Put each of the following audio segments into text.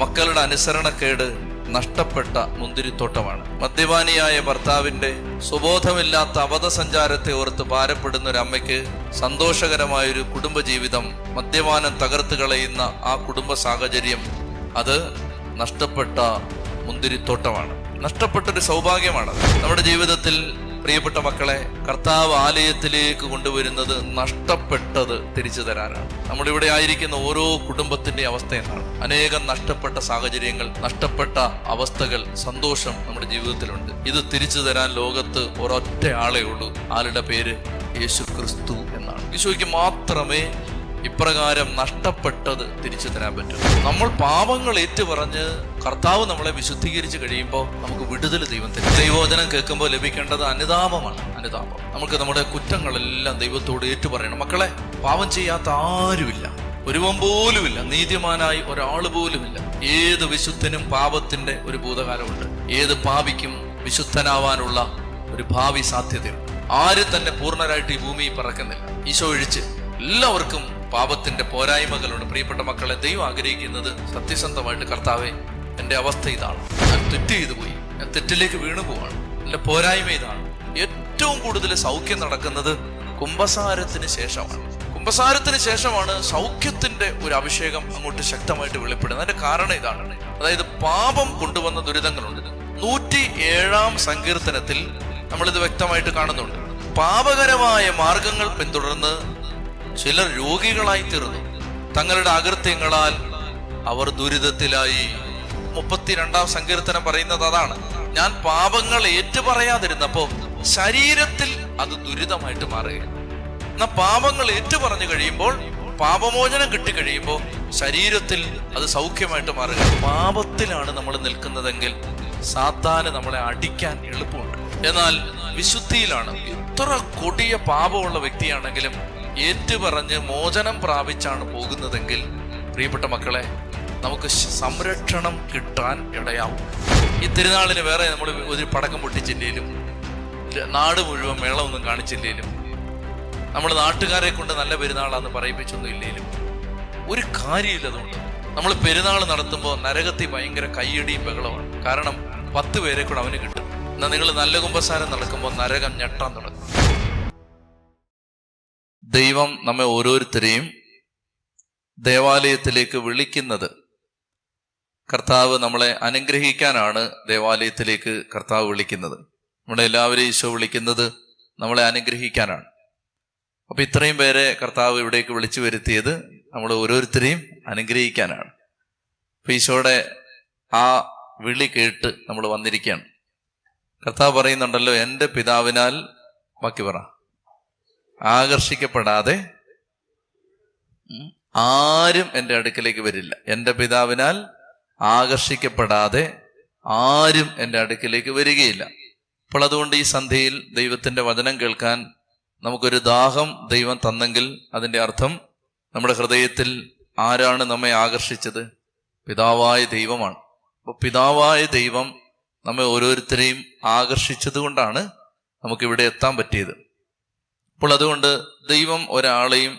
മക്കളുടെ അനുസരണക്കേട് നഷ്ടപ്പെട്ട മുന്തിരിത്തോട്ടമാണ്. മദ്യപാനിയായ ഭർത്താവിന്റെ സുബോധമില്ലാത്ത അബദ്ധസഞ്ചാരത്തെ ഓർത്ത് ഭാരപ്പെടുന്ന ഒരു അമ്മയ്ക്ക് സന്തോഷകരമായൊരു കുടുംബജീവിതം, മദ്യപാനം തകർത്ത് കളയുന്ന ആ കുടുംബ സാഹചര്യം, അത് നഷ്ടപ്പെട്ട മുന്തിരിത്തോട്ടമാണ്, നഷ്ടപ്പെട്ടൊരു സൗഭാഗ്യമാണ്. നമ്മുടെ ജീവിതത്തിൽ പ്രിയപ്പെട്ട മക്കളെ, കർത്താവ് ആലയത്തിലേക്ക് കൊണ്ടുവരുന്നത് നഷ്ടപ്പെട്ടത് തിരിച്ചു തരാനാണ്. നമ്മളിവിടെ ആയിരിക്കുന്ന ഓരോ കുടുംബത്തിന്റെ അവസ്ഥ എന്താണ്? അനേകം നഷ്ടപ്പെട്ട സാഹചര്യങ്ങൾ, നഷ്ടപ്പെട്ട അവസ്ഥകൾ, സന്തോഷം നമ്മുടെ ജീവിതത്തിലുണ്ട്. ഇത് തിരിച്ചു തരാൻ ലോകത്ത് ഒരൊറ്റ ആളേ ഉള്ളൂ. ആളുടെ പേര് യേശു ക്രിസ്തു എന്നാണ്. ഈശോയ്ക്ക് മാത്രമേ ഇപ്രകാരം നഷ്ടപ്പെട്ടത് തിരിച്ചു തരാൻ പറ്റും. നമ്മൾ പാപങ്ങൾ ഏറ്റുപറഞ്ഞ് കർത്താവ് നമ്മളെ വിശുദ്ധീകരിച്ച് കഴിയുമ്പോൾ നമുക്ക് വിടുതൽ ദൈവം തരും. ദൈവവചനം കേൾക്കുമ്പോൾ ലഭിക്കേണ്ടത് അനുതാപമാണ്. അനുതാപം. നമുക്ക് നമ്മുടെ കുറ്റങ്ങളെല്ലാം ദൈവത്തോട് ഏറ്റുപറയണം. മക്കളെ, പാപം ചെയ്യാത്ത ആരുമില്ല, ഒരുവൻ പോലുമില്ല, നീതിമാനായി ഒരാൾ പോലുമില്ല. ഏത് വിശുദ്ധനും പാപത്തിന്റെ ഒരു ഭൂതകാലമുണ്ട്. ഏത് പാപിക്കും വിശുദ്ധനാവാനുള്ള ഒരു ഭാവി സാധ്യതയുണ്ട്. ആരും തന്നെ പൂർണ്ണരായിട്ട് ഈ ഭൂമിയിൽ പറക്കുന്നില്ല. ഈശോ ഒഴിച്ച് എല്ലാവർക്കും പാപത്തിന്റെ പോരായ്മകളുണ്ട്. പ്രിയപ്പെട്ട മക്കളെ, ദൈവം ആഗ്രഹിക്കുന്നത് സത്യസന്ധമായിട്ട്, കർത്താവേ, എൻ്റെ അവസ്ഥ ഇതാണ്, ഞാൻ തെറ്റ് ചെയ്തു പോയി, ഞാൻ തെറ്റിലേക്ക് വീണു പോവാണ്, എൻ്റെ പോരായ്മ ഇതാണ്. ഏറ്റവും കൂടുതൽ സൗഖ്യം നടക്കുന്നത് കുമ്പസാരത്തിന് ശേഷമാണ്. കുമ്പസാരത്തിന് ശേഷമാണ് സൗഖ്യത്തിന്റെ ഒരു അഭിഷേകം അങ്ങോട്ട് ശക്തമായിട്ട് വെളിപ്പെടുന്നത്. അതിന്റെ കാരണം ഇതാണ്. അതായത് പാപം കൊണ്ടുവന്ന ദുരിതങ്ങളുണ്ട്. 107 സങ്കീർത്തനത്തിൽ നമ്മളിത് വ്യക്തമായിട്ട് കാണുന്നുണ്ട്. പാപകരമായ മാർഗങ്ങൾ പിന്തുടർന്ന് ചിലർ രോഗികളായി തീർന്നു. തങ്ങളുടെ അകൃത്യങ്ങളാൽ അവർ ദുരിതത്തിലായി. 32 സങ്കീർത്തനം പറയുന്നത് അതാണ്. ഞാൻ പാപങ്ങൾ ഏറ്റുപറയാതിരുന്നപ്പോ ശരീരത്തിൽ അത് ദുരിതമായിട്ട് മാറുകയാണ്. എന്നാൽ പാപങ്ങൾ ഏറ്റുപറഞ്ഞു കഴിയുമ്പോൾ, പാപമോചനം കിട്ടിക്കഴിയുമ്പോൾ ശരീരത്തിൽ അത് സൗഖ്യമായിട്ട് മാറുക. പാപത്തിലാണ് നമ്മൾ നിൽക്കുന്നതെങ്കിൽ സാത്താന് നമ്മളെ അടിക്കാൻ എളുപ്പമുണ്ട്. എന്നാൽ വിശുദ്ധിയിലാണ്, എത്ര കൊടിയ പാപമുള്ള വ്യക്തിയാണെങ്കിലും ഏറ്റുപറഞ്ഞ് മോചനം പ്രാപിച്ചാണ് പോകുന്നതെങ്കിൽ, പ്രിയപ്പെട്ട മക്കളെ, നമുക്ക് സംരക്ഷണം കിട്ടാൻ ഇടയാവും. ഈ തിരുനാളിന് വേറെ നമ്മൾ ഒരു പടക്കം പൊട്ടിച്ചില്ലേലും, നാട് മുഴുവൻ മേളമൊന്നും കാണിച്ചില്ലേലും, നമ്മൾ നാട്ടുകാരെ കൊണ്ട് നല്ല പെരുന്നാളാന്ന് പറയിപ്പിച്ചൊന്നും ഇല്ലേലും ഒരു കാര്യമില്ല. അതുകൊണ്ട് നമ്മൾ പെരുന്നാൾ നടത്തുമ്പോൾ നരകത്തിൽ ഭയങ്കര കയ്യടിയും ബഹളമാണ്. കാരണം 10 പേരെ കൂടെ അവന് കിട്ടും. എന്നാൽ നിങ്ങൾ നല്ല കുമ്പസാരം നടക്കുമ്പോൾ നരകം ഞെട്ടാൻ തുടങ്ങും. ദൈവം നമ്മെ ഓരോരുത്തരെയും ദേവാലയത്തിലേക്ക് വിളിക്കുന്നത്, കർത്താവ് നമ്മളെ അനുഗ്രഹിക്കാനാണ് ദേവാലയത്തിലേക്ക് കർത്താവ് വിളിക്കുന്നത്. നമ്മളെല്ലാവരെയും ഈശോ വിളിക്കുന്നത് നമ്മളെ അനുഗ്രഹിക്കാനാണ്. അപ്പൊ ഇത്രയും പേരെ കർത്താവ് ഇവിടേക്ക് വിളിച്ചു വരുത്തിയത് നമ്മൾ ഓരോരുത്തരെയും അനുഗ്രഹിക്കാനാണ്. അപ്പൊ ഈശോയുടെ ആ വിളി കേട്ട് നമ്മൾ വന്നിരിക്കുകയാണ്. കർത്താവ് പറയുന്നുണ്ടല്ലോ, എൻ്റെ പിതാവിനാൽ, ബാക്കി പറ, ആകർഷിക്കപ്പെടാതെ ആരും എൻ്റെ അടുക്കലേക്ക് വരില്ല. എൻ്റെ പിതാവിനാൽ ആകർഷിക്കപ്പെടാതെ ആരും എൻ്റെ അടുക്കലേക്ക് വരികയില്ല. അപ്പോൾ അതുകൊണ്ട് ഈ സന്ധ്യയിൽ ദൈവത്തിൻ്റെ വചനം കേൾക്കാൻ നമുക്കൊരു ദാഹം ദൈവം തന്നെങ്കിൽ അതിൻ്റെ അർത്ഥം നമ്മുടെ ഹൃദയത്തിൽ ആരാണ് നമ്മെ ആകർഷിച്ചത്? പിതാവായ ദൈവമാണ്. അപ്പോൾ പിതാവായ ദൈവം നമ്മെ ഓരോരുത്തരെയും ആകർഷിച്ചത് കൊണ്ടാണ് നമുക്കിവിടെ എത്താൻ പറ്റിയത്. അപ്പോൾ അതുകൊണ്ട് ദൈവം ഒരാളെയും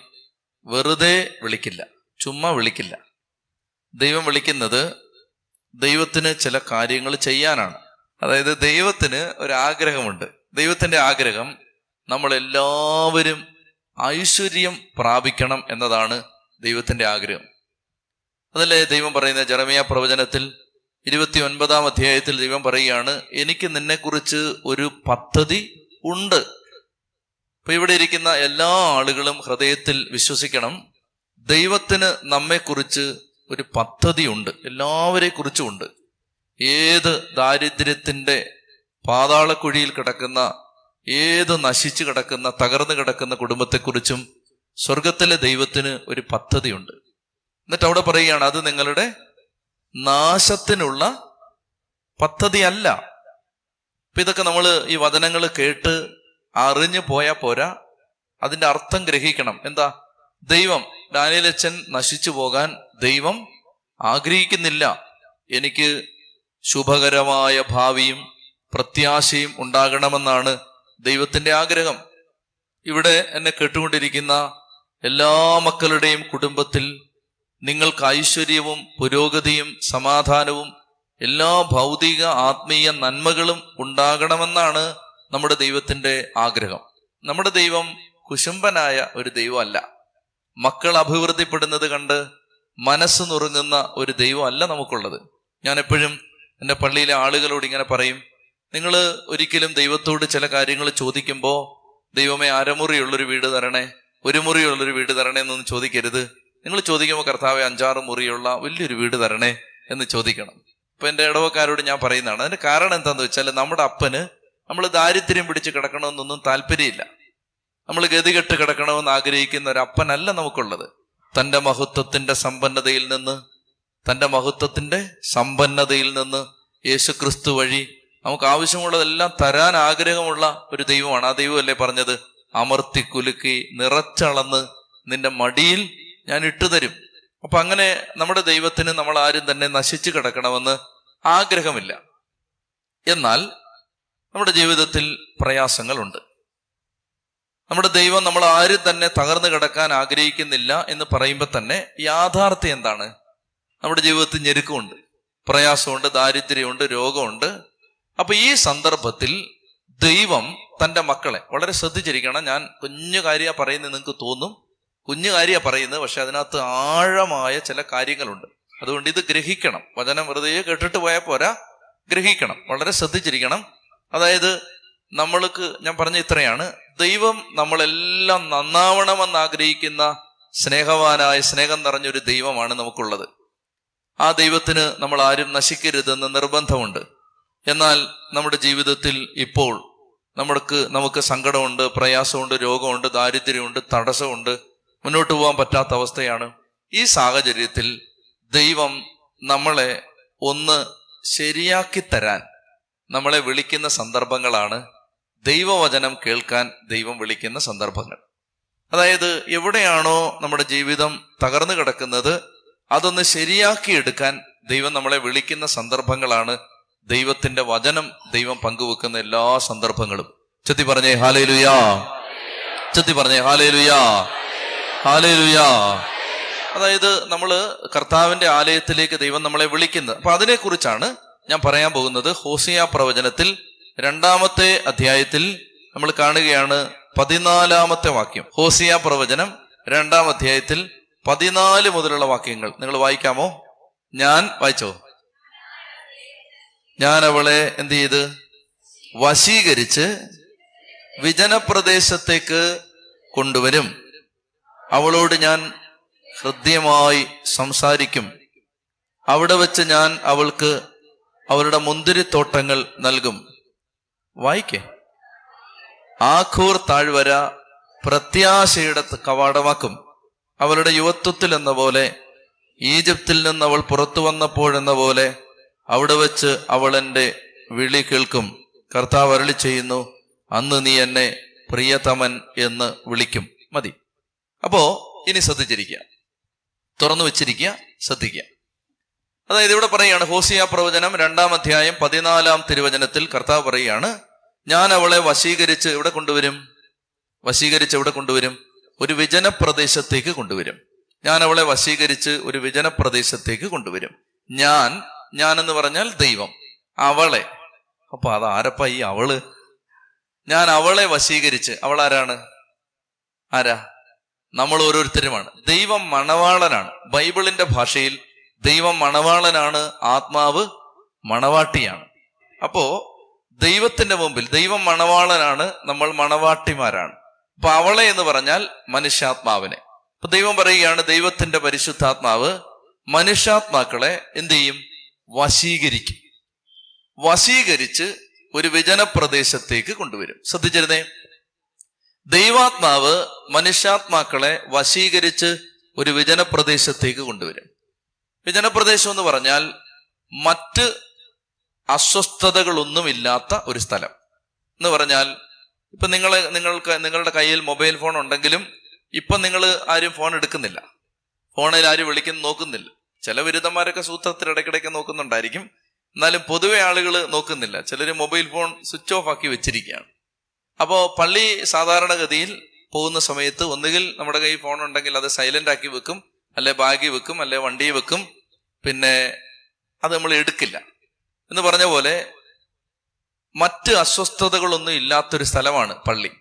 വെറുതെ വിളിക്കില്ല, ചുമ്മാ വിളിക്കില്ല. ദൈവം വിളിക്കുന്നത് ദൈവത്തിന് ചില കാര്യങ്ങൾ ചെയ്യാനാണ്. അതായത് ദൈവത്തിന് ഒരാഗ്രഹമുണ്ട്. ദൈവത്തിൻ്റെ ആഗ്രഹം നമ്മളെല്ലാവരും ഐശ്വര്യം പ്രാപിക്കണം എന്നതാണ് ദൈവത്തിൻ്റെ ആഗ്രഹം. അതല്ലേ ദൈവം പറയുന്നത്? ജെറമ്യാ പ്രവചനത്തിൽ 29 അധ്യായത്തിൽ ദൈവം പറയുകയാണ്, എനിക്ക് നിന്നെക്കുറിച്ച് ഒരു പദ്ധതി ഉണ്ട്. അപ്പൊ ഇവിടെ ഇരിക്കുന്ന എല്ലാ ആളുകളും ഹൃദയത്തിൽ വിശ്വസിക്കണം, ദൈവത്തിന് നമ്മെക്കുറിച്ച് ഒരു പദ്ധതിയുണ്ട്, എല്ലാവരെ കുറിച്ചുമുണ്ട്. ഏത് ദാരിദ്ര്യത്തിന്റെ പാതാളക്കുഴിയിൽ കിടക്കുന്ന, ഏത് നശിച്ചു കിടക്കുന്ന, തകർന്നു കിടക്കുന്ന കുടുംബത്തെക്കുറിച്ചും സ്വർഗത്തിലെ ദൈവത്തിന് ഒരു പദ്ധതിയുണ്ട്. എന്നിട്ട് അവിടെ പറയുകയാണ്, അത് നിങ്ങളുടെ നാശത്തിനുള്ള പദ്ധതിയല്ല. അപ്പൊ ഇതൊക്കെ നമ്മൾ ഈ വചനങ്ങൾ കേട്ട് അറിഞ്ഞു പോയാൽ പോരാ, അതിന്റെ അർത്ഥം ഗ്രഹിക്കണം. എന്താ? ദൈവം, ഡാനിയേലച്ചൻ നശിച്ചു പോകാൻ ദൈവം ആഗ്രഹിക്കുന്നില്ല. എനിക്ക് ശുഭകരമായ ഭാവിയും പ്രത്യാശയും ഉണ്ടാകണമെന്നാണ് ദൈവത്തിന്റെ ആഗ്രഹം. ഇവിടെ എന്നെ കേട്ടുകൊണ്ടിരിക്കുന്ന എല്ലാ മക്കളുടെയും കുടുംബത്തിൽ നിങ്ങൾക്ക് ഐശ്വര്യവും പുരോഗതിയും സമാധാനവും എല്ലാ ഭൗതിക ആത്മീയ നന്മകളും ഉണ്ടാകണമെന്നാണ് നമ്മുടെ ദൈവത്തിന്റെ ആഗ്രഹം. നമ്മുടെ ദൈവം കുശുംബനായ ഒരു ദൈവമല്ല. മക്കൾ അഭിവൃദ്ധിപ്പെടുന്നത് കണ്ട് മനസ്സ് നുറുങ്ങുന്ന ഒരു ദൈവമല്ല നമുക്കുള്ളത്. ഞാൻ എപ്പോഴും എൻ്റെ പള്ളിയിലെ ആളുകളോട് ഇങ്ങനെ പറയും, നിങ്ങൾ ഒരിക്കലും ദൈവത്തോട് ചില കാര്യങ്ങൾ ചോദിക്കുമ്പോൾ ദൈവമേ അരമുറിയുള്ളൊരു വീട് തരണേ, ഒരു മുറിയുള്ളൊരു വീട് തരണേ എന്നൊന്നും ചോദിക്കരുത്. നിങ്ങൾ ചോദിക്കുമ്പോൾ കർത്താവെ 5-6 മുറിയുള്ള വലിയൊരു വീട് തരണേ എന്ന് ചോദിക്കണം. ഇപ്പം എൻ്റെ ഇടവക്കാരോട് ഞാൻ പറയുന്നതാണ്. അതിൻ്റെ കാരണം എന്താണെന്ന് വെച്ചാൽ, നമ്മുടെ അപ്പന് നമ്മൾ ദാരിദ്ര്യം പിടിച്ച് കിടക്കണമെന്നൊന്നും താല്പര്യമില്ല. നമ്മൾ ഗതികെട്ട് കിടക്കണമെന്ന് ആഗ്രഹിക്കുന്ന ഒരു അപ്പനല്ല നമുക്കുള്ളത്. തൻ്റെ മഹത്വത്തിൻ്റെ സമ്പന്നതയിൽ നിന്ന് യേശുക്രിസ്തു വഴി നമുക്ക് ആവശ്യമുള്ളതെല്ലാം തരാൻ ആഗ്രഹമുള്ള ഒരു ദൈവമാണ്. ആ ദൈവമല്ലേ പറഞ്ഞത്, അമർത്തി കുലുക്കി നിറച്ചളന്ന് നിന്റെ മടിയിൽ ഞാൻ ഇട്ടുതരും. അപ്പൊ അങ്ങനെ നമ്മുടെ ദൈവത്തിന് നമ്മൾ ആരും തന്നെ നശിച്ചു കിടക്കണമെന്ന് ആഗ്രഹമില്ല. എന്നാൽ നമ്മുടെ ജീവിതത്തിൽ പ്രയാസങ്ങളുണ്ട്. നമ്മുടെ ദൈവം നമ്മൾ ആരും തന്നെ തകർന്നു കിടക്കാൻ ആഗ്രഹിക്കുന്നില്ല എന്ന് പറയുമ്പോൾ തന്നെ യാഥാർത്ഥ്യം എന്താണ്? നമ്മുടെ ജീവിതത്തിൽ ഞെരുക്കമുണ്ട്, പ്രയാസമുണ്ട്, ദാരിദ്ര്യമുണ്ട്, രോഗമുണ്ട്. അപ്പൊ ഈ സന്ദർഭത്തിൽ ദൈവം തൻ്റെ മക്കളെ വളരെ ശ്രദ്ധിച്ചിരിക്കണം. ഞാൻ കുഞ്ഞു കാര്യമാണ് പറയുന്നത്, നിങ്ങൾക്ക് തോന്നും കുഞ്ഞു കാര്യമാണ് പറയുന്നത്, പക്ഷെ അതിനകത്ത് ആഴമായ ചില കാര്യങ്ങളുണ്ട്. അതുകൊണ്ട് ഇത് ഗ്രഹിക്കണം. വചനം വെറുതെ കേട്ടിട്ട് പോയാൽ പോരാ, ഗ്രഹിക്കണം, വളരെ ശ്രദ്ധിച്ചിരിക്കണം. അതായത് ഞാൻ പറഞ്ഞ ഇത്രയാണ്, ദൈവം നമ്മളെല്ലാം നന്നാവണമെന്ന് ആഗ്രഹിക്കുന്ന സ്നേഹവാനായ, സ്നേഹം നിറഞ്ഞൊരു ദൈവമാണ് നമുക്കുള്ളത്. ആ ദൈവത്തിന് നമ്മൾ ആരും നശിക്കരുതെന്ന് നിർബന്ധമുണ്ട്. എന്നാൽ നമ്മുടെ ജീവിതത്തിൽ ഇപ്പോൾ നമുക്ക് സങ്കടമുണ്ട്, പ്രയാസമുണ്ട്, രോഗമുണ്ട്, ദാരിദ്ര്യമുണ്ട്, തടസ്സമുണ്ട്, മുന്നോട്ട് പോകാൻ പറ്റാത്ത അവസ്ഥയാണ്. ഈ സാഹചര്യത്തിൽ ദൈവം നമ്മളെ ഒന്ന് ശരിയാക്കി തരാൻ നമ്മളെ വിളിക്കുന്ന സന്ദർഭങ്ങളാണ് ദൈവവചനം കേൾക്കാൻ ദൈവം വിളിക്കുന്ന സന്ദർഭങ്ങൾ. അതായത് എവിടെയാണോ നമ്മുടെ ജീവിതം തകർന്നു കിടക്കുന്നത് അതൊന്ന് ശരിയാക്കിയെടുക്കാൻ ദൈവം നമ്മളെ വിളിക്കുന്ന സന്ദർഭങ്ങളാണ് ദൈവത്തിന്റെ വചനം ദൈവം പങ്കുവെക്കുന്ന എല്ലാ സന്ദർഭങ്ങളും. ചെത്തി പറഞ്ഞേ ഹല്ലേലൂയാ, ചെത്തി പറഞ്ഞേ ഹല്ലേലൂയാ, ഹല്ലേലൂയാ. അതായത് നമ്മള് കർത്താവിന്റെ ആലയത്തിലേക്ക് ദൈവം നമ്മളെ വിളിക്കുന്നത്. അപ്പൊ അതിനെക്കുറിച്ചാണ് ഞാൻ പറയാൻ പോകുന്നത്. ഹോസിയ പ്രവചനത്തിൽ 2-ാമത്തെ അധ്യായത്തിൽ നമ്മൾ കാണുകയാണ് 14-ാമത്തെ വാക്യം. ഹോസിയ പ്രവചനം 2-ാം അധ്യായത്തിൽ 14 മുതലുള്ള വാക്യങ്ങൾ നിങ്ങൾ വായിക്കാമോ? ഞാൻ വായിച്ചോ? ഞാൻ അവളെ എന്ത് ചെയ്ത് വശീകരിച്ച് വിജനപ്രദേശത്തേക്ക് കൊണ്ടുവരും. അവളോട് ഞാൻ ഹൃദ്യമായി സംസാരിക്കും. അവിടെ വെച്ച് ഞാൻ അവൾക്ക് അവരുടെ മുന്തിരിത്തോട്ടങ്ങൾ നൽകും. വായിക്കേ. ആഖൂർ താഴ്വര പ്രത്യാശയുടെ കവാടമാക്കും. അവളുടെ യുവത്വത്തിൽ എന്ന പോലെ, ഈജിപ്തിൽ നിന്ന് അവൾ പുറത്തു വന്നപ്പോഴെന്ന പോലെ അവിടെ വെച്ച് അവൾ എൻ്റെ വിളി കേൾക്കും. കർത്താവ് അരുളി ചെയ്യുന്നു, അന്ന് നീ എന്നെ പ്രിയതമൻ എന്ന് വിളിക്കും. മതി. അപ്പോ ഇനി ശ്രദ്ധിച്ചിരിക്കുക, തുറന്നു വെച്ചിരിക്കുക, ശ്രദ്ധിക്കുക. അതായത് ഇവിടെ പറയുകയാണ്, ഹോസിയ പ്രവചനം 2-ാം അധ്യായം 14-ാം തിരുവചനത്തിൽ കർത്താവ് പറയുകയാണ്, ഞാൻ അവളെ വശീകരിച്ച് എവിടെ കൊണ്ടുവരും? ഒരു വിജനപ്രദേശത്തേക്ക് കൊണ്ടുവരും. ഞാൻ അവളെ വശീകരിച്ച് ഒരു വിജനപ്രദേശത്തേക്ക് കൊണ്ടുവരും. ഞാൻ എന്ന് പറഞ്ഞാൽ ദൈവം, അവളെ. അപ്പൊ അതാരപ്പ ഈ അവള്? ഞാൻ അവളെ വശീകരിച്ച്. അവൾ ആരാ? നമ്മൾ ഓരോരുത്തരുമാണ്. ദൈവം മണവാളനാണ്. ബൈബിളിന്റെ ഭാഷയിൽ ദൈവം മണവാളനാണ്, ആത്മാവ് മണവാട്ടിയാണ്. അപ്പോ ദൈവത്തിന്റെ മുമ്പിൽ ദൈവം മണവാളനാണ്, നമ്മൾ മണവാട്ടിമാരാണ്. അപ്പൊ അവളെ എന്ന് പറഞ്ഞാൽ മനുഷ്യാത്മാവിനെ. അപ്പൊ ദൈവം പറയുകയാണ്, ദൈവത്തിന്റെ പരിശുദ്ധാത്മാവ് മനുഷ്യാത്മാക്കളെ എന്ത് ചെയ്യും? വശീകരിച്ച് ഒരു വിജനപ്രദേശത്തേക്ക് കൊണ്ടുവരും. ശ്രദ്ധിച്ചിരുന്നേ, ദൈവാത്മാവ് മനുഷ്യാത്മാക്കളെ വശീകരിച്ച് ഒരു വിജനപ്രദേശത്തേക്ക് കൊണ്ടുവരും. വിജനപ്രദേശം എന്ന് പറഞ്ഞാൽ മറ്റ് അസ്വസ്ഥതകളൊന്നുമില്ലാത്ത ഒരു സ്ഥലം എന്ന് പറഞ്ഞാൽ, ഇപ്പൊ നിങ്ങളുടെ കയ്യിൽ മൊബൈൽ ഫോൺ ഉണ്ടെങ്കിലും ഇപ്പൊ നിങ്ങൾ ആരും ഫോൺ എടുക്കുന്നില്ല, ഫോണിൽ ആരും നോക്കുന്നില്ല. ചില ബിരുദന്മാരൊക്കെ സൂത്രത്തിൽ ഇടയ്ക്കിടയ്ക്ക് നോക്കുന്നുണ്ടായിരിക്കും, എന്നാലും പൊതുവെ ആളുകൾ നോക്കുന്നില്ല. ചിലർ മൊബൈൽ ഫോൺ സ്വിച്ച് ഓഫ് ആക്കി വെച്ചിരിക്കുകയാണ്. അപ്പോൾ പള്ളി സാധാരണഗതിയിൽ പോകുന്ന സമയത്ത് ഒന്നുകിൽ നമ്മുടെ കയ്യിൽ ഫോൺ ഉണ്ടെങ്കിൽ അത് സൈലന്റ് ആക്കി വെക്കും, അല്ലെ ബാഗിൽ വെക്കും, അല്ലെ വണ്ടിയിൽ വെക്കും, പിന്നെ അത് നമ്മൾ എടുക്കില്ല. എന്ന് പറഞ്ഞ പോലെ മറ്റ് അസ്വസ്ഥതകളൊന്നും ഇല്ലാത്തൊരു സ്ഥലമാണ് പള്ളി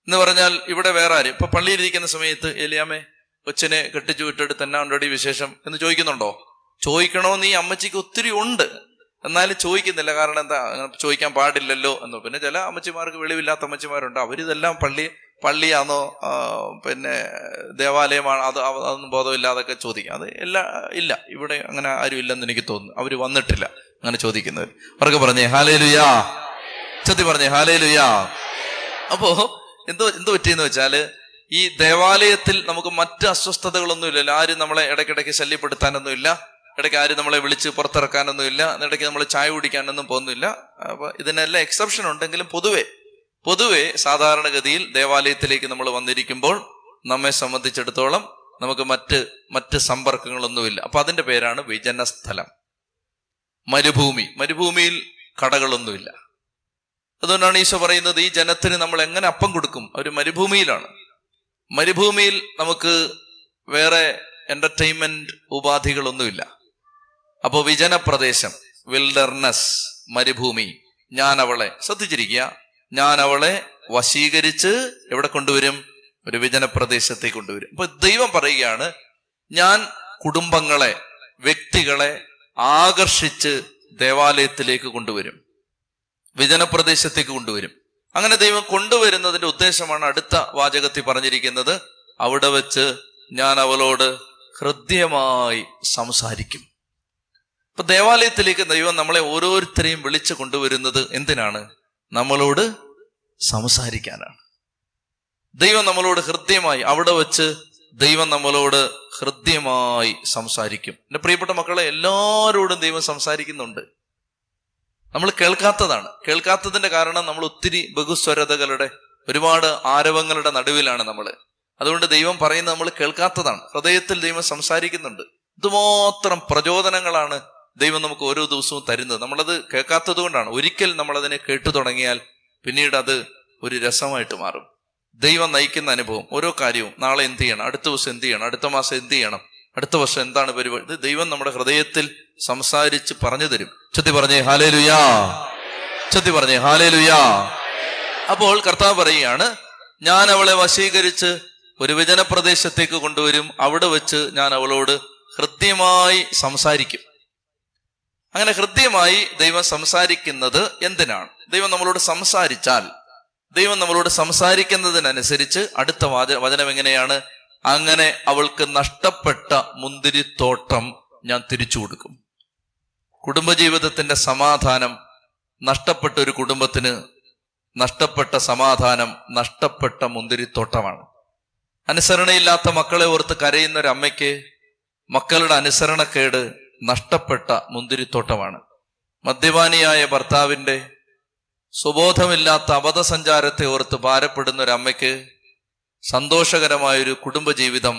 എന്ന് പറഞ്ഞാൽ. ഇവിടെ വേറെ ആരും ഇപ്പൊ പള്ളിയിലിരിക്കുന്ന സമയത്ത് എലിയാമേ കൊച്ചിനെ കെട്ടിച്ചു വിട്ടെടുത്ത് തന്നെ ഉണ്ടോടി വിശേഷം എന്ന് ചോദിക്കുന്നുണ്ടോ? ചോദിക്കണമെന്ന് ഈ അമ്മച്ചിക്ക് ഒത്തിരി ഉണ്ട്, എന്നാലും ചോദിക്കുന്നില്ല. കാരണം എന്താ, ചോദിക്കാൻ പാടില്ലല്ലോ എന്ന്. പിന്നെ ചില അമ്മച്ചിമാർക്ക് വെളിവില്ലാത്ത അമ്മച്ചിമാരുണ്ട്, അവരിതെല്ലാം പള്ളിയാണോ പിന്നെ ദേവാലയമാണ് അതൊന്നും ബോധമില്ലാതൊക്കെ ചോദിക്കാം. അത് ഇല്ല, ഇവിടെ അങ്ങനെ ആരും ഇല്ലെന്ന് എനിക്ക് തോന്നുന്നു. അവര് വന്നിട്ടില്ല അങ്ങനെ ചോദിക്കുന്നവർ. അവർക്ക് പറഞ്ഞേ ഹല്ലേലൂയാ, ചൊല്ലി പറഞ്ഞേ ഹല്ലേലൂയാ. അപ്പോ എന്ത് പറ്റിയെന്ന് വെച്ചാല്, ഈ ദേവാലയത്തിൽ നമുക്ക് മറ്റ് അസ്വസ്ഥതകളൊന്നും ഇല്ലല്ലോ. ആരും നമ്മളെ ഇടയ്ക്കിടയ്ക്ക് ശല്യപ്പെടുത്താനൊന്നും ഇല്ല, ഇടയ്ക്ക് ആരും നമ്മളെ വിളിച്ച് പുറത്തിറക്കാനൊന്നും ഇല്ല, ഇടയ്ക്ക് നമ്മൾ ചായ കുടിക്കാനൊന്നും പോകുന്നില്ല. അപ്പൊ ഇതിനെല്ലാം എക്സെപ്ഷൻ ഉണ്ടെങ്കിലും പൊതുവെ സാധാരണഗതിയിൽ ദേവാലയത്തിലേക്ക് നമ്മൾ വന്നിരിക്കുമ്പോൾ നമ്മെ സംബന്ധിച്ചിടത്തോളം നമുക്ക് മറ്റ് സമ്പർക്കങ്ങളൊന്നുമില്ല. അപ്പൊ അതിന്റെ പേരാണ് വിജനസ്ഥലം, മരുഭൂമിയിൽ കടകളൊന്നുമില്ല. അതുകൊണ്ടാണ് ഈശോ പറയുന്നത്, ഈ ജനത്തിന് നമ്മൾ എങ്ങനെ അപ്പം കൊടുക്കും? അവർ മരുഭൂമിയിലാണ്. മരുഭൂമിയിൽ നമുക്ക് വേറെ എന്റർടൈൻമെന്റ് ഉപാധികളൊന്നുമില്ല. അപ്പോൾ വിജനപ്രദേശം, വിൽഡർനെസ്, മരുഭൂമി, ഞാൻ അവളെ വശീകരിച്ച് എവിടെ കൊണ്ടുവരും? ഒരു വിജനപ്രദേശത്തേക്ക് കൊണ്ടുവരും. അപ്പൊ ദൈവം പറയുകയാണ്, ഞാൻ കുടുംബങ്ങളെ, വ്യക്തികളെ ആകർഷിച്ച് ദേവാലയത്തിലേക്ക് കൊണ്ടുവരും, വിജനപ്രദേശത്തേക്ക് കൊണ്ടുവരും. അങ്ങനെ ദൈവം കൊണ്ടുവരുന്നതിന്റെ ഉദ്ദേശമാണ് അടുത്ത വാചകത്തിൽ പറഞ്ഞിരിക്കുന്നത്, അവിടെ വെച്ച് ഞാൻ അവളോട് ഹൃദ്യമായി സംസാരിക്കും. അപ്പൊ ദേവാലയത്തിലേക്ക് ദൈവം നമ്മളെ ഓരോരുത്തരെയും വിളിച്ചു കൊണ്ടുവരുന്നത് എന്തിനാണ്? നമ്മളോട് സംസാരിക്കാനാണ്. ദൈവം നമ്മളോട് ഹൃദ്യമായി, അവിടെ വെച്ച് ദൈവം നമ്മളോട് ഹൃദ്യമായി സംസാരിക്കും. എന്റെ പ്രിയപ്പെട്ട മക്കളെ, എല്ലാവരോടും ദൈവം സംസാരിക്കുന്നുണ്ട്. നമ്മൾ കേൾക്കാത്തതിന്റെ കാരണം നമ്മൾ ഒത്തിരി ബഹുസ്വരതകളുടെ, ഒരുപാട് ആരവങ്ങളുടെ നടുവിലാണ് നമ്മൾ. അതുകൊണ്ട് ദൈവം പറയുന്നത് നമ്മൾ കേൾക്കാത്തതാണ്. ഹൃദയത്തിൽ ദൈവം സംസാരിക്കുന്നുണ്ട്. ഇതുമാത്രം പ്രചോദനങ്ങളാണ് ദൈവം നമുക്ക് ഓരോ ദിവസവും തരുന്നത്. നമ്മളത് കേൾക്കാത്തത് കൊണ്ടാണ്. ഒരിക്കൽ നമ്മളതിനെ കേട്ടു തുടങ്ങിയാൽ പിന്നീട് അത് ഒരു രസമായിട്ട് മാറും. ദൈവം നയിക്കുന്ന അനുഭവം, ഓരോ കാര്യവും, നാളെ എന്ത് ചെയ്യണം, അടുത്ത ദിവസം എന്ത് ചെയ്യണം, അടുത്ത മാസം എന്ത് ചെയ്യണം, അടുത്ത വർഷം എന്താണ് പരിപാടി, ഇത് ദൈവം നമ്മുടെ ഹൃദയത്തിൽ സംസാരിച്ച് പറഞ്ഞു തരും. ചൊല്ലി പറഞ്ഞേ ഹല്ലേലൂയാ, ചൊല്ലി പറഞ്ഞേ ഹല്ലേലൂയാ. അപ്പോൾ കർത്താവ് പറയുകയാണ്, ഞാൻ അവളെ വശീകരിച്ച് ഒരു വിജനപ്രദേശത്തേക്ക് കൊണ്ടുവരും, അവിടെ വെച്ച് ഞാൻ അവളോട് ഹൃദ്യമായി സംസാരിക്കും. അങ്ങനെ ഹൃദ്യമായി ദൈവം സംസാരിക്കുന്നത് എന്തിനാണ്? ദൈവം നമ്മളോട് സംസാരിച്ചാൽ, ദൈവം നമ്മളോട് സംസാരിക്കുന്നതിനനുസരിച്ച് അടുത്ത വചനം എങ്ങനെയാണ്? അങ്ങനെ അവൾക്ക് നഷ്ടപ്പെട്ട മുന്തിരിത്തോട്ടം ഞാൻ തിരിച്ചു കൊടുക്കും. കുടുംബജീവിതത്തിന്റെ സമാധാനം നഷ്ടപ്പെട്ട ഒരു കുടുംബത്തിന് നഷ്ടപ്പെട്ട സമാധാനം നഷ്ടപ്പെട്ട മുന്തിരിത്തോട്ടമാണ്. അനുസരണയില്ലാത്ത മക്കളെ ഓർത്ത് കരയുന്ന ഒരു അമ്മയ്ക്ക് മക്കളുടെ അനുസരണക്കേട് നഷ്ടപ്പെട്ട മുന്തിരിത്തോട്ടമാണ്. മദ്യപാനിയായ ഭർത്താവിന്റെ സുബോധമില്ലാത്ത അബദ്ധസഞ്ചാരത്തെ ഓർത്ത് ഭാരപ്പെടുന്ന ഒരു അമ്മയ്ക്ക് സന്തോഷകരമായൊരു കുടുംബജീവിതം,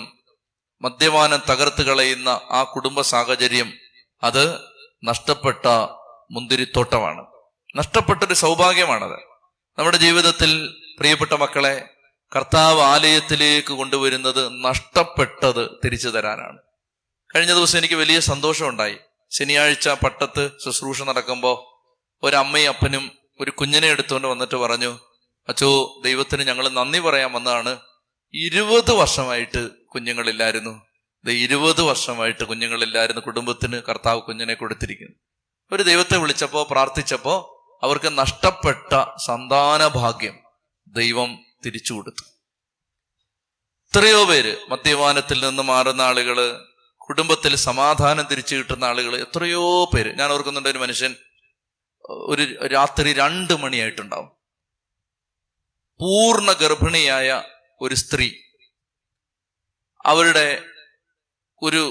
മദ്യപാനം തകർത്ത് കളയുന്ന ആ കുടുംബ സാഹചര്യം, അത് നഷ്ടപ്പെട്ട മുന്തിരിത്തോട്ടമാണ്, നഷ്ടപ്പെട്ടൊരു സൗഭാഗ്യമാണത്. നമ്മുടെ ജീവിതത്തിൽ പ്രിയപ്പെട്ട മക്കളെ, കർത്താവ് ആലയത്തിലേക്ക് കൊണ്ടുവരുന്നത് നഷ്ടപ്പെട്ടത് തിരിച്ചു തരാനാണ്. കഴിഞ്ഞ ദിവസം എനിക്ക് വലിയ സന്തോഷമുണ്ടായി. ശനിയാഴ്ച പട്ടത്ത് ശുശ്രൂഷ നടക്കുമ്പോൾ ഒരമ്മയും അപ്പനും ഒരു കുഞ്ഞിനെ എടുത്തുകൊണ്ട് വന്നിട്ട് പറഞ്ഞു, അച്ചോ, ദൈവത്തിന് ഞങ്ങൾ നന്ദി പറയാൻ വന്നതാണ്. 20 വർഷമായിട്ട് കുഞ്ഞുങ്ങളില്ലായിരുന്നു. 20 വർഷമായിട്ട് കുഞ്ഞുങ്ങളില്ലായിരുന്നു. കുടുംബത്തിന് കർത്താവ് കുഞ്ഞിനെ കൊടുത്തിരിക്കുന്നു. ഒരു ദൈവത്തെ വിളിച്ചപ്പോ, പ്രാർത്ഥിച്ചപ്പോ അവർക്ക് നഷ്ടപ്പെട്ട സന്താന ഭാഗ്യം ദൈവം തിരിച്ചു കൊടുത്തു. എത്രയോ പേര് മദ്യപാനത്തിൽ നിന്ന് മാറുന്ന ആളുകള്, കുടുംബത്തിൽ സമാധാനം തിരിച്ചു കിട്ടുന്ന ആളുകൾ, എത്രയോ പേര്. ഞാൻ ഓർക്കുന്നുണ്ട്, ഒരു മനുഷ്യൻ ഒരു രാത്രി 2 മണിയായിട്ടുണ്ടാവും, പൂർണ്ണ ഗർഭിണിയായ ഒരു സ്ത്രീ, അവരുടെ ഒരു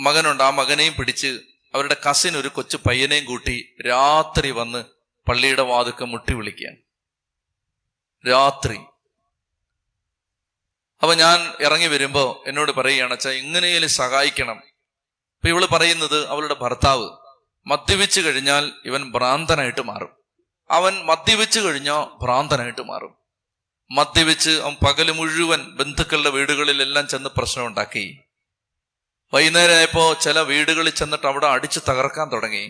മകനുണ്ട്, ആ മകനെയും പിടിച്ച് അവരുടെ കസിൻ ഒരു കൊച്ചു പയ്യനെയും കൂട്ടി രാത്രി വന്ന് പള്ളിയുടെ വാതുക്ക മുട്ടി വിളിക്കുകയാണ്. രാത്രി. അപ്പൊ ഞാൻ ഇറങ്ങി വരുമ്പോ എന്നോട് പറയുകയാണ്, അച്ഛാ എങ്ങനെയും സഹായിക്കണം. അപ്പൊ ഇവള് പറയുന്നത്, അവളുടെ ഭർത്താവ് മദ്യപിച്ചു കഴിഞ്ഞാൽ ഇവൻ ഭ്രാന്തനായിട്ട് മാറും. അവൻ മദ്യപിച്ചു കഴിഞ്ഞാൽ ഭ്രാന്തനായിട്ട് മാറും. മദ്യപിച്ച് അവൻ പകല് മുഴുവൻ ബന്ധുക്കളുടെ വീടുകളിലെല്ലാം ചെന്ന് പ്രശ്നം ഉണ്ടാക്കി. വൈകുന്നേരമായപ്പോൾ ചില വീടുകളിൽ ചെന്നിട്ട് അവിടെ അടിച്ച് തകർക്കാൻ തുടങ്ങി.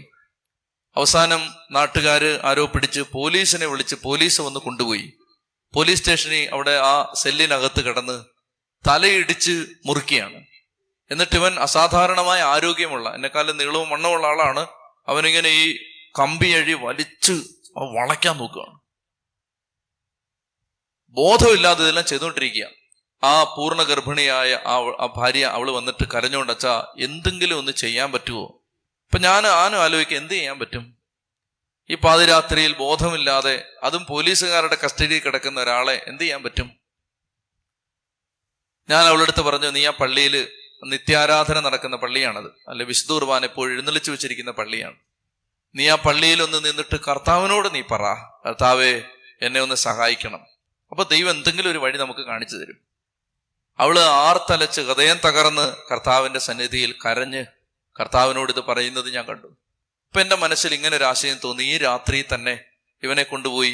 അവസാനം നാട്ടുകാർ ആരോ പിടിച്ച് പോലീസിനെ വിളിച്ച് പോലീസ് വന്ന് കൊണ്ടുപോയി. പോലീസ് സ്റ്റേഷനിൽ അവിടെ ആ സെല്ലിനകത്ത് കിടന്ന് തലയിടിച്ച് മുറുക്കിയാണ്. എന്നിട്ട് ഇവൻ അസാധാരണമായ ആരോഗ്യമുള്ള, എന്നെക്കാളും നീളവും വണ്ണമുള്ള ആളാണ്. അവനിങ്ങനെ ഈ കമ്പിയഴി വലിച്ച് വളയ്ക്കാൻ നോക്കുകയാണ്. ബോധമില്ലാതെ ഇതെല്ലാം ചെയ്തുകൊണ്ടിരിക്കുക. ആ പൂർണ്ണ ഗർഭിണിയായ ആ ഭാര്യ അവള് വന്നിട്ട് കരഞ്ഞുകൊണ്ട്, അച്ഛാ എന്തെങ്കിലും ഒന്ന് ചെയ്യാൻ പറ്റുമോ? ഇപ്പൊ ഞാൻ ആലോചിക്കുക, എന്ത് ചെയ്യാൻ പറ്റും? ഈ പാതിരാത്രിയിൽ ബോധമില്ലാതെ, അതും പോലീസുകാരുടെ കസ്റ്റഡിയിൽ കിടക്കുന്ന ഒരാളെ എന്ത് ചെയ്യാൻ പറ്റും? ഞാൻ അവളുടെ അടുത്ത് പറഞ്ഞു, നീ ആ പള്ളിയിൽ നിത്യാരാധന നടക്കുന്ന പള്ളിയാണത്, അല്ലെ വിശുദ്ധ കുർബാന എപ്പോഴും എഴുന്നള്ളിച്ചു വെച്ചിരിക്കുന്ന പള്ളിയാണ്. നീ ആ പള്ളിയിൽ ഒന്ന് നിന്നിട്ട് കർത്താവിനോട് നീ പറ, കർത്താവേ എന്നെ ഒന്ന് സഹായിക്കണം. അപ്പൊ ദൈവം എന്തെങ്കിലും ഒരു വഴി നമുക്ക് കാണിച്ചു തരും. അവള് ആർത്തലച്ച് ഹൃദയം തകർന്ന് കർത്താവിന്റെ സന്നിധിയിൽ കരഞ്ഞ് കർത്താവിനോട് ഇത് പറയുന്നത് ഞാൻ കണ്ടു. ഇപ്പൊ എന്റെ മനസ്സിൽ ഇങ്ങനെ ഒരു ആശയം തോന്നി, ഈ രാത്രി തന്നെ ഇവനെ കൊണ്ടുപോയി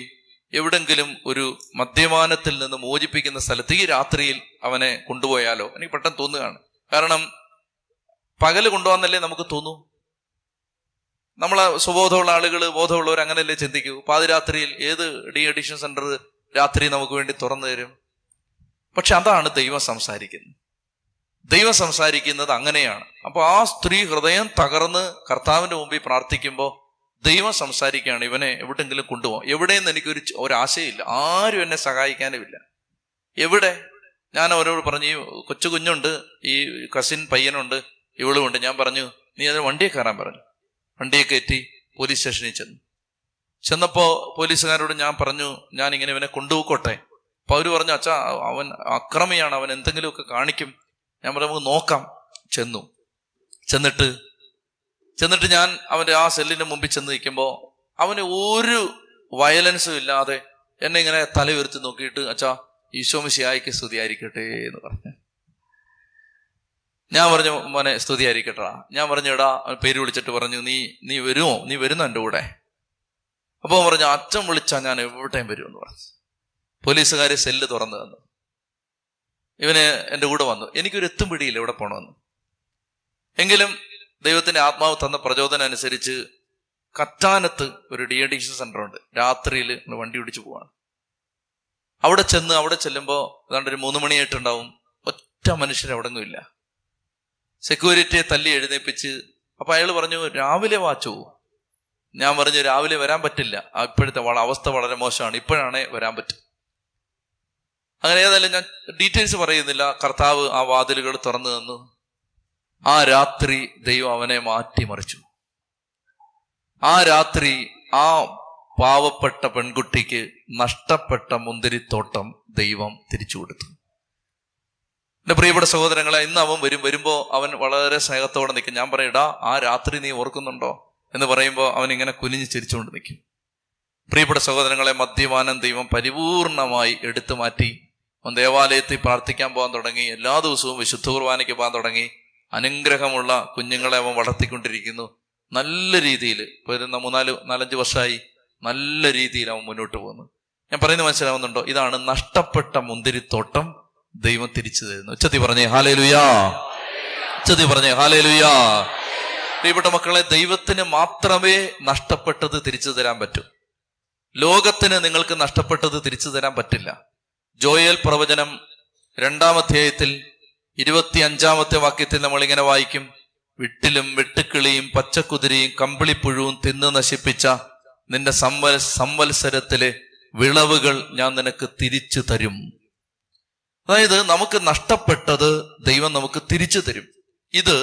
എവിടെങ്കിലും ഒരു മദ്യപാനത്തിൽ നിന്ന് മോചിപ്പിക്കുന്ന സ്ഥലത്ത് ഈ രാത്രിയിൽ അവനെ കൊണ്ടുപോയാലോ? എനിക്ക് പെട്ടെന്ന് തോന്നുകയാണ്. കാരണം പകല് കൊണ്ടുപോകാന്നല്ലേ നമുക്ക് തോന്നൂ. നമ്മളെ സുബോധമുള്ള ആളുകൾ, ബോധമുള്ളവർ അങ്ങനെയല്ലേ ചിന്തിക്കൂ. പാതിരാത്രിയിൽ ഏത് ഡി അഡിക്ഷൻ സെന്റർ രാത്രി നമുക്ക് വേണ്ടി തുറന്നു തരും? പക്ഷെ അതാണ് ദൈവം സംസാരിക്കുന്നത്. ദൈവം സംസാരിക്കുന്നത് അങ്ങനെയാണ്. അപ്പൊ ആ സ്ത്രീ ഹൃദയം തകർന്ന് കർത്താവിന്റെ മുമ്പിൽ പ്രാർത്ഥിക്കുമ്പോൾ ദൈവം സംസാരിക്കുകയാണ്, ഇവനെ എവിടെങ്കിലും കൊണ്ടുപോകാം. എവിടെയെന്ന് എനിക്കൊരു ഒരാശയില്ല, ആരും എന്നെ സഹായിക്കാനുമില്ല. എവിടെ? ഞാൻ അവരോട് പറഞ്ഞു, ഈ കൊച്ചു കുഞ്ഞുണ്ട്, ഈ കസിൻ പയ്യനുണ്ട്, ഇവളുമുണ്ട്. ഞാൻ പറഞ്ഞു, നീ അതിന് വണ്ടിയെ കയറാൻ പറഞ്ഞു. വണ്ടിയെ കയറ്റി പോലീസ് സ്റ്റേഷനിൽ ചെന്നപ്പോ പോലീസുകാരോട് ഞാൻ പറഞ്ഞു, ഞാൻ ഇങ്ങനെ ഇവനെ കൊണ്ടുപോയിക്കോട്ടെ. അപ്പൊ അവര് പറഞ്ഞു, അച്ഛാ അവൻ അക്രമിയാണ്, അവൻ എന്തെങ്കിലുമൊക്കെ കാണിക്കും. ഞാൻ പറഞ്ഞു, നമുക്ക് നോക്കാം. ചെന്നിട്ട് ഞാൻ അവന്റെ ആ സെല്ലിന്റെ മുമ്പിൽ ചെന്ന് നിൽക്കുമ്പോൾ അവന് ഒരു വയലൻസും ഇല്ലാതെ എന്നെ ഇങ്ങനെ തല ഉയർത്തി നോക്കിയിട്ട്, അച്ഛാ ഈശോ മിശിഹായ്ക്ക് സ്തുതിയായിരിക്കട്ടെ എന്ന് പറഞ്ഞു. ഞാൻ പറഞ്ഞു, മോനെ സ്തുതിയായിരിക്കട്ടാ. ഞാൻ പറഞ്ഞു, എടാ പേര് വിളിച്ചിട്ട് പറഞ്ഞു, നീ വരുമോ? നീ വരുന്നോ എൻ്റെ കൂടെ? അപ്പൊ പറഞ്ഞു, അച്ഛൻ വിളിച്ചാൽ ഞാൻ എവിടെയും വരുമെന്ന് പറഞ്ഞു. പോലീസുകാർ സെല്ല് തുറന്നു തന്നു. ഇവന് എൻ്റെ കൂടെ വന്നു. എനിക്കൊരു എത്തും പിടിയില്ല എവിടെ പോകണമെന്ന്. എങ്കിലും ദൈവത്തിന്റെ ആത്മാവ് തന്ന പ്രചോദനം അനുസരിച്ച് കറ്റാനത്ത് ഒരു ഡി അഡിക്ഷൻ സെന്റർ ഉണ്ട്. രാത്രിയിൽ വണ്ടി ഓടിച്ചു പോവാണ്. അവിടെ ചെല്ലുമ്പോൾ ഏതാണ്ട് ഒരു 3 മണിയായിട്ടുണ്ടാവും. ഒറ്റ മനുഷ്യർ എവിടെങ്ങും ഇല്ല. സെക്യൂരിറ്റിയെ തല്ലി എഴുന്നേപ്പിച്ച്. അപ്പൊ അയാൾ പറഞ്ഞു, രാവിലെ വാച്ചോ? ഞാൻ പറഞ്ഞു, രാവിലെ വരാൻ പറ്റില്ല, ഇപ്പോഴത്തെ അവസ്ഥ വളരെ മോശമാണ്, ഇപ്പോഴാണേ വരാൻ പറ്റും. അങ്ങനെ ഏതായാലും ഞാൻ ഡീറ്റെയിൽസ് പറയുന്നില്ല. കർത്താവ് ആ വാതിലുകൾ തുറന്നു തന്നു. ആ രാത്രി ദൈവം അവനെ മാറ്റിമറിച്ചു. ആ രാത്രി ആ പാവപ്പെട്ട പെൺകുട്ടിക്ക് നഷ്ടപ്പെട്ട മുന്തിരിത്തോട്ടം ദൈവം തിരിച്ചു കൊടുത്തു. എന്റെ പ്രിയപ്പെട്ട സഹോദരങ്ങളെ, ഇന്ന് അവൻ വരുമ്പോ അവൻ വളരെ സ്നേഹത്തോടെ നിൽക്കും. ഞാൻ പറയടാ, ആ രാത്രി നീ ഓർക്കുന്നുണ്ടോ എന്ന് പറയുമ്പോൾ അവൻ ഇങ്ങനെ കുനിഞ്ഞ് ചിരിച്ചുകൊണ്ട് നിൽക്കും. പ്രിയപ്പെട്ട സഹോദരങ്ങളെ, മദ്യപാനം ദൈവം പരിപൂർണമായി എടുത്തു മാറ്റി. അവൻ ദേവാലയത്തിൽ പ്രാർത്ഥിക്കാൻ പോകാൻ തുടങ്ങി. എല്ലാ ദിവസവും വിശുദ്ധ കുർബാനയ്ക്ക് പോകാൻ തുടങ്ങി. അനുഗ്രഹമുള്ള കുഞ്ഞുങ്ങളെ അവൻ വളർത്തിക്കൊണ്ടിരിക്കുന്നു. നല്ല രീതിയിൽ വരുന്ന 4-5 വർഷമായി നല്ല രീതിയിൽ അവൻ മുന്നോട്ട് പോകുന്നു. ഞാൻ പറയുന്നത് മനസ്സിലാവുന്നുണ്ടോ? ഇതാണ് നഷ്ടപ്പെട്ട മുന്തിരിത്തോട്ടം ദൈവം തിരിച്ചു തരുന്നു. ഉച്ചത്തി പറഞ്ഞേ ഹല്ലേലൂയാ, ഉച്ചത്തി പറഞ്ഞേ ഹല്ലേലൂയാ. പ്രിയപ്പെട്ട മക്കളെ, ദൈവത്തിന് മാത്രമേ നഷ്ടപ്പെട്ടത് തിരിച്ചു തരാൻ പറ്റൂ. ലോകത്തിന് നിങ്ങൾക്ക് നഷ്ടപ്പെട്ടത് തിരിച്ചു തരാൻ പറ്റില്ല. ജോയേൽ പ്രവചനം 2-ാം അധ്യായത്തിൽ 25-ാമത്തെ വാക്യത്തിൽ നമ്മളിങ്ങനെ വായിക്കും, വിട്ടിലും വെട്ടുക്കിളിയും പച്ചക്കുതിരയും കമ്പിളിപ്പുഴുവും തിന്ന് നശിപ്പിച്ച നിന്റെ സംവത്സരത്തിലെ വിളവുകൾ ഞാൻ നിനക്ക് തിരിച്ചു തരും. അതായത് നമുക്ക് നഷ്ടപ്പെട്ടത് ദൈവം നമുക്ക് തിരിച്ചു തരും. ഇത്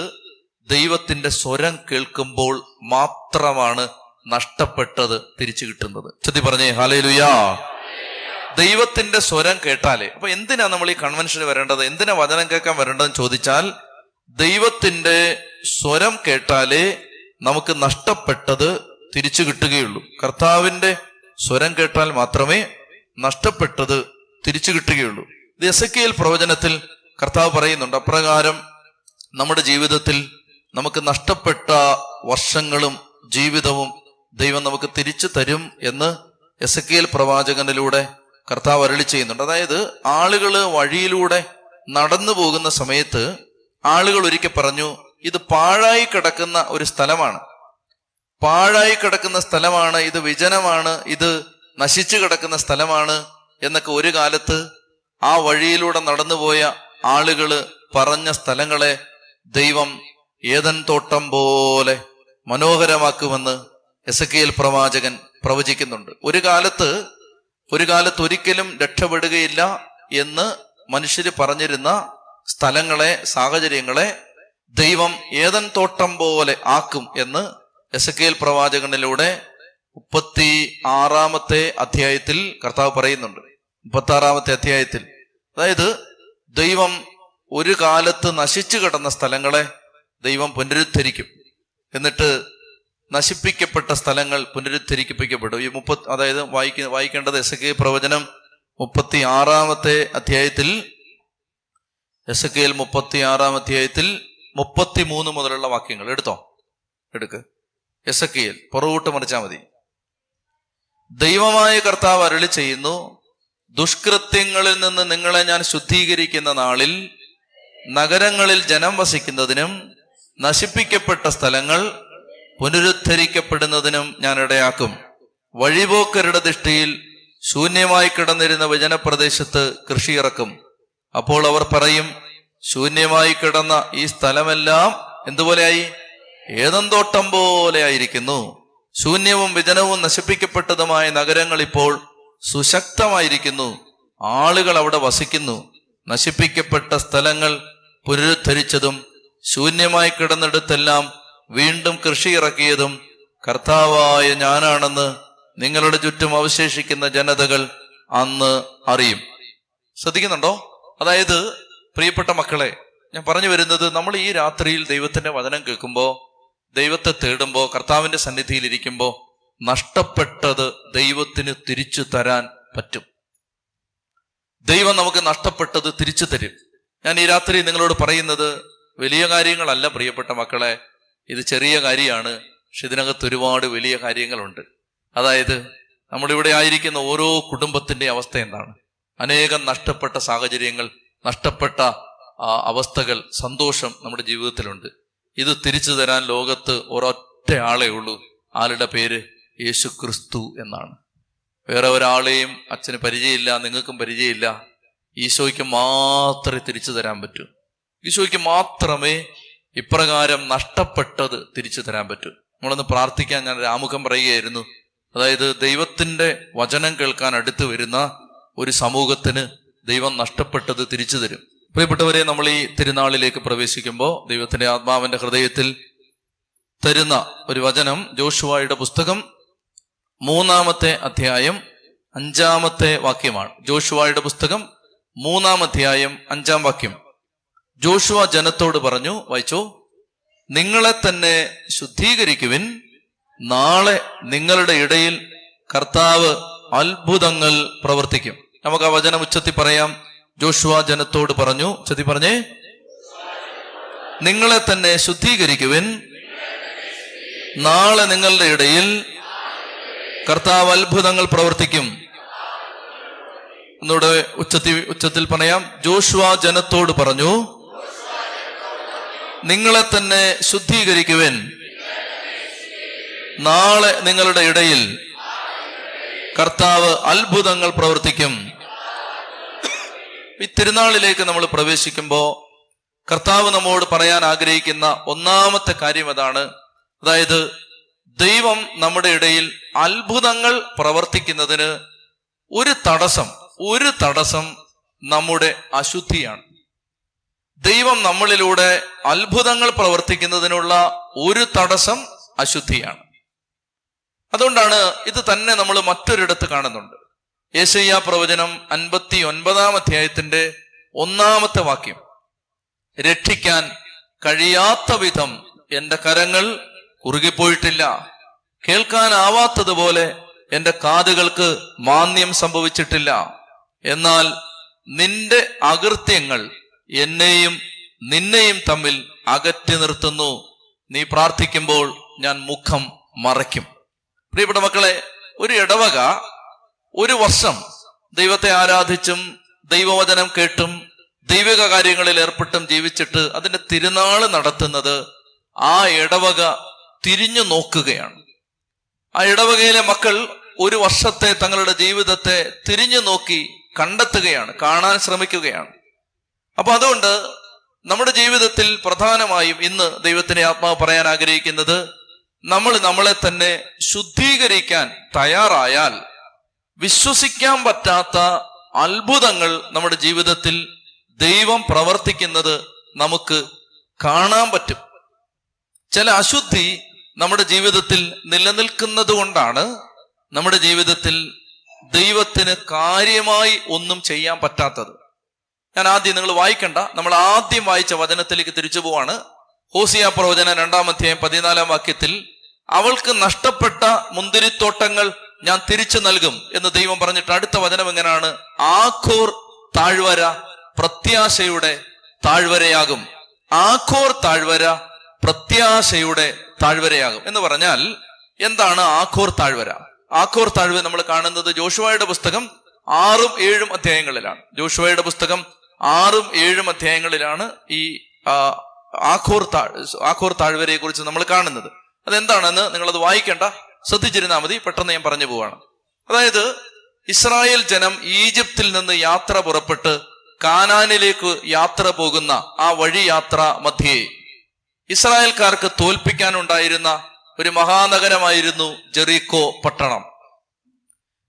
ദൈവത്തിന്റെ സ്വരം കേൾക്കുമ്പോൾ മാത്രമാണ് നഷ്ടപ്പെട്ടത് തിരിച്ചു കിട്ടുന്നത്. ചൊല്ലി പറഞ്ഞേ ഹല്ലേലൂയാ. ദൈവത്തിന്റെ സ്വരം കേട്ടാലേ. അപ്പൊ എന്തിനാ നമ്മൾ ഈ കൺവെൻഷന് വരേണ്ടത്? എന്തിനാ വചനം കേൾക്കാൻ വരേണ്ടതെന്ന് ചോദിച്ചാൽ, ദൈവത്തിന്റെ സ്വരം കേട്ടാലേ നമുക്ക് നഷ്ടപ്പെട്ടത് തിരിച്ചു കിട്ടുകയുള്ളൂ. കർത്താവിന്റെ സ്വരം കേട്ടാൽ മാത്രമേ നഷ്ടപ്പെട്ടത് തിരിച്ചു കിട്ടുകയുള്ളൂ. ഇത് എസെക്കിയേൽ പ്രവചനത്തിൽ കർത്താവ് പറയുന്നുണ്ട്. അപ്രകാരം നമ്മുടെ ജീവിതത്തിൽ നമുക്ക് നഷ്ടപ്പെട്ട വർഷങ്ങളും ജീവിതവും ദൈവം നമുക്ക് തിരിച്ചു തരും എന്ന് എസെക്കിയേൽ പ്രവാചകനിലൂടെ കർത്താവ് അരുളി ചെയ്യുന്നുണ്ട്. അതായത് ആളുകൾ വഴിയിലൂടെ നടന്നു പോകുന്ന സമയത്ത് ആളുകൾ ഒരിക്കൽ പറഞ്ഞു, ഇത് പാഴായി കിടക്കുന്ന ഒരു സ്ഥലമാണ്, പാഴായി കിടക്കുന്ന സ്ഥലമാണ്, ഇത് വിജനമാണ്, ഇത് നശിച്ചു കിടക്കുന്ന സ്ഥലമാണ് എന്നൊക്കെ ഒരു കാലത്ത് ആ വഴിയിലൂടെ നടന്നുപോയ ആളുകള് പറഞ്ഞ സ്ഥലങ്ങളെ ദൈവം ഏദൻ തോട്ടം പോലെ മനോഹരമാക്കുമെന്ന് എസെക്കിയേൽ പ്രവാചകൻ പ്രവചിക്കുന്നുണ്ട്. ഒരു കാലത്ത് ഒരിക്കലും രക്ഷപ്പെടുകയില്ല എന്ന് മനുഷ്യര് പറഞ്ഞിരുന്ന സ്ഥലങ്ങളെ, സാഹചര്യങ്ങളെ ദൈവം ഏദൻ തോട്ടം പോലെ ആക്കും എന്ന് എസെക്കിയേൽ പ്രവാചകനിലൂടെ 36 അധ്യായത്തിൽ കർത്താവ് പറയുന്നുണ്ട്. 36 അധ്യായത്തിൽ, അതായത് ദൈവം ഒരു കാലത്ത് നശിച്ചു കിടന്ന സ്ഥലങ്ങളെ ദൈവം പുനരുദ്ധരിക്കും. എന്നിട്ട് നശിപ്പിക്കപ്പെട്ട സ്ഥലങ്ങൾ പുനരുദ്ധരിക്കപ്പെടും. ഈ അതായത് വായിക്കേണ്ടത് എസെക്കിയേൽ പ്രവചനം 36 അധ്യായത്തിൽ, എസെക്കിയേൽ 36 അധ്യായത്തിൽ 33 മുതലുള്ള വാക്യങ്ങൾ എടുക്ക്. എസെക്കിയേൽ പുറകോട്ട് മറിച്ചാൽ മതി. ദൈവമായ കർത്താവ് അരുളി ചെയ്യുന്നു, ദുഷ്കൃത്യങ്ങളിൽ നിന്ന് നിങ്ങളെ ഞാൻ ശുദ്ധീകരിക്കുന്ന നാളിൽ നഗരങ്ങളിൽ ജനം വസിക്കുന്നതിനും നശിപ്പിക്കപ്പെട്ട സ്ഥലങ്ങൾ പുനരുദ്ധരിക്കപ്പെടുന്നതിനും ഞാൻ ഇടയാക്കും. വഴിപോക്കരുടെ ദൃഷ്ടിയിൽ ശൂന്യമായി കിടന്നിരുന്ന വിജനപ്രദേശത്ത് കൃഷി ഇറക്കും. അപ്പോൾ അവർ പറയും, ശൂന്യമായി കിടന്ന ഈ സ്ഥലമെല്ലാം എന്തുപോലെയായി? ഏദൻ തോട്ടം പോലെ ആയിരിക്കുന്നു. ശൂന്യവും വിജനവും നശിപ്പിക്കപ്പെട്ടതുമായ നഗരങ്ങൾ ഇപ്പോൾ സുശക്തമായിരിക്കുന്നു, ആളുകൾ അവിടെ വസിക്കുന്നു. നശിപ്പിക്കപ്പെട്ട സ്ഥലങ്ങൾ പുനരുദ്ധരിച്ചതും ശൂന്യമായി കിടന്നിടത്തെല്ലാം വീണ്ടും കൃഷി ഇറക്കിയതും കർത്താവായ ഞാനാണെന്ന് നിങ്ങളുടെ ചുറ്റും അവശേഷിക്കുന്ന ജനതകൾ അന്ന് അറിയും. ശ്രദ്ധിക്കുന്നുണ്ടോ? അതായത് പ്രിയപ്പെട്ട മക്കളെ, ഞാൻ പറഞ്ഞു വരുന്നത്, നമ്മൾ ഈ രാത്രിയിൽ ദൈവത്തിന്റെ വചനം കേൾക്കുമ്പോൾ, ദൈവത്തെ തേടുമ്പോൾ, കർത്താവിന്റെ സന്നിധിയിൽ ഇരിക്കുമ്പോൾ നഷ്ടപ്പെട്ടത് ദൈവത്തിന് തിരിച്ചു തരാൻ പറ്റും. ദൈവം നമുക്ക് നഷ്ടപ്പെട്ടത് തിരിച്ചു തരും. ഞാൻ ഈ രാത്രി നിങ്ങളോട് പറയുന്നത് വലിയ കാര്യങ്ങളല്ല പ്രിയപ്പെട്ട മക്കളെ, ഇത് ചെറിയ കാര്യമാണ്. പക്ഷെ ഇതിനകത്ത് ഒരുപാട് വലിയ കാര്യങ്ങളുണ്ട്. അതായത് നമ്മളിവിടെ ആയിരിക്കുന്ന ഓരോ കുടുംബത്തിന്റെ അവസ്ഥ എന്താണ്? അനേകം നഷ്ടപ്പെട്ട സാഹചര്യങ്ങൾ, നഷ്ടപ്പെട്ട അവസ്ഥകൾ, സന്തോഷം നമ്മുടെ ജീവിതത്തിലുണ്ട്. ഇത് തിരിച്ചു തരാൻ ലോകത്ത് ഒരൊറ്റ ആളേ ഉള്ളൂ. ആളുടെ പേര് യേശു ക്രിസ്തു എന്നാണ്. വേറെ ഒരാളെയും അച്ഛന് പരിചയമില്ല, നിങ്ങൾക്കും പരിചയമില്ല. ഈശോയ്ക്ക് മാത്രമേ തിരിച്ചു തരാൻ പറ്റൂ. ഈശോയ്ക്ക് മാത്രമേ ഇപ്രകാരം നഷ്ടപ്പെട്ടത് തിരിച്ചു തരാൻ പറ്റൂ. നമ്മളൊന്ന് പ്രാർത്ഥിക്കാൻ ഞാൻ ആമുഖം പറയുകയായിരുന്നു. അതായത് ദൈവത്തിന്റെ വചനം കേൾക്കാൻ അടുത്ത് വരുന്ന ഒരു സമൂഹത്തിന് ദൈവം നഷ്ടപ്പെട്ടത് തിരിച്ചു തരും. പ്രിയപ്പെട്ടവരെ, നമ്മൾ ഈ തിരുനാളിലേക്ക് പ്രവേശിക്കുമ്പോൾ ദൈവത്തിന്റെ ആത്മാവിന്റെ ഹൃദയത്തിൽ തരുന്ന ഒരു വചനം ജോഷുവയുടെ പുസ്തകം 3 അധ്യായം 5 വാക്യമാണ്. ജോഷുവയുടെ പുസ്തകം 3 അധ്യായം 5 വാക്യം. ജോഷുവ ജനത്തോട് പറഞ്ഞു, വായിച്ചോ: നിങ്ങളെ തന്നെ ശുദ്ധീകരിക്കുവിൻ, നാളെ നിങ്ങളുടെ ഇടയിൽ കർത്താവ് അത്ഭുതങ്ങൾ പ്രവർത്തിക്കും. നമുക്ക് ആ വചനം ഉച്ചത്തിൽ പറയാം. ജോഷുവ ജനത്തോട് പറഞ്ഞു, ഉച്ചത്തിൽ പറഞ്ഞേ: നിങ്ങളെ തന്നെ ശുദ്ധീകരിക്കുവിൻ, നാളെ നിങ്ങളുടെ ഇടയിൽ കർത്താവ് അത്ഭുതങ്ങൾ പ്രവർത്തിക്കും. ഒന്നുകൂടെ ഉച്ചത്തിൽ പറയാം. ജോഷുവ ജനത്തോട് പറഞ്ഞു, നിങ്ങളെ തന്നെ ശുദ്ധീകരിക്കുവിൻ, നാളെ നിങ്ങളുടെ ഇടയിൽ കർത്താവ് അത്ഭുതങ്ങൾ പ്രവർത്തിക്കും. ഈ തിരുനാളിലേക്ക് നമ്മൾ പ്രവേശിക്കുമ്പോൾ കർത്താവ് നമ്മോട് പറയാൻ ആഗ്രഹിക്കുന്ന ഒന്നാമത്തെ കാര്യം അതാണ്. അതായത് ദൈവം നമ്മുടെ ഇടയിൽ അത്ഭുതങ്ങൾ പ്രവർത്തിക്കുന്നതിന് ഒരു തടസ്സം നമ്മുടെ അശുദ്ധിയാണ്. ദൈവം നമ്മളിലൂടെ അത്ഭുതങ്ങൾ പ്രവർത്തിക്കുന്നതിനുള്ള ഒരു തടസ്സം അശുദ്ധിയാണ്. അതുകൊണ്ടാണ് ഇത് തന്നെ നമ്മൾ മറ്റൊരിടത്ത് കാണുന്നുണ്ട്. യെശയ്യാ പ്രവചനം 59 അധ്യായത്തിന്റെ 1 വാക്യം. രക്ഷിക്കാൻ കഴിയാത്ത വിധം എന്റെ കരങ്ങൾ കുറുകിപ്പോയിട്ടില്ല, കേൾക്കാനാവാത്തതുപോലെ എന്റെ കാതുകൾക്ക് മാന്ദ്യം സംഭവിച്ചിട്ടില്ല. എന്നാൽ നിന്റെ അകൃത്യങ്ങൾ എന്നെയും നിന്നെയും തമ്മിൽ അകറ്റി നിർത്തുന്നു. നീ പ്രാർത്ഥിക്കുമ്പോൾ ഞാൻ മുഖം മറയ്ക്കും. പ്രിയപ്പെട്ട മക്കളെ, ഒരു ഇടവക 1 വർഷം ദൈവത്തെ ആരാധിച്ചും ദൈവവചനം കേട്ടും ദൈവിക കാര്യങ്ങളിൽ ഏർപ്പെട്ടും ജീവിച്ചിട്ട് അതിന്റെ തിരുനാള് നടത്തുന്നത് ആ ഇടവക തിരിഞ്ഞു നോക്കുകയാണ്. ആ ഇടവകയിലെ മക്കൾ ഒരു വർഷത്തെ തങ്ങളുടെ ജീവിതത്തെ തിരിഞ്ഞു നോക്കി കണ്ടെത്തുകയാണ്, കാണാൻ ശ്രമിക്കുകയാണ്. അപ്പൊ അതുകൊണ്ട് നമ്മുടെ ജീവിതത്തിൽ പ്രധാനമായും ഇന്ന് ദൈവത്തിന്റെ ആത്മാവ് പറയാൻ ആഗ്രഹിക്കുന്നത്, നമ്മൾ നമ്മളെ തന്നെ ശുദ്ധീകരിക്കാൻ തയ്യാറായാൽ വിശ്വസിക്കാൻ പറ്റാത്ത അത്ഭുതങ്ങൾ നമ്മുടെ ജീവിതത്തിൽ ദൈവം പ്രവർത്തിക്കുന്നത് നമുക്ക് കാണാൻ പറ്റും. ചില അശുദ്ധി നമ്മുടെ ജീവിതത്തിൽ നിലനിൽക്കുന്നത് കൊണ്ടാണ് നമ്മുടെ ജീവിതത്തിൽ ദൈവത്തിന് കാര്യമായി ഒന്നും ചെയ്യാൻ പറ്റാത്തത്. ഞാൻ ആദ്യം, നിങ്ങൾ വായിക്കണ്ട, നമ്മൾ ആദ്യം വായിച്ച വചനത്തിലേക്ക് തിരിച്ചു പോവാണ്. ഹോസിയ പ്രവചനം 2-ാം അധ്യായം 14-ാം വാക്യത്തിൽ അവൾക്ക് നഷ്ടപ്പെട്ട മുന്തിരിത്തോട്ടങ്ങൾ ഞാൻ തിരിച്ചു നൽകും എന്ന് ദൈവം പറഞ്ഞിട്ട് അടുത്ത വചനം എങ്ങനെയാണ്? ആഖോർ താഴ്വര പ്രത്യാശയുടെ താഴ്വരയാകും. ആഖോർ താഴ്വര പ്രത്യാശയുടെ താഴ്വരയാകും എന്ന് പറഞ്ഞാൽ എന്താണ് ആഖോർ താഴ്വര? ആഖോർ താഴ്വര നമ്മൾ കാണുന്നത് ജോഷുവയുടെ പുസ്തകം 6-7 അധ്യായങ്ങളിലാണ്. ജോഷുവയുടെ പുസ്തകം 6-7 അധ്യായങ്ങളിലാണ് ഈ ആഖോർ താഴ്വരയെ കുറിച്ച് നമ്മൾ കാണുന്നത്. അതെന്താണെന്ന് നിങ്ങളത് വായിക്കേണ്ട, ശ്രദ്ധിച്ചിരുന്നാൽ മതി, പെട്ടെന്ന് ഞാൻ പറഞ്ഞു പോവാണ്. അതായത് ഇസ്രായേൽ ജനം ഈജിപ്തിൽ നിന്ന് യാത്ര പുറപ്പെട്ട് കാനാനിലേക്ക് യാത്ര പോകുന്ന ആ വഴി യാത്ര മധ്യേ ഇസ്രായേൽക്കാർക്ക് തോൽപ്പിക്കാനുണ്ടായിരുന്ന ഒരു മഹാനഗരമായിരുന്നു ജെറീക്കോ പട്ടണം.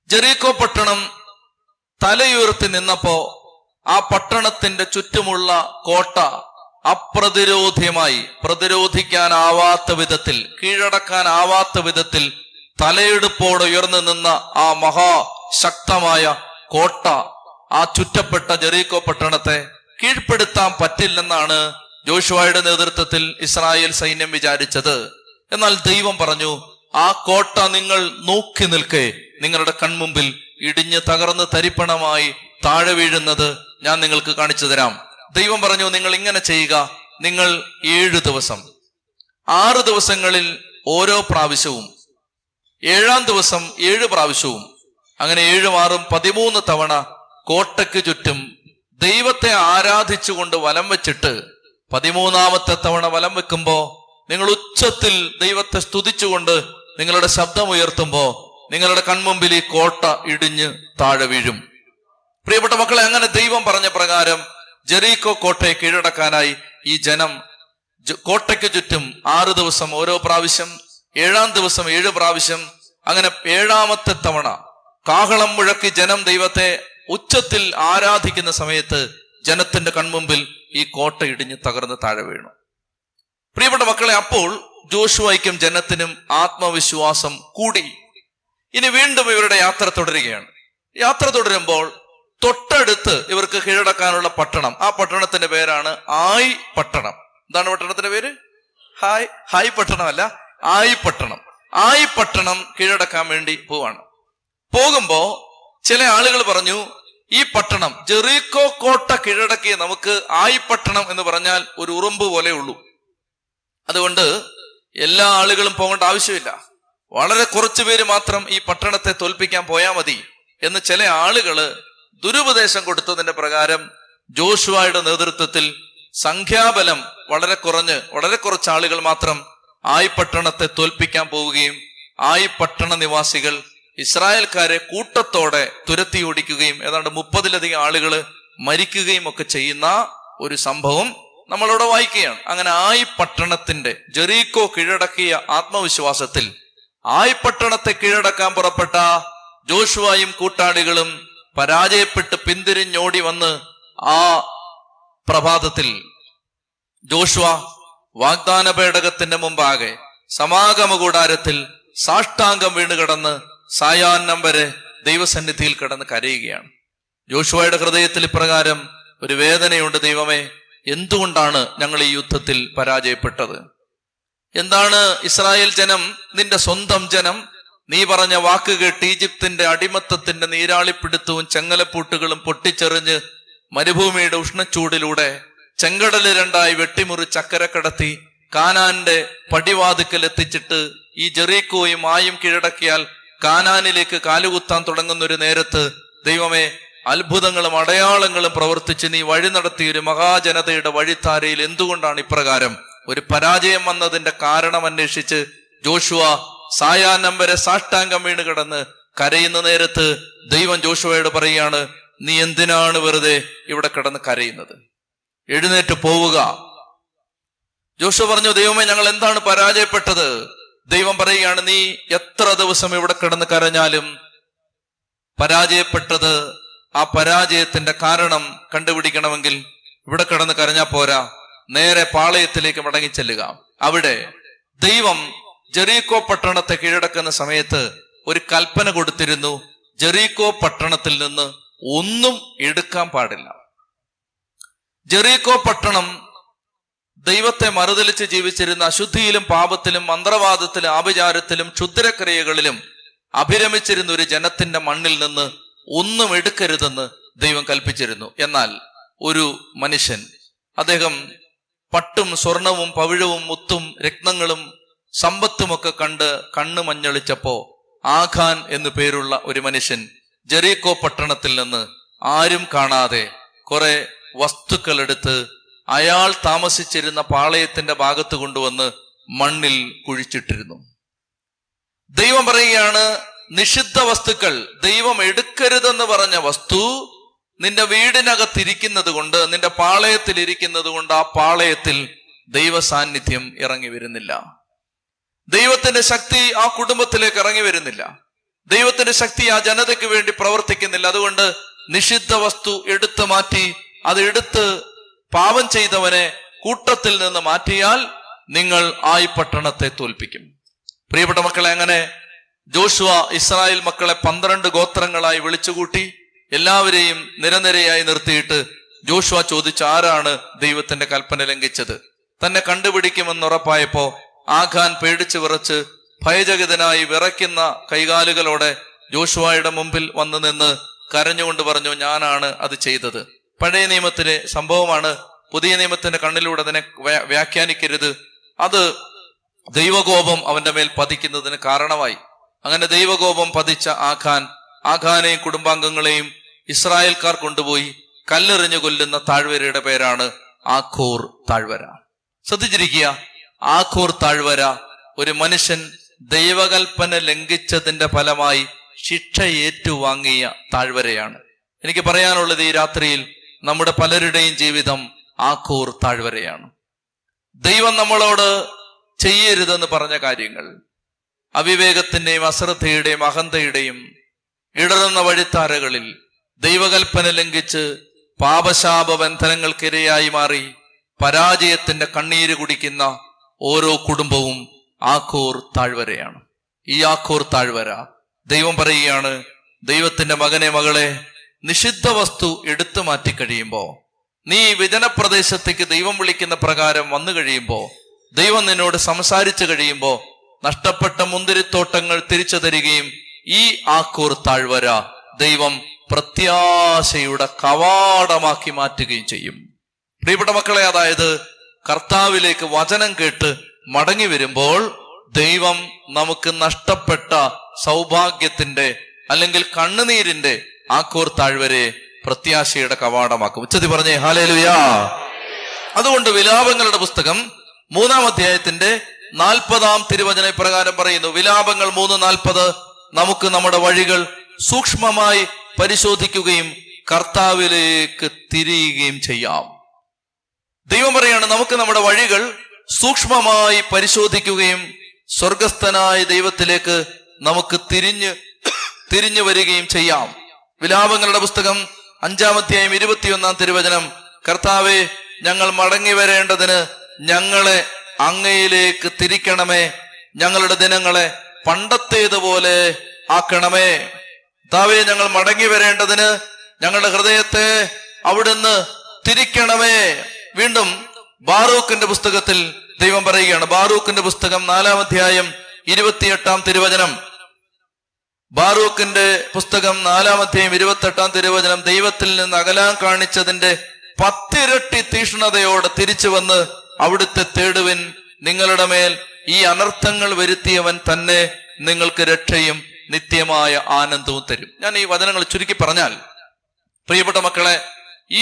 ജെറീക്കോ പട്ടണം തലയുയർത്തി നിന്നപ്പോ ആ പട്ടണത്തിന്റെ ചുറ്റുമുള്ള കോട്ട അപ്രതിരോധ്യമായി, പ്രതിരോധിക്കാനാവാത്ത വിധത്തിൽ, കീഴടക്കാനാവാത്ത വിധത്തിൽ തലയെടുപ്പോടെ ഉയർന്നു നിന്ന ആ മഹാശക്തമായ കോട്ട, ആ ചുറ്റപ്പെട്ട ജെറീക്കോ പട്ടണത്തെ കീഴ്പ്പെടുത്താൻ പറ്റില്ലെന്നാണ് ജോഷുവയുടെ നേതൃത്വത്തിൽ ഇസ്രായേൽ സൈന്യം വിചാരിച്ചത്. എന്നാൽ ദൈവം പറഞ്ഞു, ആ കോട്ട നിങ്ങൾ നോക്കി നിൽക്കേ, നിങ്ങളുടെ കൺമുമ്പിൽ ഇടിഞ്ഞ് തകർന്ന് തരിപ്പണമായി താഴെ വീഴുന്നത് ഞാൻ നിങ്ങൾക്ക് കാണിച്ചു തരാം. ദൈവം പറഞ്ഞു, നിങ്ങൾ ഇങ്ങനെ ചെയ്യുക, നിങ്ങൾ 7 ദിവസം, 6 ദിവസങ്ങളിൽ ഓരോ പ്രാവശ്യവും, 7-ാം ദിവസം 7 പ്രാവശ്യവും, അങ്ങനെ 7ഉം 6ഉം 13 തവണ കോട്ടയ്ക്ക് ചുറ്റും ദൈവത്തെ ആരാധിച്ചുകൊണ്ട് വലം വെച്ചിട്ട് 13ാമത്തെ തവണ വലം വെക്കുമ്പോ നിങ്ങൾ ഉച്ചത്തിൽ ദൈവത്തെ സ്തുതിച്ചുകൊണ്ട് നിങ്ങളുടെ ശബ്ദം ഉയർത്തുമ്പോ നിങ്ങളുടെ കൺമുമ്പിൽ ഈ കോട്ട ഇടിഞ്ഞ് താഴെ വീഴും. പ്രിയപ്പെട്ട മക്കളെ, അങ്ങനെ ദൈവം പറഞ്ഞ പ്രകാരം ജെറീക്കോ കോട്ടയെ കീഴടക്കാനായി ഈ ജനം കോട്ടയ്ക്ക് ചുറ്റും 6 ദിവസം ഓരോ പ്രാവശ്യം, 7-ാം ദിവസം 7 പ്രാവശ്യം, അങ്ങനെ 7ാമത്തെ തവണ കാഹളം മുഴക്കി ജനം ദൈവത്തെ ഉച്ചത്തിൽ ആരാധിക്കുന്ന സമയത്ത് ജനത്തിന്റെ കൺമുമ്പിൽ ഈ കോട്ട ഇടിഞ്ഞ് തകർന്ന് താഴെ വീണു. പ്രിയപ്പെട്ട മക്കളെ, അപ്പോൾ ജോഷുവയ്ക്കും ജനത്തിനും ആത്മവിശ്വാസം കൂടി. ഇനി വീണ്ടും ഇവരുടെ യാത്ര തുടരുകയാണ്. യാത്ര തുടരുമ്പോൾ തൊട്ടടുത്ത് ഇവർക്ക് കീഴടക്കാനുള്ള പട്ടണം, ആ പട്ടണത്തിന്റെ പേരാണ് ആയി പട്ടണം. എന്താണ് പട്ടണത്തിന്റെ പേര്? ഹായ് പട്ടണമല്ല, ആയി പട്ടണം. ആയി പട്ടണം കീഴടക്കാൻ വേണ്ടി പോവാണ്. പോകുമ്പോ ചില ആളുകൾ പറഞ്ഞു, ഈ പട്ടണം ജെറീക്കോ കോട്ട കീഴടക്കിയ നമുക്ക് ആയി പട്ടണം എന്ന് പറഞ്ഞാൽ ഒരു ഉറുമ്പ് പോലെ ഉള്ളൂ, അതുകൊണ്ട് എല്ലാ ആളുകളും പോകേണ്ട ആവശ്യമില്ല, വളരെ കുറച്ചു പേര് മാത്രം ഈ പട്ടണത്തെ തോൽപ്പിക്കാൻ പോയാൽ മതി എന്ന് ചില ആളുകള് ദുരുപദേശം കൊടുത്തതിന്റെ പ്രകാരം ജോഷുവയുടെ നേതൃത്വത്തിൽ സംഖ്യാബലം വളരെ കുറച്ച് ആളുകൾ മാത്രം ആയി പട്ടണത്തെ തോൽപ്പിക്കാൻ പോവുകയും ആയി പട്ടണ നിവാസികൾ ഇസ്രായേൽക്കാരെ കൂട്ടത്തോടെ തുരത്തി ഓടിക്കുകയും ഏതാണ്ട് 30-ലധികം ആളുകൾ മരിക്കുകയും ഒക്കെ ചെയ്യുന്ന ഒരു സംഭവം നമ്മളവിടെ വായിക്കുകയാണ്. അങ്ങനെ ആയി പട്ടണത്തിന്റെ, ജെറീക്കോ കീഴടക്കിയ ആത്മവിശ്വാസത്തിൽ ആയി പട്ടണത്തെ കീഴടക്കാൻ പുറപ്പെട്ട ജോഷുവയും കൂട്ടാളികളും പരാജയപ്പെട്ട് പിന്തിരിഞ്ഞോടി വന്ന് ആ പ്രഭാതത്തിൽ ജോഷുവ വാഗ്ദാന പേടകത്തിന്റെ മുമ്പാകെ സമാഗമ കൂടാരത്തിൽ സാഷ്ടാംഗം വീണുകിടന്ന് സായാഹ്നം വരെ ദൈവസന്നിധിയിൽ കിടന്ന് കരയുകയാണ്. ജോഷുവയുടെ ഹൃദയത്തിൽ ഇപ്രകാരം ഒരു വേദനയുണ്ട്, ദൈവമേ, എന്തുകൊണ്ടാണ് ഞങ്ങൾ ഈ യുദ്ധത്തിൽ പരാജയപ്പെട്ടത്? എന്താണ് ഇസ്രായേൽ ജനം, നിന്റെ സ്വന്തം ജനം, നീ പറഞ്ഞ വാക്ക് കേട്ട് ഈജിപ്തിന്റെ അടിമത്തത്തിന്റെ നീരാളിപ്പിടുത്തവും ചെങ്ങലപ്പൂട്ടുകളും പൊട്ടിച്ചെറിഞ്ഞ് മരുഭൂമിയുടെ ഉഷ്ണച്ചൂടിലൂടെ ചെങ്കടല് 2ആയി വെട്ടിമുറിച്ച് അക്കരെ കടത്തി കാനാന്റെ പടിവാതുക്കൽ എത്തിച്ചിട്ട് ഈ ജെറീക്കോയും ആയും കീഴടക്കിയാൽ കാനാനിലേക്ക് കാലുകുത്താൻ തുടങ്ങുന്ന ഒരു നേരത്ത്, ദൈവമേ, അത്ഭുതങ്ങളും അടയാളങ്ങളും പ്രവർത്തിച്ച് നീ വഴി നടത്തിയ ഒരു മഹാജനതയുടെ വഴിത്താരയിൽ എന്തുകൊണ്ടാണ് ഇപ്രകാരം ഒരു പരാജയം വന്നതിന്റെ കാരണം അന്വേഷിച്ച് ജോഷുവ സായാഹ്നം വരെ സാഷ്ടാംഗം വീണ് കിടന്ന് കരയുന്ന നേരത്ത് ദൈവം ജോഷുവയോട് പറയുകയാണ്, നീ എന്തിനാണ് വെറുതെ ഇവിടെ കിടന്ന് കരയുന്നത്? എഴുന്നേറ്റ് പോവുക. ജോഷുവ പറഞ്ഞു, ദൈവമേ, ഞങ്ങൾ എന്താണ് പരാജയപ്പെട്ടത്? ദൈവം പറയുകയാണ്, നീ എത്ര ദിവസം ഇവിടെ കിടന്ന് കരഞ്ഞാലും പരാജയപ്പെട്ടത്, ആ പരാജയത്തിന്റെ കാരണം കണ്ടുപിടിക്കണമെങ്കിൽ ഇവിടെ കിടന്ന് കരഞ്ഞാ പോരാ, നേരെ പാളയത്തിലേക്ക് മടങ്ങിച്ചെല്ലുക. അവിടെ ദൈവം ജെറീക്കോ പട്ടണത്തെ കീഴടക്കുന്ന സമയത്ത് ഒരു കൽപ്പന കൊടുത്തിരുന്നു, ജെറീക്കോ പട്ടണത്തിൽ നിന്ന് ഒന്നും എടുക്കാൻ പാടില്ല. ജെറീക്കോ പട്ടണം ദൈവത്തെ മറുതലിച്ച് ജീവിച്ചിരുന്ന, അശുദ്ധിയിലും പാപത്തിലും മന്ത്രവാദത്തിലും ആഭിചാരത്തിലും ക്ഷുദ്രക്രിയകളിലും അഭിരമിച്ചിരുന്ന ഒരു ജനത്തിന്റെ മണ്ണിൽ നിന്ന് ഒന്നും എടുക്കരുതെന്ന് ദൈവം കൽപ്പിച്ചിരുന്നു. എന്നാൽ ഒരു മനുഷ്യൻ, അദ്ദേഹം പട്ടും സ്വർണവും പവിഴവും മുത്തും രത്നങ്ങളും സമ്പത്തുമൊക്കെ കണ്ട് കണ്ണു മഞ്ഞളിച്ചപ്പോ ആഖാൻ എന്നു പേരുള്ള ഒരു മനുഷ്യൻ ജെറീക്കോ പട്ടണത്തിൽ നിന്ന് ആരും കാണാതെ കുറെ വസ്തുക്കൾ എടുത്ത് അയാൾ താമസിച്ചിരുന്ന പാളയത്തിന്റെ ഭാഗത്ത് കൊണ്ടുവന്ന് മണ്ണിൽ കുഴിച്ചിട്ടിരുന്നു. ദൈവം പറയുകയാണ്, നിഷിദ്ധ വസ്തുക്കൾ, ദൈവം എടുക്കരുതെന്ന് പറഞ്ഞ വസ്തു നിന്റെ വീടിനകത്തിരിക്കുന്നത് കൊണ്ട്, നിന്റെ പാളയത്തിൽ ഇരിക്കുന്നത് കൊണ്ട് ആ പാളയത്തിൽ ദൈവ സാന്നിധ്യം ഇറങ്ങി വരുന്നില്ല. ദൈവത്തിന്റെ ശക്തി ആ കുടുംബത്തിലേക്ക് ഇറങ്ങി വരുന്നില്ല. ദൈവത്തിന്റെ ശക്തി ആ ജനതയ്ക്ക് വേണ്ടി പ്രവർത്തിക്കുന്നില്ല. അതുകൊണ്ട് നിഷിദ്ധ വസ്തു എടുത്തു മാറ്റി, അത് എടുത്ത് പാപം ചെയ്തവനെ കൂട്ടത്തിൽ നിന്ന് മാറ്റിയാൽ നിങ്ങൾ ആ ഈ പട്ടണത്തെ തോൽപ്പിക്കും. പ്രിയപ്പെട്ട മക്കളെ, അങ്ങനെ ജോഷുവ ഇസ്രായേൽ മക്കളെ 12 ഗോത്രങ്ങളായി വിളിച്ചുകൂട്ടി എല്ലാവരെയും നിരനിരയായി നിർത്തിയിട്ട് ജോഷുവ ചോദിച്ചു, ആരാണ് ദൈവത്തിന്റെ കൽപ്പന ലംഘിച്ചത്? തന്നെ കണ്ടുപിടിക്കുമെന്നുറപ്പായപ്പോ ആഖാൻ പേടിച്ചു വിറച്ച് ഭയചകിതനായി വിറയ്ക്കുന്ന കൈകാലുകളോടെ ജോഷുവയുടെ മുമ്പിൽ വന്നു നിന്ന് കരഞ്ഞുകൊണ്ട് പറഞ്ഞു, ഞാനാണ് അത് ചെയ്തത്. പഴയ നിയമത്തിലെ സംഭവമാണ്, പുതിയ നിയമത്തിന്റെ കണ്ണിലൂടെ അതിനെ വ്യാഖ്യാനിക്കരുത്. അത് ദൈവകോപം അവന്റെ മേൽ പതിക്കുന്നതിന് കാരണമായി. അങ്ങനെ ദൈവകോപം പതിച്ച ആഖാനെയും കുടുംബാംഗങ്ങളെയും ഇസ്രായേൽക്കാർ കൊണ്ടുപോയി കല്ലെറിഞ്ഞു കൊല്ലുന്ന താഴ്വരയുടെ പേരാണ് ആഖോർ താഴ്വര. ശ്രദ്ധിച്ചിരിക്കുക, ആഖോർ താഴ്വര ഒരു മനുഷ്യൻ ദൈവകൽപ്പന ലംഘിച്ചതിന്റെ ഫലമായി ശിക്ഷ ഏറ്റുവാങ്ങിയ താഴ്വരയാണ്. എനിക്ക് പറയാനുള്ളത്, ഈ രാത്രിയിൽ നമ്മുടെ പലരുടെയും ജീവിതം ആഖോർ താഴ്വരയാണ്. ദൈവം നമ്മളോട് ചെയ്യരുതെന്ന് പറഞ്ഞ കാര്യങ്ങൾ, അവിവേകത്തിന്റെയും അശ്രദ്ധയുടെയും അഹന്തയുടെയും ഇടറുന്ന വഴിത്താരകളിൽ ദൈവകൽപ്പന ലംഘിച്ച് പാപശാപ ബന്ധനങ്ങൾക്കിരയായി മാറി പരാജയത്തിന്റെ കണ്ണീര് കുടിക്കുന്ന ഓരോ കുടുംബവും ആഖോർ താഴ്വരയാണ്. ഈ ആഖോർ താഴ്വര ദൈവം പറയുകയാണ്, ദൈവത്തിന്റെ മകനെ മകളെ, നിഷിദ്ധ വസ്തു എടുത്തു മാറ്റി കഴിയുമ്പോ, നീ വിജനപ്രദേശത്തേക്ക് ദൈവം വിളിക്കുന്ന പ്രകാരം വന്നു കഴിയുമ്പോ, ദൈവം നിന്നോട് സംസാരിച്ചു കഴിയുമ്പോ, നഷ്ടപ്പെട്ട മുന്തിരിത്തോട്ടങ്ങൾ തിരിച്ചു തരികയും ഈ ആഖോർ താഴ്വര ദൈവം പ്രത്യാശയുടെ കവാടമാക്കി മാറ്റുകയും ചെയ്യും. പ്രിയപ്പെട്ട മക്കളെ, അതായത് കർത്താവിലേക്ക് വചനം കേട്ട് മടങ്ങി വരുമ്പോൾ ദൈവം നമുക്ക് നഷ്ടപ്പെട്ട സൗഭാഗ്യത്തിന്റെ അല്ലെങ്കിൽ കണ്ണുനീരിന്റെ ആഖോർ താഴ്വരയെ പ്രത്യാശയുടെ കവാടമാക്കും. ഉച്ചത്തി പറഞ്ഞേ ഹല്ലേലൂയാ. അതുകൊണ്ട് വിലാപങ്ങളുടെ പുസ്തകം 3-ാം അധ്യായത്തിന്റെ 40-ാം തിരുവചന പ്രകാരം പറയുന്നു, വിലാപങ്ങൾ 3:40, നമുക്ക് നമ്മുടെ വഴികൾ സൂക്ഷ്മമായി പരിശോധിക്കുകയും കർത്താവിലേക്ക് തിരിയുകയും ചെയ്യാം. ദൈവം പറയാണ്, നമുക്ക് നമ്മുടെ വഴികൾ സൂക്ഷ്മമായി പരിശോധിക്കുകയും സ്വർഗസ്ഥനായ ദൈവത്തിലേക്ക് നമുക്ക് തിരിഞ്ഞു വരികയും ചെയ്യാം. വിലാപങ്ങളുടെ പുസ്തകം 5-ാം അധ്യായം 21-ാം തിരുവചനം, കർത്താവേ, ഞങ്ങൾ മടങ്ങി വരേണ്ടതിന് ഞങ്ങളെ അങ്ങയിലേക്ക് തിരിക്കണമേ, ഞങ്ങളുടെ ദിനങ്ങളെ പണ്ടത്തേതുപോലെ ആക്കണമേ. കർത്താവേ, ഞങ്ങൾ മടങ്ങി വരേണ്ടതിന് ഞങ്ങളുടെ ഹൃദയത്തെ അവിടുന്ന് തിരിക്കണമേ. വീണ്ടും ബാറൂക്കിന്റെ പുസ്തകത്തിൽ ദൈവം പറയുകയാണ്, ബാറൂക്കിന്റെ പുസ്തകം 4-ാം അധ്യായം 28-ാം തിരുവചനം, ബാറൂക്കിന്റെ പുസ്തകം 4-ാം അധ്യായം 28-ാം തിരുവചനം, ദൈവത്തിൽ നിന്ന് അകലാൻ കാണിച്ചതിന്റെ 10 ഇരട്ടി തീഷ്ണതയോടെ തിരിച്ചു വന്ന് അവിടുത്തെ തേടുവിൻ, നിങ്ങളുടെ മേൽ ഈ അനർത്ഥങ്ങൾ വരുത്തിയവൻ തന്നെ നിങ്ങൾക്ക് രക്ഷയും നിത്യമായ ആനന്ദവും തരും. ഞാൻ ഈ വചനങ്ങൾ ചുരുക്കി പറഞ്ഞാൽ, പ്രിയപ്പെട്ട മക്കളെ,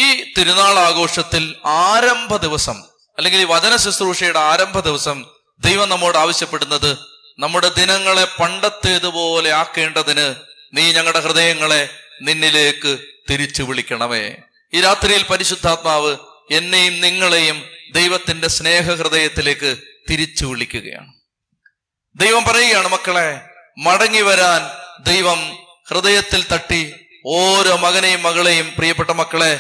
ഈ തിരുനാൾ ആഘോഷത്തിൽ ആരംഭ ദിവസം അല്ലെങ്കിൽ ഈ വചന ശുശ്രൂഷയുടെ ആരംഭ ദിവസം ദൈവം നമ്മോട് ആവശ്യപ്പെടുന്നത്, നമ്മുടെ ദിനങ്ങളെ പണ്ടത്തേതുപോലെ ആക്കേണ്ടതിന് നീ ഞങ്ങളുടെ ഹൃദയങ്ങളെ നിന്നിലേക്ക് തിരിച്ചു വിളിക്കണമേ. ഈ രാത്രിയിൽ പരിശുദ്ധാത്മാവ് എന്നെയും നിങ്ങളെയും ദൈവത്തിന്റെ സ്നേഹഹൃദയത്തിലേക്ക് തിരിച്ചു വിളിക്കുകയാണ്. ദൈവം പറയുകയാണ്, മക്കളെ മടങ്ങി വരാൻ ദൈവം ഹൃദയത്തിൽ തട്ടി ഓരോ മകനെയും മകളെയും, പ്രിയപ്പെട്ട മക്കളെ,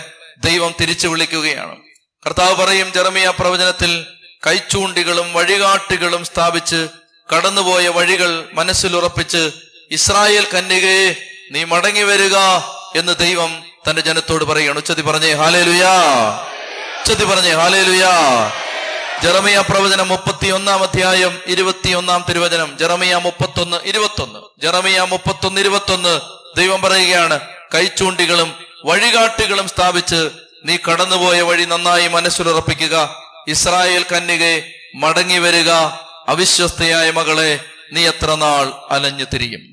ദൈവം തിരിച്ചു വിളിക്കുകയാണ്. കർത്താവ് പറയും ജെറമിയ പ്രവചനത്തിൽ, കൈച്ചൂണ്ടികളും വഴികാട്ടികളും സ്ഥാപിച്ച് കടന്നുപോയ വഴികൾ മനസ്സിലുറപ്പിച്ച് ഇസ്രായേൽ കന്യകയെ നീ മടങ്ങി വരിക എന്ന് ദൈവം തന്റെ ജനത്തോട് പറയുകയാണ്. ഉച്ചത്തി പറഞ്ഞേ ഹല്ലേലൂയാ, ഉച്ചത്തി പറഞ്ഞേ ഹല്ലേലൂയാ. ജെറമിയ പ്രവചനം 31 അധ്യായം 21 തിരുവചനം. ജെറമിയ 31:21. ജെറമിയ 31:21 ദൈവം പറയുകയാണ്, കൈച്ചൂണ്ടികളും വഴികാട്ടികളും സ്ഥാപിച്ച് നീ കടന്നുപോയ വഴി നന്നായി മനസ്സിലുറപ്പിക്കുക. ഇസ്രായേൽ കന്യകെ മടങ്ങി വരിക. അവിശ്വസ്തയായ മകളെ നീ എത്ര നാൾ അലഞ്ഞു തിരിയും.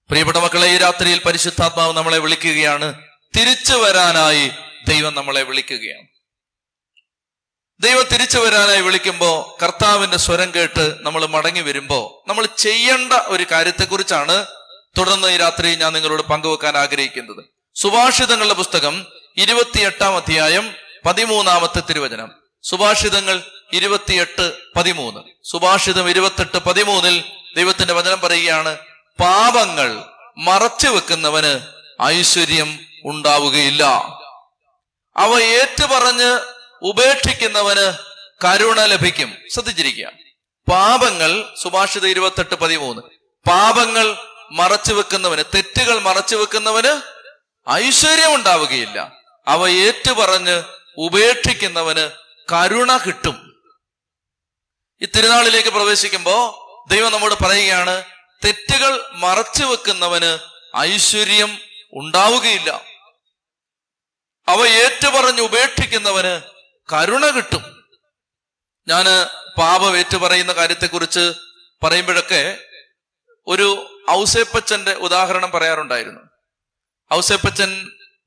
പ്രിയപ്പെട്ട മക്കളെ, ഈ രാത്രിയിൽ പരിശുദ്ധാത്മാവ് നമ്മളെ വിളിക്കുകയാണ്. തിരിച്ചു വരാനായി ദൈവം നമ്മളെ വിളിക്കുകയാണ്. ദൈവം തിരിച്ചു വരാനായി വിളിക്കുമ്പോ, കർത്താവിന്റെ സ്വരം കേട്ട് നമ്മൾ മടങ്ങി വരുമ്പോ നമ്മൾ ചെയ്യേണ്ട ഒരു കാര്യത്തെക്കുറിച്ചാണ് തുടർന്ന് ഈ രാത്രി ഞാൻ നിങ്ങളോട് പങ്കുവെക്കാൻ ആഗ്രഹിക്കുന്നത്. സുഭാഷിതങ്ങളുടെ പുസ്തകം 28 അധ്യായം 13 തിരുവചനം. സുഭാഷിതങ്ങൾ 28:13. സുഭാഷിതം 28:13 ദൈവത്തിന്റെ വചനം പറയുകയാണ്, പാപങ്ങൾ മറച്ചു വെക്കുന്നവന് ഐശ്വര്യം ഉണ്ടാവുകയില്ല, അവ ഏറ്റുപറഞ്ഞ് ഉപേക്ഷിക്കുന്നവന് കരുണ ലഭിക്കും. ശ്രദ്ധിച്ചിരിക്കുക, പാപങ്ങൾ, സുഭാഷിതം 28:13, പാപങ്ങൾ മറച്ചു വെക്കുന്നവന്, തെറ്റുകൾ മറച്ചു വെക്കുന്നവന് ഐശ്വര്യം ഉണ്ടാവുകയില്ല, അവ ഏറ്റുപറഞ്ഞ് ഉപേക്ഷിക്കുന്നവന് കരുണ കിട്ടും. ഈ തിരുനാളിലേക്ക് പ്രവേശിക്കുമ്പോ ദൈവം നമ്മോട് പറയുകയാണ്, തെറ്റുകൾ മറച്ചു വെക്കുന്നവന് ഐശ്വര്യം ഉണ്ടാവുകയില്ല, അവ ഏറ്റുപറഞ്ഞ് ഉപേക്ഷിക്കുന്നവന് കരുണ കിട്ടും. ഞാന് പാപം ഏറ്റുപറയുന്ന കാര്യത്തെക്കുറിച്ച് പറയുമ്പോഴൊക്കെ ഒരു ഔസേപ്പച്ചന്റെ ഉദാഹരണം പറയാറുണ്ടായിരുന്നു. ഔസേപ്പച്ചൻ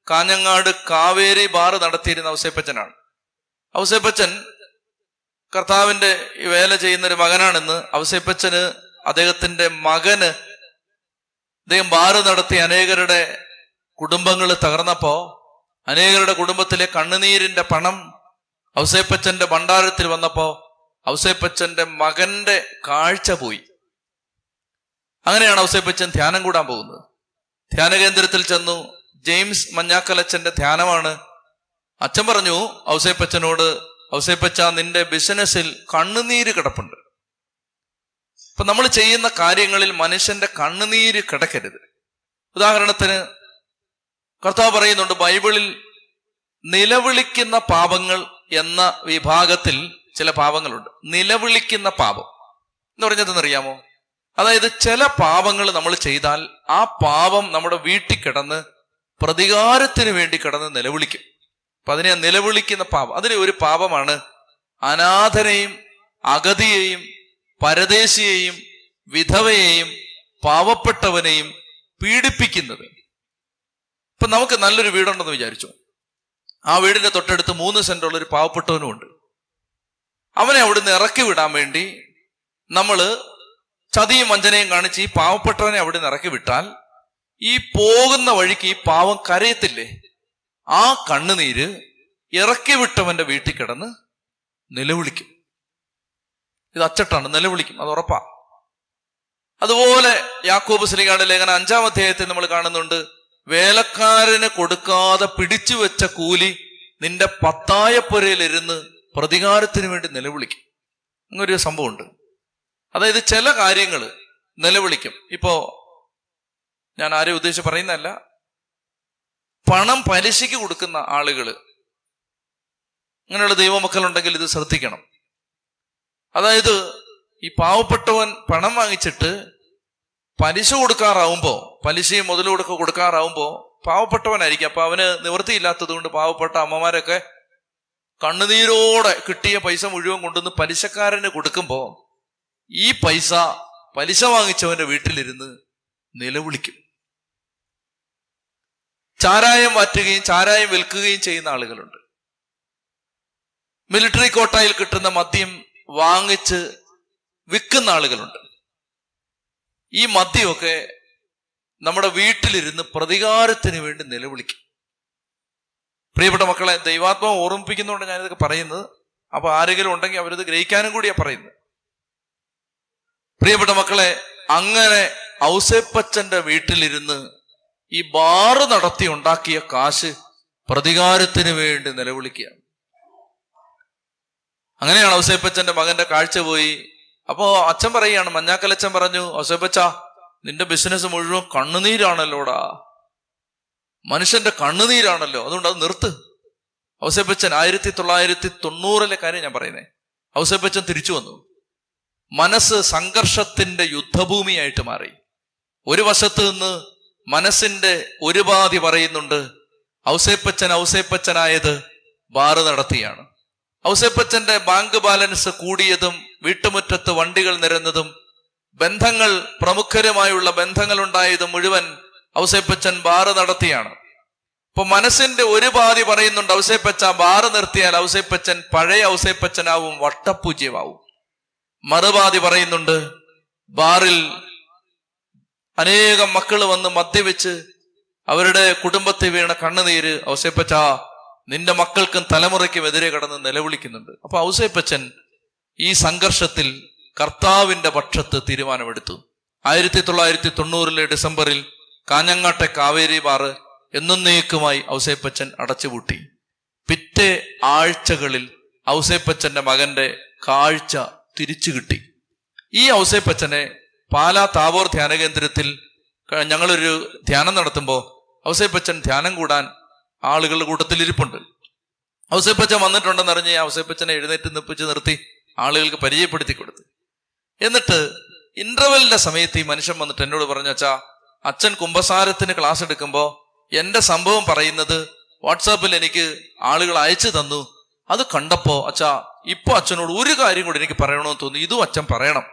കാഞ്ഞങ്ങാട് കാവേരി ബാർ നടത്തിയിരുന്ന ഔസേപ്പച്ചനാണ്. ഔസേപ്പച്ചൻ കർത്താവിന്റെ വേല ചെയ്യുന്നൊരു മകനാണെന്ന് ഔസേപ്പച്ചന്, അദ്ദേഹത്തിന്റെ മകന്, അദ്ദേഹം ബാറ് നടത്തി അനേകരുടെ കുടുംബങ്ങൾ തകർന്നപ്പോ അനേകരുടെ കുടുംബത്തിലെ കണ്ണുനീരിന്റെ പണം ഔസേപ്പച്ചന്റെ ഭണ്ഡാരത്തിൽ വന്നപ്പോ ഔസേപ്പച്ചന്റെ മകന്റെ കാഴ്ച പോയി. അങ്ങനെയാണ് ഔസേപ്പച്ചൻ ധ്യാനം കൂടാൻ പോകുന്നത്. ധ്യാന കേന്ദ്രത്തിൽ ചെന്നു. ജെയിംസ് മഞ്ഞാക്കലച്ചന്റെ ധ്യാനമാണ്. അച്ഛൻ പറഞ്ഞു ഔസേപ്പച്ചനോട്, ഔസേപ്പച്ച, നിന്റെ ബിസിനസ്സിൽ കണ്ണുനീര് കിടപ്പുണ്ട്. ഇപ്പൊ നമ്മൾ ചെയ്യുന്ന കാര്യങ്ങളിൽ മനുഷ്യന്റെ കണ്ണുനീര് കിടക്കരുത്. ഉദാഹരണത്തിന് കർത്താവ് പറയുന്നുണ്ട് ബൈബിളിൽ, നിലവിളിക്കുന്ന പാപങ്ങൾ എന്ന വിഭാഗത്തിൽ ചില പാപങ്ങളുണ്ട്. നിലവിളിക്കുന്ന പാപം എന്ന് പറഞ്ഞതെന്നറിയാമോ? അതായത് ചില പാപങ്ങൾ നമ്മൾ ചെയ്താൽ ആ പാപം നമ്മുടെ വീട്ടിൽ കിടന്ന് പ്രതികാരത്തിന് വേണ്ടി കിടന്ന് നിലവിളിക്കും. അപ്പൊ അതിനെ നിലവിളിക്കുന്ന പാപം. അതിലെ ഒരു പാപമാണ് അനാഥനെയും അഗതിയെയും പരദേശിയെയും വിധവയെയും പാവപ്പെട്ടവനെയും പീഡിപ്പിക്കുന്നത്. ഇപ്പൊ നമുക്ക് നല്ലൊരു വീടുണ്ടെന്ന് വിചാരിച്ചു. ആ വീടിന്റെ തൊട്ടടുത്ത് 3 സെന്റുള്ള ഒരു പാവപ്പെട്ടവനും ഉണ്ട്. അവനെ അവിടുന്ന് ഇറക്കി വിടാൻ വേണ്ടി നമ്മള് ചതിയും വഞ്ചനയും കാണിച്ച് ഈ പാവപ്പെട്ടവനെ അവിടെ നിന്ന് ഇറക്കി വിട്ടാൽ ഈ പോകുന്ന വഴിക്ക് ഈ പാവം കരയത്തില്ലേ? ആ കണ്ണുനീര് ഇറക്കി വിട്ടവന്റെ വീട്ടിൽ കിടന്ന് നിലവിളിക്കും. ഇത് അച്ചട്ടാണ്, നിലവിളിക്കും, അത് ഉറപ്പാ. അതുപോലെ യാക്കോബ് ശ്ലീഹായുടെ ലേഖനം 5 അധ്യായത്തിൽ നമ്മൾ കാണുന്നുണ്ട്, വേലക്കാരന് കൊടുക്കാതെ പിടിച്ചു വെച്ച കൂലി നിന്റെ പത്തായപ്പുരയിലിരുന്ന് പ്രതികാരത്തിന് വേണ്ടി നിലവിളിക്കും. അങ്ങനൊരു സംഭവമുണ്ട്. അതായത് ചില കാര്യങ്ങൾ നിലവിളിക്കും. ഇപ്പോ ഞാൻ ആരെയും ഉദ്ദേശിച്ച് പറയുന്നതല്ല, പണം പലിശയ്ക്ക് കൊടുക്കുന്ന ആളുകൾ, അങ്ങനെയുള്ള ദൈവമക്കളുണ്ടെങ്കിൽ ഇത് ശ്രദ്ധിക്കണം. അതായത് ഈ പാവപ്പെട്ടവൻ പണം വാങ്ങിച്ചിട്ട് പലിശ കൊടുക്കാറാവുമ്പോ, പലിശയും മുതലൂടൊക്കെ കൊടുക്കാറാവുമ്പോ പാവപ്പെട്ടവനായിരിക്കും. അപ്പൊ അവന് നിവൃത്തിയില്ലാത്തത് കൊണ്ട് പാവപ്പെട്ട അമ്മമാരൊക്കെ കണ്ണുനീരോടെ കിട്ടിയ പൈസ മുഴുവൻ കൊണ്ടുവന്ന് പലിശക്കാരന് കൊടുക്കുമ്പോ ഈ പൈസ പലിശ വാങ്ങിച്ചവന്റെ വീട്ടിലിരുന്ന് നിലവിളിക്കും. ചാരായം വാറ്റുകയും ചാരായം വിൽക്കുകയും ചെയ്യുന്ന ആളുകളുണ്ട്. മിലിറ്ററി കോട്ടായിൽ കിട്ടുന്ന മദ്യം വാങ്ങിച്ച് വിൽക്കുന്ന ആളുകളുണ്ട്. ഈ മദ്യമൊക്കെ നമ്മുടെ വീട്ടിലിരുന്ന് പ്രതികാരത്തിന് വേണ്ടി നിലവിളിക്കും. പ്രിയപ്പെട്ട മക്കളെ, ദൈവാത്മാവ് ഓർമ്മിപ്പിക്കുന്നതുകൊണ്ട് ഞാനിതൊക്കെ പറയുന്നത്. അപ്പൊ ആരെങ്കിലും ഉണ്ടെങ്കിൽ അവരിത് ഗ്രഹിക്കാനും കൂടിയാ പറയുന്നത്. പ്രിയപ്പെട്ട മക്കളെ, അങ്ങനെ ഔസേപ്പച്ചന്റെ വീട്ടിലിരുന്ന് ഈ ബാറ് നടത്തി ഉണ്ടാക്കിയ കാശ് പ്രതികാരത്തിന് വേണ്ടി നിലവിളിക്കുകയാണ്. അങ്ങനെയാണ് ഔസേപ്പച്ചന്റെ മകന്റെ കാഴ്ച പോയി. അപ്പോ അച്ഛൻ പറയുകയാണ്, മഞ്ഞാക്കലച്ഛൻ പറഞ്ഞു, ഔസേപ്പച്ച നിന്റെ ബിസിനസ് മുഴുവൻ കണ്ണുനീരാണല്ലോടാ, മനുഷ്യന്റെ കണ്ണുനീരാണല്ലോ, അതുകൊണ്ട് അത് നിർത്ത്. ഔസേപ്പച്ചൻ 1990 കാര്യം ഞാൻ പറയുന്നേ. ഔസേപ്പച്ചൻ തിരിച്ചു വന്നു. മനസ്സ് സംഘർഷത്തിന്റെ യുദ്ധഭൂമിയായിട്ട് മാറി. ഒരു വശത്ത് നിന്ന് മനസ്സിന്റെ ഒരു പാതി പറയുന്നുണ്ട്, ഔസേപ്പച്ചനായത് ബാറ് നടത്തിയാണ്. ഔസേപ്പച്ചന്റെ ബാങ്ക് ബാലൻസ് കൂടിയതും വീട്ടുമുറ്റത്ത് വണ്ടികൾ നിരന്നതും ബന്ധങ്ങൾ പ്രമുഖരുമായുള്ള ബന്ധങ്ങൾ ഉണ്ടായതും മുഴുവൻ ഔസേപ്പച്ചൻ ബാറ് നടത്തിയാണ്. ഇപ്പൊ മനസ്സിന്റെ ഒരു പാതി പറയുന്നുണ്ട്, ഔസേപ്പച്ച ബാറ് നിർത്തിയാൽ ഔസേപ്പച്ചൻ പഴയ ഔസേപ്പച്ചനാവും, വട്ടപൂജ്യമാവും. മറുപാതി പറയുന്നുണ്ട്, ബാറിൽ അനേകം മക്കള് വന്ന് മദ്യവെച്ച് അവരുടെ കുടുംബത്തിൽ വീണ കണ്ണുനീര് ഔസേപ്പച്ച നിന്റെ മക്കൾക്കും തലമുറയ്ക്കും എതിരെ കടന്ന് നിലവിളിക്കുന്നുണ്ട്. അപ്പൊ ഔസേപ്പച്ചൻ ഈ സംഘർഷത്തിൽ കർത്താവിന്റെ പക്ഷത്ത് തീരുമാനമെടുത്തു. 1990 ഡിസംബറിൽ കാഞ്ഞങ്ങാട്ടെ കാവേരി ബാറ് എന്നേക്കുമായി ഔസേപ്പച്ചൻ അടച്ചുപൂട്ടി. പിറ്റേ ആഴ്ചകളിൽ ഔസേപ്പച്ചന്റെ മകന്റെ കാഴ്ച തിരിച്ചു കിട്ടി. ഈ ഔസേപ്പച്ചനെ പാലാ താബോർ ധ്യാന കേന്ദ്രത്തിൽ ഞങ്ങളൊരു ധ്യാനം നടത്തുമ്പോൾ ഔസേപ്പച്ചൻ ധ്യാനം കൂടാൻ ആളുകളുടെ കൂട്ടത്തിൽ ഇരിപ്പുണ്ട്. ഔസേപ്പച്ചൻ വന്നിട്ടുണ്ടെന്നറിഞ്ഞ് ഔസേപ്പച്ചനെ എഴുന്നേറ്റ് നിപ്പിച്ച് നിർത്തി ആളുകൾക്ക് പരിചയപ്പെടുത്തി കൊടുത്തു. എന്നിട്ട് ഇന്റർവെല്ലിന്റെ സമയത്ത് ഈ മനുഷ്യൻ വന്നിട്ട് എന്നോട് പറഞ്ഞു, അച്ഛൻ കുമ്പസാരത്തിന് ക്ലാസ് എടുക്കുമ്പോൾ എന്റെ സംഭവം പറയുന്നത് വാട്സാപ്പിൽ എനിക്ക് ആളുകൾ അയച്ചു തന്നു. അത് കണ്ടപ്പോ ഇപ്പൊ അച്ഛനോട് ഒരു കാര്യം കൂടി എനിക്ക് പറയണമെന്ന് തോന്നി, ഇതും അച്ഛൻ പറയണം.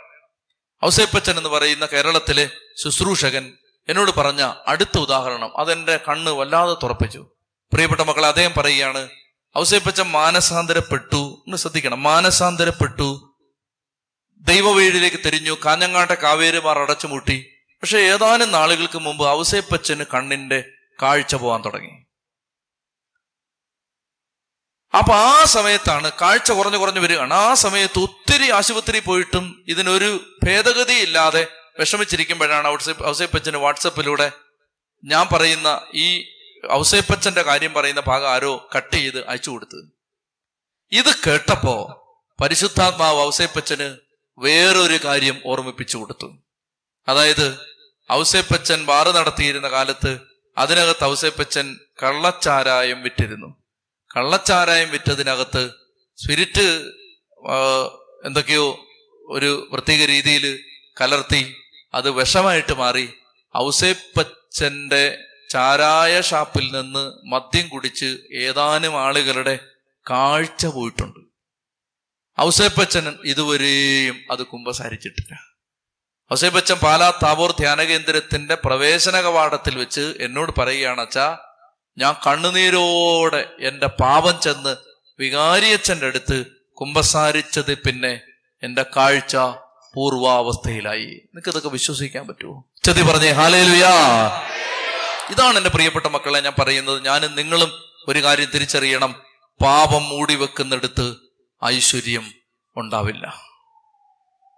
ഔസേപ്പച്ചൻ എന്ന് പറയുന്ന കേരളത്തിലെ ശുശ്രൂഷകൻ എന്നോട് പറഞ്ഞ അടുത്ത ഉദാഹരണം അതെന്റെ കണ്ണ് വല്ലാതെ തുറപ്പിച്ചു. പ്രിയപ്പെട്ട മക്കളെ, അദ്ദേഹം പറയുകയാണ്, ഔസേപ്പച്ചൻ മാനസാന്തരപ്പെട്ടു. ശ്രദ്ധിക്കണം, മാനസാന്തരപ്പെട്ടു, ദൈവവീഴിലേക്ക് തിരിഞ്ഞു, കാഞ്ഞങ്ങാട്ടെ കാവേരി ബാർ അടച്ചുമൂട്ടി. പക്ഷെ ഏതാനും നാളുകൾക്ക് മുമ്പ് ഔസേപ്പച്ചന് കണ്ണിന്റെ കാഴ്ച പോകാൻ തുടങ്ങി. അപ്പൊ ആ സമയത്താണ് കാഴ്ച കുറഞ്ഞു വരികയാണ്. ആ സമയത്ത് ഒത്തിരി ആശുപത്രി പോയിട്ടും ഇതിനൊരു ഭേദഗതി ഇല്ലാതെ വിഷമിച്ചിരിക്കുമ്പോഴാണ് ഔസേപ്പച്ചന് വാട്സപ്പിലൂടെ ഞാൻ പറയുന്ന ഈ ഔസേപ്പച്ചന്റെ കാര്യം പറയുന്ന ഭാഗം ആരോ കട്ട് ചെയ്ത് അയച്ചു കൊടുത്തത്. ഇത് കേട്ടപ്പോ പരിശുദ്ധാത്മാവ് ഔസേപ്പച്ചന് വേറൊരു കാര്യം ഓർമ്മിപ്പിച്ചു കൊടുത്തു. അതായത് ഔസേപ്പച്ചൻ ബാറ് നടത്തിയിരുന്ന കാലത്ത് അതിനകത്ത് ഔസേപ്പച്ചൻ കള്ളച്ചാരായം വിറ്റിരുന്നു. കള്ളച്ചാരായം വിറ്റതിനകത്ത് സ്പിരിറ്റ് എന്തൊക്കെയോ ഒരു പ്രത്യേക രീതിയിൽ കലർത്തി അത് വിഷമായിട്ട് മാറി. ഔസേപ്പച്ചന്റെ ചാരായ ഷാപ്പിൽ നിന്ന് മദ്യം കുടിച്ച് ഏതാനും ആളുകളുടെ കാഴ്ച പോയിട്ടുണ്ട്. ഔസേപ്പച്ചൻ ഇതുവരെയും അത് കുമ്പസാരിച്ചിട്ടില്ല. ഔസേപ്പച്ചൻ പാലാ താബോർ ധ്യാന കേന്ദ്രത്തിന്റെ പ്രവേശന കവാടത്തിൽ വെച്ച് എന്നോട് പറയുകയാണ്, ഞാൻ കണ്ണുനീരോടെ എന്റെ പാപം ചെന്ന് വികാരിയച്ഛൻ്റെ അടുത്ത് കുമ്പസാരിച്ചത് പിന്നെ എന്റെ കാഴ്ച പൂർവാവസ്ഥയിലായി. നിങ്ങൾക്ക് ഇതൊക്കെ വിശ്വസിക്കാൻ പറ്റുമോ? ചെതി പറഞ്ഞേ ഹല്ലേലൂയാ. ഇതാണ് എന്റെ പ്രിയപ്പെട്ട മക്കളെ ഞാൻ പറയുന്നത്. ഞാനും നിങ്ങളും ഒരു കാര്യം തിരിച്ചറിയണം, പാപം മൂടി വെക്കുന്നിടത്ത് ഐശ്വര്യം ഉണ്ടാവില്ല.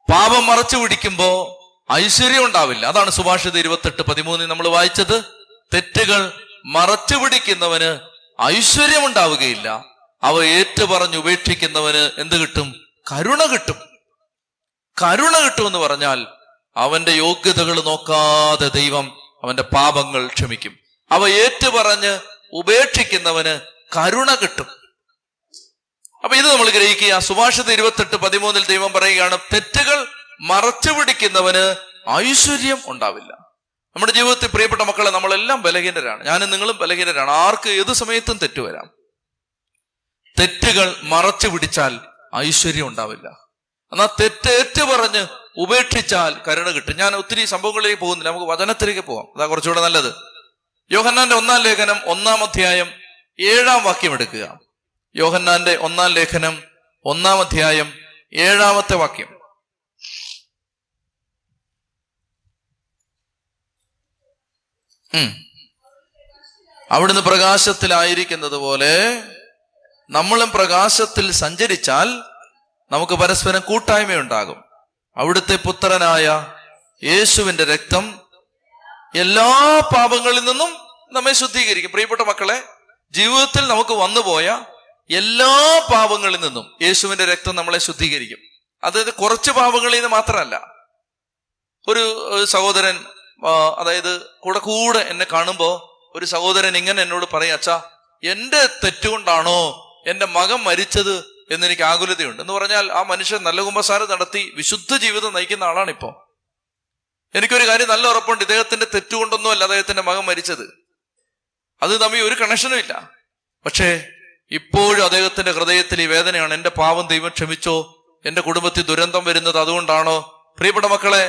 പാപം മറച്ചു പിടിക്കുമ്പോ ഐശ്വര്യം ഉണ്ടാവില്ല. അതാണ് സുഭാഷിതം 28:13 നമ്മൾ വായിച്ചത്. തെറ്റുകൾ മറച്ചു പിടിക്കുന്നവന് ഐശ്വര്യം ഉണ്ടാവുകയില്ല, അവ ഏറ്റുപറഞ്ഞ് ഉപേക്ഷിക്കുന്നവന് എന്ത് കിട്ടും? കരുണ കിട്ടും. കരുണ കിട്ടുമെന്ന് പറഞ്ഞാൽ അവന്റെ യോഗ്യതകൾ നോക്കാതെ ദൈവം അവന്റെ പാപങ്ങൾ ക്ഷമിക്കും. അവ ഏറ്റുപറഞ്ഞ് ഉപേക്ഷിക്കുന്നവന് കരുണ കിട്ടും. അപ്പൊ ഇത് നമ്മൾ ഗ്രഹിക്കുക. സുഭാഷിതം 28:13 ദൈവം പറയുകയാണ്, തെറ്റുകൾ മറച്ചു പിടിക്കുന്നവന് ഐശ്വര്യം ഉണ്ടാവില്ല. നമ്മുടെ ജീവിതത്തിൽ പ്രിയപ്പെട്ട മക്കളെ, നമ്മളെല്ലാം ബലഹീനരാണ്. ഞാനും നിങ്ങളും ബലഹീനരാണ്. ആർക്ക് ഏത് സമയത്തും തെറ്റ് വരാം. തെറ്റുകൾ മറച്ചു പിടിച്ചാൽ ഐശ്വര്യം ഉണ്ടാവില്ല. എന്നാൽ തെറ്റേറ്റ് പറഞ്ഞ് ഉപേക്ഷിച്ചാൽ കരുണ കിട്ടും. ഞാൻ ഒത്തിരി സംഭവങ്ങളിലേക്ക് പോകുന്നില്ല, നമുക്ക് വചനത്തിലേക്ക് പോകാം, അതാ കുറച്ചുകൂടെ നല്ലത്. യോഹന്നാന്റെ 1-ാം ലേഖനം 1-ാം അധ്യായം 7-ാം വാക്യം എടുക്കുക. യോഹന്നാന്റെ 1-ാം ലേഖനം 1-ാം അധ്യായം 7-ാമത്തെ വാക്യം. അവിടുന്ന് പ്രകാശത്തിലായിരിക്കുന്നത് പോലെ നമ്മളും പ്രകാശത്തിൽ സഞ്ചരിച്ചാൽ നമുക്ക് പരസ്പരം കൂട്ടായ്മയുണ്ടാകും. അവിടുത്തെ പുത്രനായ യേശുവിന്റെ രക്തം എല്ലാ പാപങ്ങളിൽ നിന്നും നമ്മെ ശുദ്ധീകരിക്കും. പ്രിയപ്പെട്ട മക്കളെ, ജീവിതത്തിൽ നമുക്ക് വന്നുപോയ എല്ലാ പാപങ്ങളിൽ നിന്നും യേശുവിന്റെ രക്തം നമ്മളെ ശുദ്ധീകരിക്കും. അതായത് കുറച്ച് പാപങ്ങളിൽ നിന്ന് മാത്രമല്ല. ഒരു സഹോദരൻ, അതായത് കൂടെ എന്നെ കാണുമ്പോ ഒരു സഹോദരൻ ഇങ്ങനെ എന്നോട് പറയും, അച്ഛാ, എന്റെ തെറ്റുകൊണ്ടാണോ എന്റെ മകൻ മരിച്ചത് എന്നെനിക്ക് ആകുലതയുണ്ട്. എന്ന് പറഞ്ഞാൽ ആ മനുഷ്യൻ നല്ല കുമ്പസാരം നടത്തി വിശുദ്ധ ജീവിതം നയിക്കുന്ന ആളാണിപ്പോ. എനിക്കൊരു കാര്യം നല്ല ഉറപ്പുണ്ട്, ഇദ്ദേഹത്തിന്റെ തെറ്റുകൊണ്ടൊന്നുമല്ല അദ്ദേഹത്തിന്റെ മകൻ മരിച്ചത്. അത് തമ്മിൽ ഒരു കണക്ഷനും ഇല്ല. പക്ഷേ ഇപ്പോഴും അദ്ദേഹത്തിന്റെ ഹൃദയത്തിൽ ഈ വേദനയാണ്. എന്റെ പാവം ദൈവം ക്ഷമിച്ചോ? എന്റെ കുടുംബത്തിൽ ദുരന്തം വരുന്നത് അതുകൊണ്ടാണോ? പ്രിയപ്പെട്ട മക്കളെ,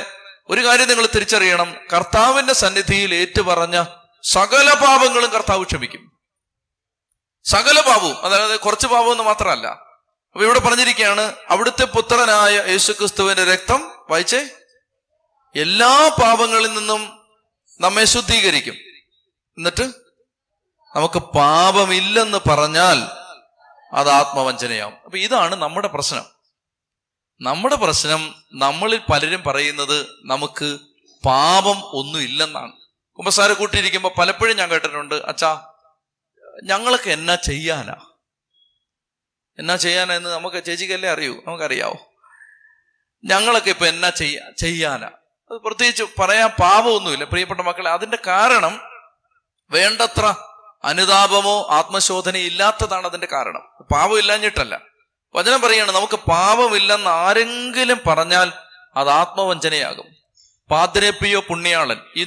ഒരു കാര്യം നിങ്ങൾ തിരിച്ചറിയണം, കർത്താവിന്റെ സന്നിധിയിൽ ഏറ്റുപറഞ്ഞ സകല പാപങ്ങളും കർത്താവ് ക്ഷമിക്കും. സകല പാപവും, അതായത് കുറച്ച് പാപമെന്ന് മാത്രമല്ല. അപ്പൊ ഇവിടെ പറഞ്ഞിരിക്കുകയാണ്, അവിടുത്തെ പുത്രനായ യേശുക്രിസ്തുവിന്റെ രക്തം, വായിച്ചേ, എല്ലാ പാപങ്ങളിൽ നിന്നും നമ്മെ ശുദ്ധീകരിക്കും. എന്നിട്ട് നമുക്ക് പാപമില്ലെന്ന് പറഞ്ഞാൽ അത് ആത്മവഞ്ചനയാവും. അപ്പൊ ഇതാണ് നമ്മുടെ പ്രശ്നം. നമ്മുടെ പ്രശ്നം, നമ്മളിൽ പലരും പറയുന്നത് നമുക്ക് പാപം ഒന്നും ഇല്ലെന്നാണ്. കുമ്പസാര കൂട്ടിയിരിക്കുമ്പോൾ പലപ്പോഴും ഞാൻ കേട്ടിട്ടുണ്ട്, അച്ഛാ, ഞങ്ങളൊക്കെ എന്നാ ചെയ്യാനാ എന്ന് നമുക്ക് ചേച്ചിക്കല്ലേ അറിയൂ, നമുക്കറിയാവോ. ഞങ്ങളൊക്കെ ഇപ്പൊ എന്നാ ചെയ്യാനാ? അത് പ്രത്യേകിച്ച് പറയാൻ പാപമൊന്നുമില്ല. പ്രിയപ്പെട്ട മക്കളെ, അതിന്റെ കാരണം വേണ്ടത്ര അനുതാപമോ ആത്മശോധനയോ ഇല്ലാത്തതാണ് അതിന്റെ കാരണം. പാപം ഇല്ലാഞ്ഞിട്ടല്ല. വചനം പറയാണ്, നമുക്ക് പാപമില്ലെന്ന് ആരെങ്കിലും പറഞ്ഞാൽ അത് ആത്മവഞ്ചനയാകും. പാദ്രെ പിയോ പുണ്യാളൻ ഈ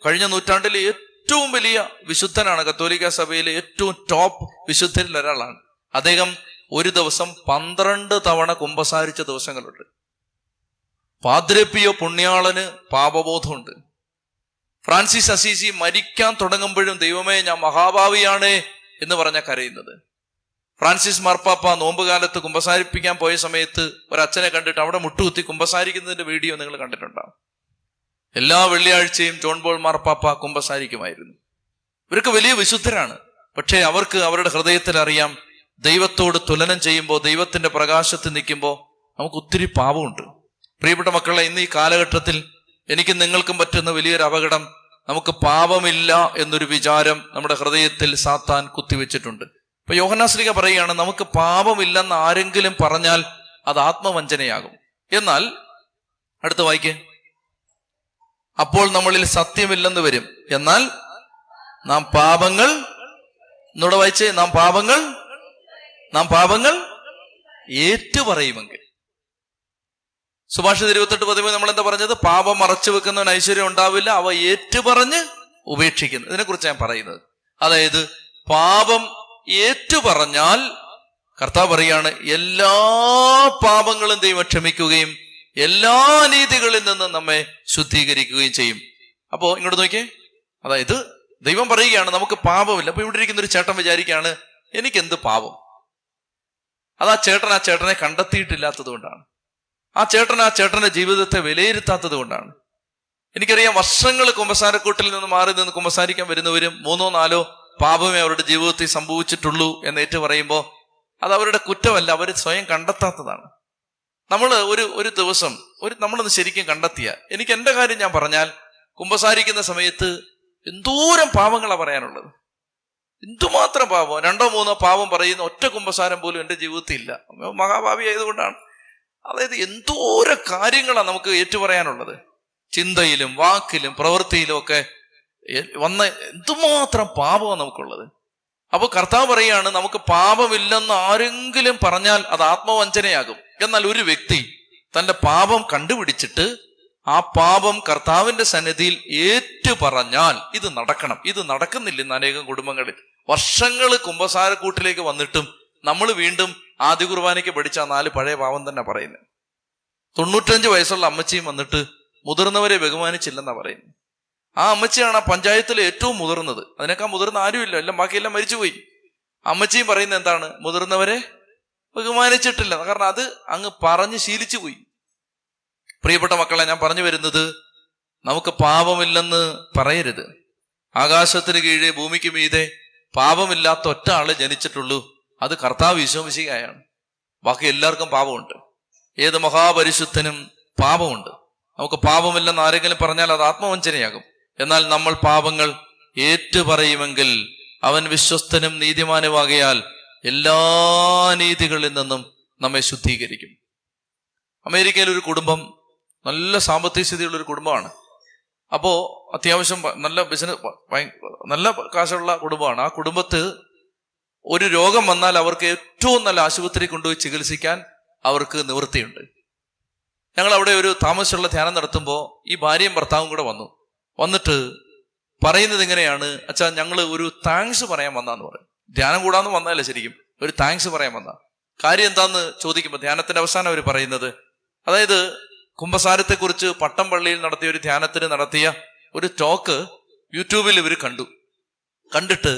കഴിഞ്ഞ നൂറ്റാണ്ടിലെ ഏറ്റവും വലിയ വിശുദ്ധനാണ്. കത്തോലിക്ക സഭയിലെ ഏറ്റവും ടോപ്പ് വിശുദ്ധരിൽ ഒരാളാണ് അദ്ദേഹം. ഒരു ദിവസം 12 തവണ കുമ്പസാരിച്ച ദിവസങ്ങളുണ്ട്. പാദ്രെ പിയോ പുണ്യാളന് പാപബോധമുണ്ട്. ഫ്രാൻസിസ് അസീസി മരിക്കാൻ തുടങ്ങുമ്പോഴും ദൈവമേ ഞാൻ മഹാഭാവിയാണ് എന്ന് പറഞ്ഞ കരയുന്നത്. ഫ്രാൻസിസ് മാർപ്പാപ്പ നോമ്പുകാലത്ത് കുമ്പസാരിപ്പിക്കാൻ പോയ സമയത്ത് ഒരച്ഛനെ കണ്ടിട്ട് അവിടെ മുട്ടുകുത്തി കുമ്പസാരിക്കുന്നതിന്റെ വീഡിയോ നിങ്ങൾ കണ്ടിട്ടുണ്ടാവും. എല്ലാ വെള്ളിയാഴ്ചയും ജോൺ പോൾ മാർപ്പാപ്പ കുമ്പസാരിക്കുമായിരുന്നു. ഇവർക്ക് വലിയ വിശുദ്ധരാണ്. പക്ഷേ അവർക്ക് അവരുടെ ഹൃദയത്തിൽ അറിയാം, ദൈവത്തോട് തുലനം ചെയ്യുമ്പോൾ, ദൈവത്തിന്റെ പ്രകാശത്തിൽ നിൽക്കുമ്പോൾ നമുക്ക് ഒത്തിരി പാപമുണ്ട്. പ്രിയപ്പെട്ട മക്കളെ, ഇന്ന് ഈ കാലഘട്ടത്തിൽ എനിക്കും നിങ്ങൾക്കും പറ്റുന്ന വലിയൊരു അപകടം, നമുക്ക് പാപമില്ല എന്നൊരു വിചാരം നമ്മുടെ ഹൃദയത്തിൽ സാത്താൻ കുത്തിവെച്ചിട്ടുണ്ട്. ഇപ്പൊ യോഹന്നാൻ ശ്ലീഹ പറയുകയാണ്, നമുക്ക് പാപമില്ലെന്ന് ആരെങ്കിലും പറഞ്ഞാൽ അത് ആത്മവഞ്ചനയാകും. എന്നാൽ അടുത്ത് വായിക്കേ, അപ്പോൾ നമ്മളിൽ സത്യമില്ലെന്ന് വരും, എന്നാൽ നാം പാപങ്ങൾ, എന്നോട് വായിച്ചേ, നാം പാപങ്ങൾ ഏറ്റുപറയുമെങ്കിൽ. സുഭാഷിതം 28:13 നമ്മൾ എന്താ പറഞ്ഞത്? പാപം മറച്ചു വെക്കുന്നവൻ ഐശ്വര്യം ഉണ്ടാവില്ല, അവ ഏറ്റുപറഞ്ഞ് ഉപേക്ഷിക്കുന്നു. ഇതിനെക്കുറിച്ച് ഞാൻ പറയുന്നത്. അതായത് പാപം ഏറ്റുപറഞ്ഞാൽ കർത്താവ് പറയാണ്, എല്ലാ പാപങ്ങളും ദൈവം ക്ഷമിക്കുകയും എല്ലാ അനീതികളിൽ നിന്നും നമ്മെ ശുദ്ധീകരിക്കുകയും ചെയ്യും. അപ്പോ ഇങ്ങോട്ട് നോക്കിയേ, അതായത് ദൈവം പറയുകയാണ് നമുക്ക് പാപമില്ല. അപ്പൊ ഇവിടെ ഇരിക്കുന്ന ഒരു ചേട്ടൻ വിചാരിക്കുകയാണ്, എനിക്കെന്ത് പാപം? അത് ആ ചേട്ടനെ കണ്ടെത്തിയിട്ടില്ലാത്തത് കൊണ്ടാണ്. ആ ചേട്ടന്റെ ജീവിതത്തെ വിലയിരുത്താത്തത് കൊണ്ടാണ്. എനിക്കറിയാം, വർഷങ്ങൾ കുമ്പസാരക്കൂട്ടിൽ നിന്ന് മാറി നിന്ന് കുമ്പസാരിക്കാൻ വരുന്നവരും 3-4 പാപമേ അവരുടെ ജീവിതത്തിൽ സംഭവിച്ചിട്ടുള്ളൂ എന്ന് ഏറ്റു പറയുമ്പോൾ അത് അവരുടെ കുറ്റമല്ല, അവർ സ്വയം കണ്ടെത്താത്തതാണ്. നമ്മൾ ഒരു ദിവസം നമ്മളൊന്ന് ശരിക്കും കണ്ടെത്തിയ, എനിക്ക് എൻ്റെ കാര്യം ഞാൻ പറഞ്ഞാൽ, കുമ്പസാരിക്കുന്ന സമയത്ത് എന്തോരം പാപങ്ങളാണ് പറയാനുള്ളത്, എന്തുമാത്രം പാപം. 2-3 പാപം പറയുന്ന ഒറ്റ കുമ്പസാരം പോലും എൻ്റെ ജീവിതത്തിൽ ഇല്ല. മഹാഭാവി ആയതുകൊണ്ടാണ്. അതായത് എന്തോരം കാര്യങ്ങളാണ് നമുക്ക് ഏറ്റുപറയാനുള്ളത്. ചിന്തയിലും വാക്കിലും പ്രവൃത്തിയിലും ഒക്കെ വന്ന എന്തുമാത്രം പാപമാണ് നമുക്കുള്ളത്. അപ്പോൾ കർത്താവ് പറയാണ്, നമുക്ക് പാപമില്ലെന്ന് ആരെങ്കിലും പറഞ്ഞാൽ അത് ആത്മവഞ്ചനയാകും. എന്നാൽ ഒരു വ്യക്തി തന്റെ പാപം കണ്ടുപിടിച്ചിട്ട് ആ പാപം കർത്താവിന്റെ സന്നിധിയിൽ ഏറ്റുപറഞ്ഞാൽ ഇത് നടക്കണം. ഇത് നടക്കുന്നില്ല ഇന്ന് അനേകം കുടുംബങ്ങളിൽ. വർഷങ്ങൾ കുമ്പസാരക്കൂട്ടിലേക്ക് വന്നിട്ടും നമ്മൾ വീണ്ടും ആദ്യ കുർബാനയ്ക്ക് പഠിച്ച 4 പഴയ പാപം തന്നെ പറയുന്നത്. 95 വയസ്സുള്ള അമ്മച്ചിയും വന്നിട്ട് മുതിർന്നവരെ ബഹുമാനിച്ചില്ലെന്നാ പറയുന്നത്. ആ അമ്മച്ചിയാണ് ആ പഞ്ചായത്തിലെ ഏറ്റവും മുതിർന്നത്. അതിനേക്കാൾ മുതിർന്ന ആരുമില്ല, എല്ലാം ബാക്കിയെല്ലാം മരിച്ചുപോയി. അമ്മച്ചിയും പറയുന്നത് എന്താണ്? മുതിർന്നവരെ ബഹുമാനിച്ചിട്ടില്ല. കാരണം അത് അങ്ങ് പറഞ്ഞ് ശീലിച്ചു പോയി. പ്രിയപ്പെട്ട മക്കളെ, ഞാൻ പറഞ്ഞു വരുന്നത്, നമുക്ക് പാപമില്ലെന്ന് പറയരുത്. ആകാശത്തിന് കീഴെ ഭൂമിക്ക് മീതെ പാപമില്ലാത്ത ഒറ്റ ആളെ ജനിച്ചിട്ടുള്ളൂ, അത് കർത്താവ് ഈശോ മിശിഹായാണ്. ബാക്കി എല്ലാവർക്കും പാപമുണ്ട്. ഏത് മഹാപരിശുദ്ധനും പാപമുണ്ട്. നമുക്ക് പാപമില്ലെന്ന് ആരെങ്കിലും പറഞ്ഞാൽ അത് ആത്മവഞ്ചനയാകും. എന്നാൽ നമ്മൾ പാപങ്ങൾ ഏറ്റുപറയുമെങ്കിൽ അവൻ വിശ്വസ്തനും നീതിമാനുമാകയാൽ എല്ലാ നീതികളിൽ നിന്നും നമ്മെ ശുദ്ധീകരിക്കും. അമേരിക്കയിൽ ഒരു കുടുംബം, നല്ല സാമ്പത്തിക സ്ഥിതിയുള്ളൊരു കുടുംബമാണ്. അപ്പോൾ അത്യാവശ്യം നല്ല ബിസിനസ്, നല്ല കാശുള്ള കുടുംബമാണ്. ആ കുടുംബത്ത് ഒരു രോഗം വന്നാൽ അവർക്ക് ഏറ്റവും നല്ല ആശുപത്രി കൊണ്ടുപോയി ചികിത്സിക്കാൻ അവർക്ക് നിവൃത്തിയുണ്ട്. ഞങ്ങൾ അവിടെ ഒരു താമസിച്ചുള്ള ധ്യാനം നടത്തുമ്പോൾ ഈ ഭാര്യയും ഭർത്താവും കൂടെ വന്നിട്ട് പറയുന്നത് ഇങ്ങനെയാണ്: അച്ഛാ, ഞങ്ങൾ ഒരു താങ്ക്സ് പറയാൻ വന്നാന്ന് പറയും. ധ്യാനം കൂടാന്ന് വന്നതല്ല, ശരിക്കും ഒരു താങ്ക്സ് പറയാൻ വന്ന. കാര്യം എന്താന്ന് ചോദിക്കുമ്പോൾ ധ്യാനത്തിന്റെ അവസാനം അവർ പറയുന്നത്, അതായത് കുമ്പസാരത്തെക്കുറിച്ച് പട്ടംപള്ളിയിൽ നടത്തിയ ഒരു ധ്യാനത്തിന് നടത്തിയ ഒരു ടോക്ക് യൂട്യൂബിൽ ഇവർ കണ്ടിട്ട്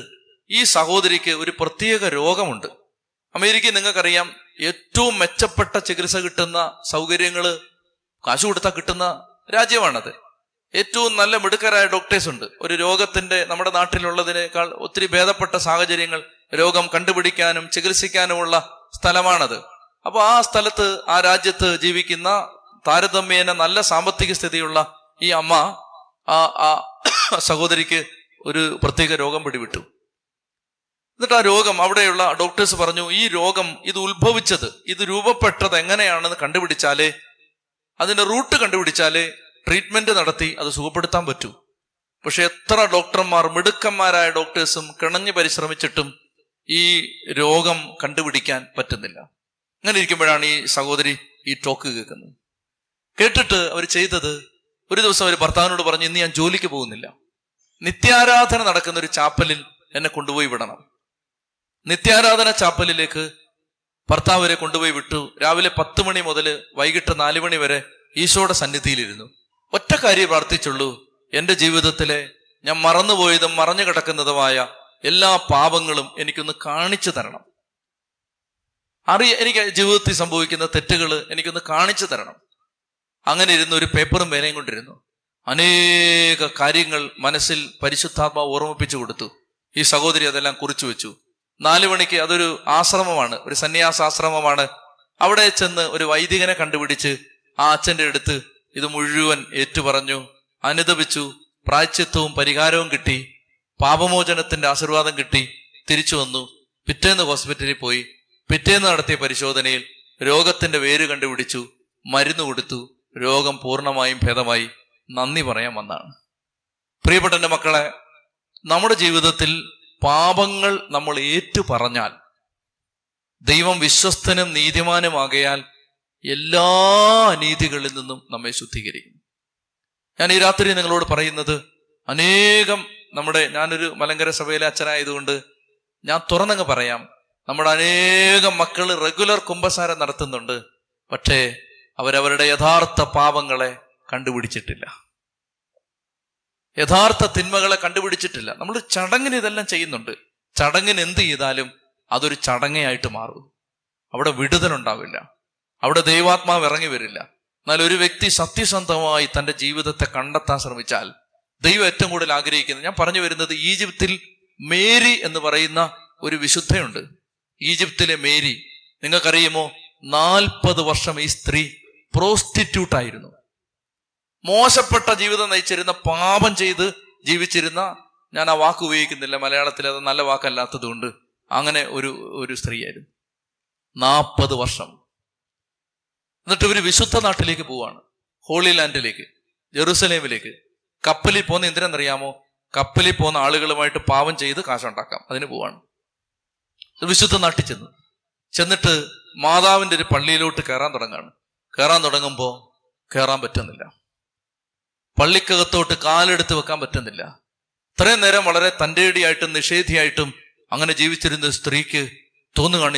ഈ സഹോദരിക്ക് ഒരു പ്രത്യേക രോഗമുണ്ട്. അമേരിക്കയിൽ നിങ്ങൾക്കറിയാം, ഏറ്റവും മെച്ചപ്പെട്ട ചികിത്സ കിട്ടുന്ന സൗകര്യങ്ങള് കാശ് കൊടുത്താൽ കിട്ടുന്ന രാജ്യമാണത്. ഏറ്റവും നല്ല മിടുക്കരായ ഡോക്ടേഴ്സ് ഉണ്ട്. ഒരു രോഗത്തിന്റെ, നമ്മുടെ നാട്ടിലുള്ളതിനേക്കാൾ ഒത്തിരി ഭേദപ്പെട്ട സാഹചര്യങ്ങൾ, രോഗം കണ്ടുപിടിക്കാനും ചികിത്സിക്കാനുമുള്ള സ്ഥലമാണത്. അപ്പൊ ആ സ്ഥലത്ത്, ആ രാജ്യത്ത് ജീവിക്കുന്ന താരതമ്യേന നല്ല സാമ്പത്തിക സ്ഥിതിയുള്ള ഈ അമ്മ, ആ സഹോദരിക്ക് ഒരു പ്രത്യേക രോഗം പിടിവിട്ടു. എന്നിട്ട് ആ രോഗം, അവിടെയുള്ള ഡോക്ടേഴ്സ് പറഞ്ഞു, ഈ രോഗം ഇത് രൂപപ്പെട്ടത് എങ്ങനെയാണെന്ന് കണ്ടുപിടിച്ചാലേ, അതിന്റെ റൂട്ട് കണ്ടുപിടിച്ചാലേ ട്രീറ്റ്മെന്റ് നടത്തി അത് സുഖപ്പെടുത്താൻ പറ്റൂ. പക്ഷെ എത്ര ഡോക്ടർമാർ, മിടുക്കന്മാരായ ഡോക്ടേഴ്സും കിണഞ്ഞു പരിശ്രമിച്ചിട്ടും ഈ രോഗം കണ്ടുപിടിക്കാൻ പറ്റുന്നില്ല. അങ്ങനെ ഇരിക്കുമ്പോഴാണ് ഈ സഹോദരി ഈ ടോക്ക് കേൾക്കുന്നത്. കേട്ടിട്ട് അവർ ചെയ്തത്, ഒരു ദിവസം അവർ ഭർത്താവിനോട് പറഞ്ഞു, ഇന്ന് ഞാൻ ജോലിക്ക് പോകുന്നില്ല, നിത്യാരാധന നടക്കുന്ന ഒരു ചാപ്പലിൽ എന്നെ കൊണ്ടുപോയി വിടണം. നിത്യാരാധന ചാപ്പലിലേക്ക് ഭർത്താവരെ കൊണ്ടുപോയി വിട്ടു. രാവിലെ 10 മണി മുതൽ വൈകിട്ട് 4 മണി വരെ ഈശോയുടെ സന്നിധിയിലിരുന്നു. ഒറ്റ കാര്യം പ്രാർത്ഥിച്ചുള്ളൂ: എൻ്റെ ജീവിതത്തിലെ ഞാൻ മറന്നുപോയതും മറഞ്ഞു കിടക്കുന്നതുമായ എല്ലാ പാപങ്ങളും എനിക്കൊന്ന് കാണിച്ചു തരണം. എനിക്ക് ജീവിതത്തിൽ സംഭവിക്കുന്ന തെറ്റുകൾ എനിക്കൊന്ന് കാണിച്ചു തരണം. അങ്ങനെ ഇരുന്ന് ഒരു പേപ്പറും പേനയും കൊണ്ടിരുന്നു. അനേക കാര്യങ്ങൾ മനസ്സിൽ പരിശുദ്ധാത്മാവ് ഓർമ്മിപ്പിച്ചു കൊടുത്തു. ഈ സഹോദരി അതെല്ലാം കുറിച്ചു വെച്ചു. 4 മണിക്ക്, അതൊരു ആശ്രമമാണ്, ഒരു സന്യാസാശ്രമമാണ്. അവിടെ ചെന്ന് ഒരു വൈദികനെ കണ്ടുപിടിച്ച് ആ അച്ഛൻ്റെ അടുത്ത് ഇത് മുഴുവൻ ഏറ്റുപറഞ്ഞു, അനുതപിച്ചു. പ്രായശ്ചിത്തവും പരിഹാരവും കിട്ടി, പാപമോചനത്തിന്റെ ആശീർവാദം കിട്ടി. തിരിച്ചു വന്നു. പിറ്റേന്ന് ഹോസ്പിറ്റലിൽ പോയി. പിറ്റേന്ന് നടത്തിയ പരിശോധനയിൽ രോഗത്തിന്റെ വേര് കണ്ടുപിടിച്ചു, മരുന്ന് കൊടുത്തു. രോഗം പൂർണ്ണമായും ഭേദമായി. നന്ദി പറയാൻ വന്നാണ്. പ്രിയപ്പെട്ട എൻ്റെ മക്കളെ, നമ്മുടെ ജീവിതത്തിൽ പാപങ്ങൾ നമ്മൾ ഏറ്റുപറഞ്ഞാൽ ദൈവം വിശ്വസ്തനും നീതിമാനുമാകയാൽ എല്ലാ അനീതികളിൽ നിന്നും നമ്മെ ശുദ്ധീകരിക്കും. ഞാൻ ഈ രാത്രി നിങ്ങളോട് പറയുന്നത്, അനേകം ഞാനൊരു മലങ്കര സഭയിലെ അച്ഛനായതുകൊണ്ട് ഞാൻ തുറന്നങ്ങ് പറയാം, നമ്മുടെ അനേകം മക്കൾ റെഗുലർ കുമ്പസാരം നടത്തുന്നുണ്ട്. പക്ഷേ അവരവരുടെ യഥാർത്ഥ പാപങ്ങളെ കണ്ടുപിടിച്ചിട്ടില്ല, യഥാർത്ഥ തിന്മകളെ കണ്ടുപിടിച്ചിട്ടില്ല. നമ്മൾ ചടങ്ങിന് ഇതെല്ലാം ചെയ്യുന്നുണ്ട്. ചടങ്ങിന് എന്ത് ചെയ്താലും അതൊരു ചടങ്ങായിട്ട് മാറും. അവിടെ വിടുതലുണ്ടാവില്ല, അവിടെ ദൈവാത്മാവ് ഇറങ്ങി വരില്ല. എന്നാൽ ഒരു വ്യക്തി സത്യസന്ധമായി തൻ്റെ ജീവിതത്തെ കണ്ടെത്താൻ ശ്രമിച്ചാൽ ദൈവം ഏറ്റവും കൂടുതൽ ആഗ്രഹിക്കുന്നത്, ഞാൻ പറഞ്ഞു വരുന്നത്, ഈജിപ്തിൽ മേരി എന്ന് പറയുന്ന ഒരു വിശുദ്ധയുണ്ട്. ഈജിപ്തിലെ മേരി, നിങ്ങൾക്കറിയുമോ, 40 വർഷം ഈ സ്ത്രീ പ്രോസ്റ്റിറ്റ്യൂട്ടായിരുന്നു. മോശപ്പെട്ട ജീവിതം നയിച്ചിരുന്ന, പാപം ചെയ്ത് ജീവിച്ചിരുന്ന, ഞാൻ ആ വാക്ക് ഉപയോഗിക്കുന്നില്ല, മലയാളത്തിൽ അത് നല്ല വാക്കല്ലാത്തത് കൊണ്ട്, അങ്ങനെ ഒരു സ്ത്രീയായിരുന്നു. 40 വർഷം. എന്നിട്ട് ഇവര് വിശുദ്ധ നാട്ടിലേക്ക് പോവാണ്, ഹോളി ലാൻഡിലേക്ക്, ജെറുസലേമിലേക്ക്. കപ്പലിൽ പോകുന്ന എന്തിനെന്നറിയാമോ? കപ്പലിൽ പോകുന്ന ആളുകളുമായിട്ട് പാപം ചെയ്ത് കാശുണ്ടാക്കാം, അതിന് പോവാണ്. വിശുദ്ധ നാട്ടിൽ ചെന്നിട്ട് മാതാവിൻ്റെ ഒരു പള്ളിയിലോട്ട് കയറാൻ തുടങ്ങുമ്പോൾ കയറാൻ പറ്റുന്നില്ല. പള്ളിക്കകത്തോട്ട് കാലെടുത്ത് വെക്കാൻ പറ്റുന്നില്ല. ഇത്രയും നേരം വളരെ തൻ്റെടിയായിട്ടും നിഷേധിയായിട്ടും അങ്ങനെ ജീവിച്ചിരുന്ന സ്ത്രീക്ക് തോന്നുകയാണ്,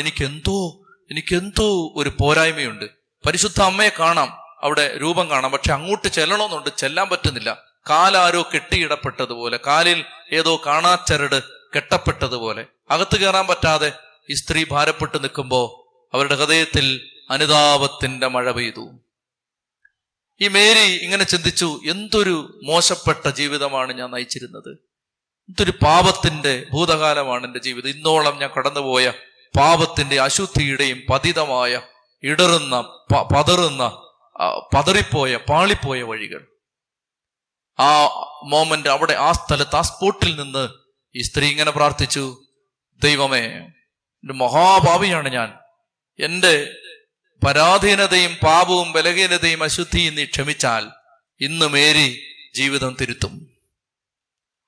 എനിക്കെന്തോ ഒരു പോരായ്മയുണ്ട്. പരിശുദ്ധ അമ്മയെ കാണാം, അവിടെ രൂപം കാണാം, പക്ഷെ അങ്ങോട്ട് ചെല്ലണമെന്നുണ്ട്, ചെല്ലാൻ പറ്റുന്നില്ല. കാലാരോ കെട്ടിയിടപ്പെട്ടതുപോലെ, കാലിൽ ഏതോ കാണാച്ചരട് കെട്ടപ്പെട്ടതുപോലെ അകത്ത് കയറാൻ പറ്റാതെ ഈ സ്ത്രീ ഭാരപ്പെട്ട് നിൽക്കുമ്പോ അവരുടെ ഹൃദയത്തിൽ അനുതാപത്തിന്റെ മഴ പെയ്തു. ഈ മേരി ഇങ്ങനെ ചിന്തിച്ചു, എന്തൊരു മോശപ്പെട്ട ജീവിതമാണ് ഞാൻ നയിച്ചിരുന്നത്, എന്തൊരു പാപത്തിന്റെ ഭൂതകാലമാണ് എൻ്റെ ജീവിതം. ഇന്നോളം ഞാൻ കടന്നുപോയ പാപത്തിന്റെ അശുദ്ധിയുടെയും പതിതമായ ഇടറുന്ന പതറുന്ന പതറിപ്പോയ പാളിപ്പോയ വഴികൾ. ആ മോമെന്റ് അവിടെ ആ സ്ഥലത്ത് ആ സ്പോട്ടിൽ നിന്ന് ഈ സ്ത്രീ ഇങ്ങനെ പ്രാർത്ഥിച്ചു, ദൈവമേ, എൻ്റെ മഹാപാപിയാണ് ഞാൻ, എൻ്റെ പരാധീനതയും പാപവും ബലഹീനതയും അശുദ്ധിയും നീ ക്ഷമിച്ചാൽ ഇന്ന് മേരി ജീവിതം തിരുത്തും.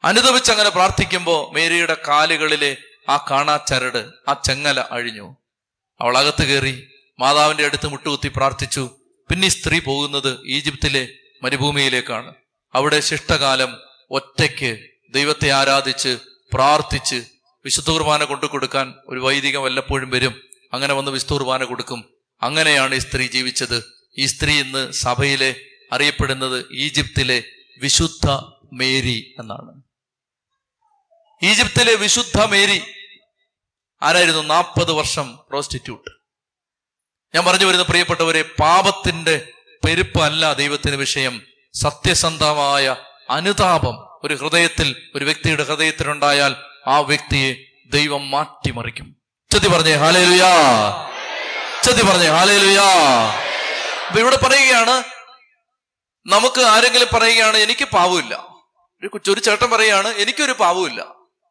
അനുദപിച്ചങ്ങനെ പ്രാർത്ഥിക്കുമ്പോൾ മേരിയുടെ കാലുകളിലെ ആ കാണാച്ചരട്, ആ ചെങ്ങല അഴിഞ്ഞു. അവൾ അകത്ത് കയറി മാതാവിന്റെ അടുത്ത് മുട്ടുകുത്തി പ്രാർത്ഥിച്ചു. പിന്നെ ഈ സ്ത്രീ പോകുന്നത് ഈജിപ്തിലെ മരുഭൂമിയിലേക്കാണ്. അവിടെ ശിഷ്ടകാലം ഒറ്റയ്ക്ക് ദൈവത്തെ ആരാധിച്ച് പ്രാർത്ഥിച്ച് വിശുദ്ധ കുർബാന കൊണ്ടു കൊടുക്കാൻ ഒരു വൈദികൻ വല്ലപ്പോഴും വരും. അങ്ങനെ വന്ന് വിശുദ്ധ കുർബാന കൊടുക്കും. അങ്ങനെയാണ് ഈ സ്ത്രീ ജീവിച്ചത്. ഈ സ്ത്രീ ഇന്ന് സഭയിലെ അറിയപ്പെടുന്നത് ഈജിപ്തിലെ വിശുദ്ധ മേരി എന്നാണ്. ഈജിപ്തിലെ വിശുദ്ധ മേരി ആരായിരുന്നു? 40 വർഷം പ്രോസ്റ്റിറ്റ്യൂട്ട്. ഞാൻ പറഞ്ഞു വരുന്ന പ്രിയപ്പെട്ടവരെ, പാപത്തിന്റെ പെരുപ്പ് അല്ല ദൈവത്തിന് വിഷയം. സത്യസന്ധമായ അനുതാപം ഒരു ഹൃദയത്തിൽ, ഒരു വ്യക്തിയുടെ ഹൃദയത്തിലുണ്ടായാൽ ആ വ്യക്തിയെ ദൈവം മാറ്റിമറിക്കും. ചൊല്ലി പറഞ്ഞേ ഹല്ലേലൂയാ, ചൊല്ലി പറഞ്ഞേ ഹല്ലേലൂയാ. അപ്പൊ ഇവിടെ പറയുകയാണ്, നമുക്ക് ആരെങ്കിലും പറയുകയാണ് എനിക്ക് പാവമില്ല, ഒരു ചേട്ടൻ പറയുകയാണ് എനിക്കൊരു പാവമില്ല,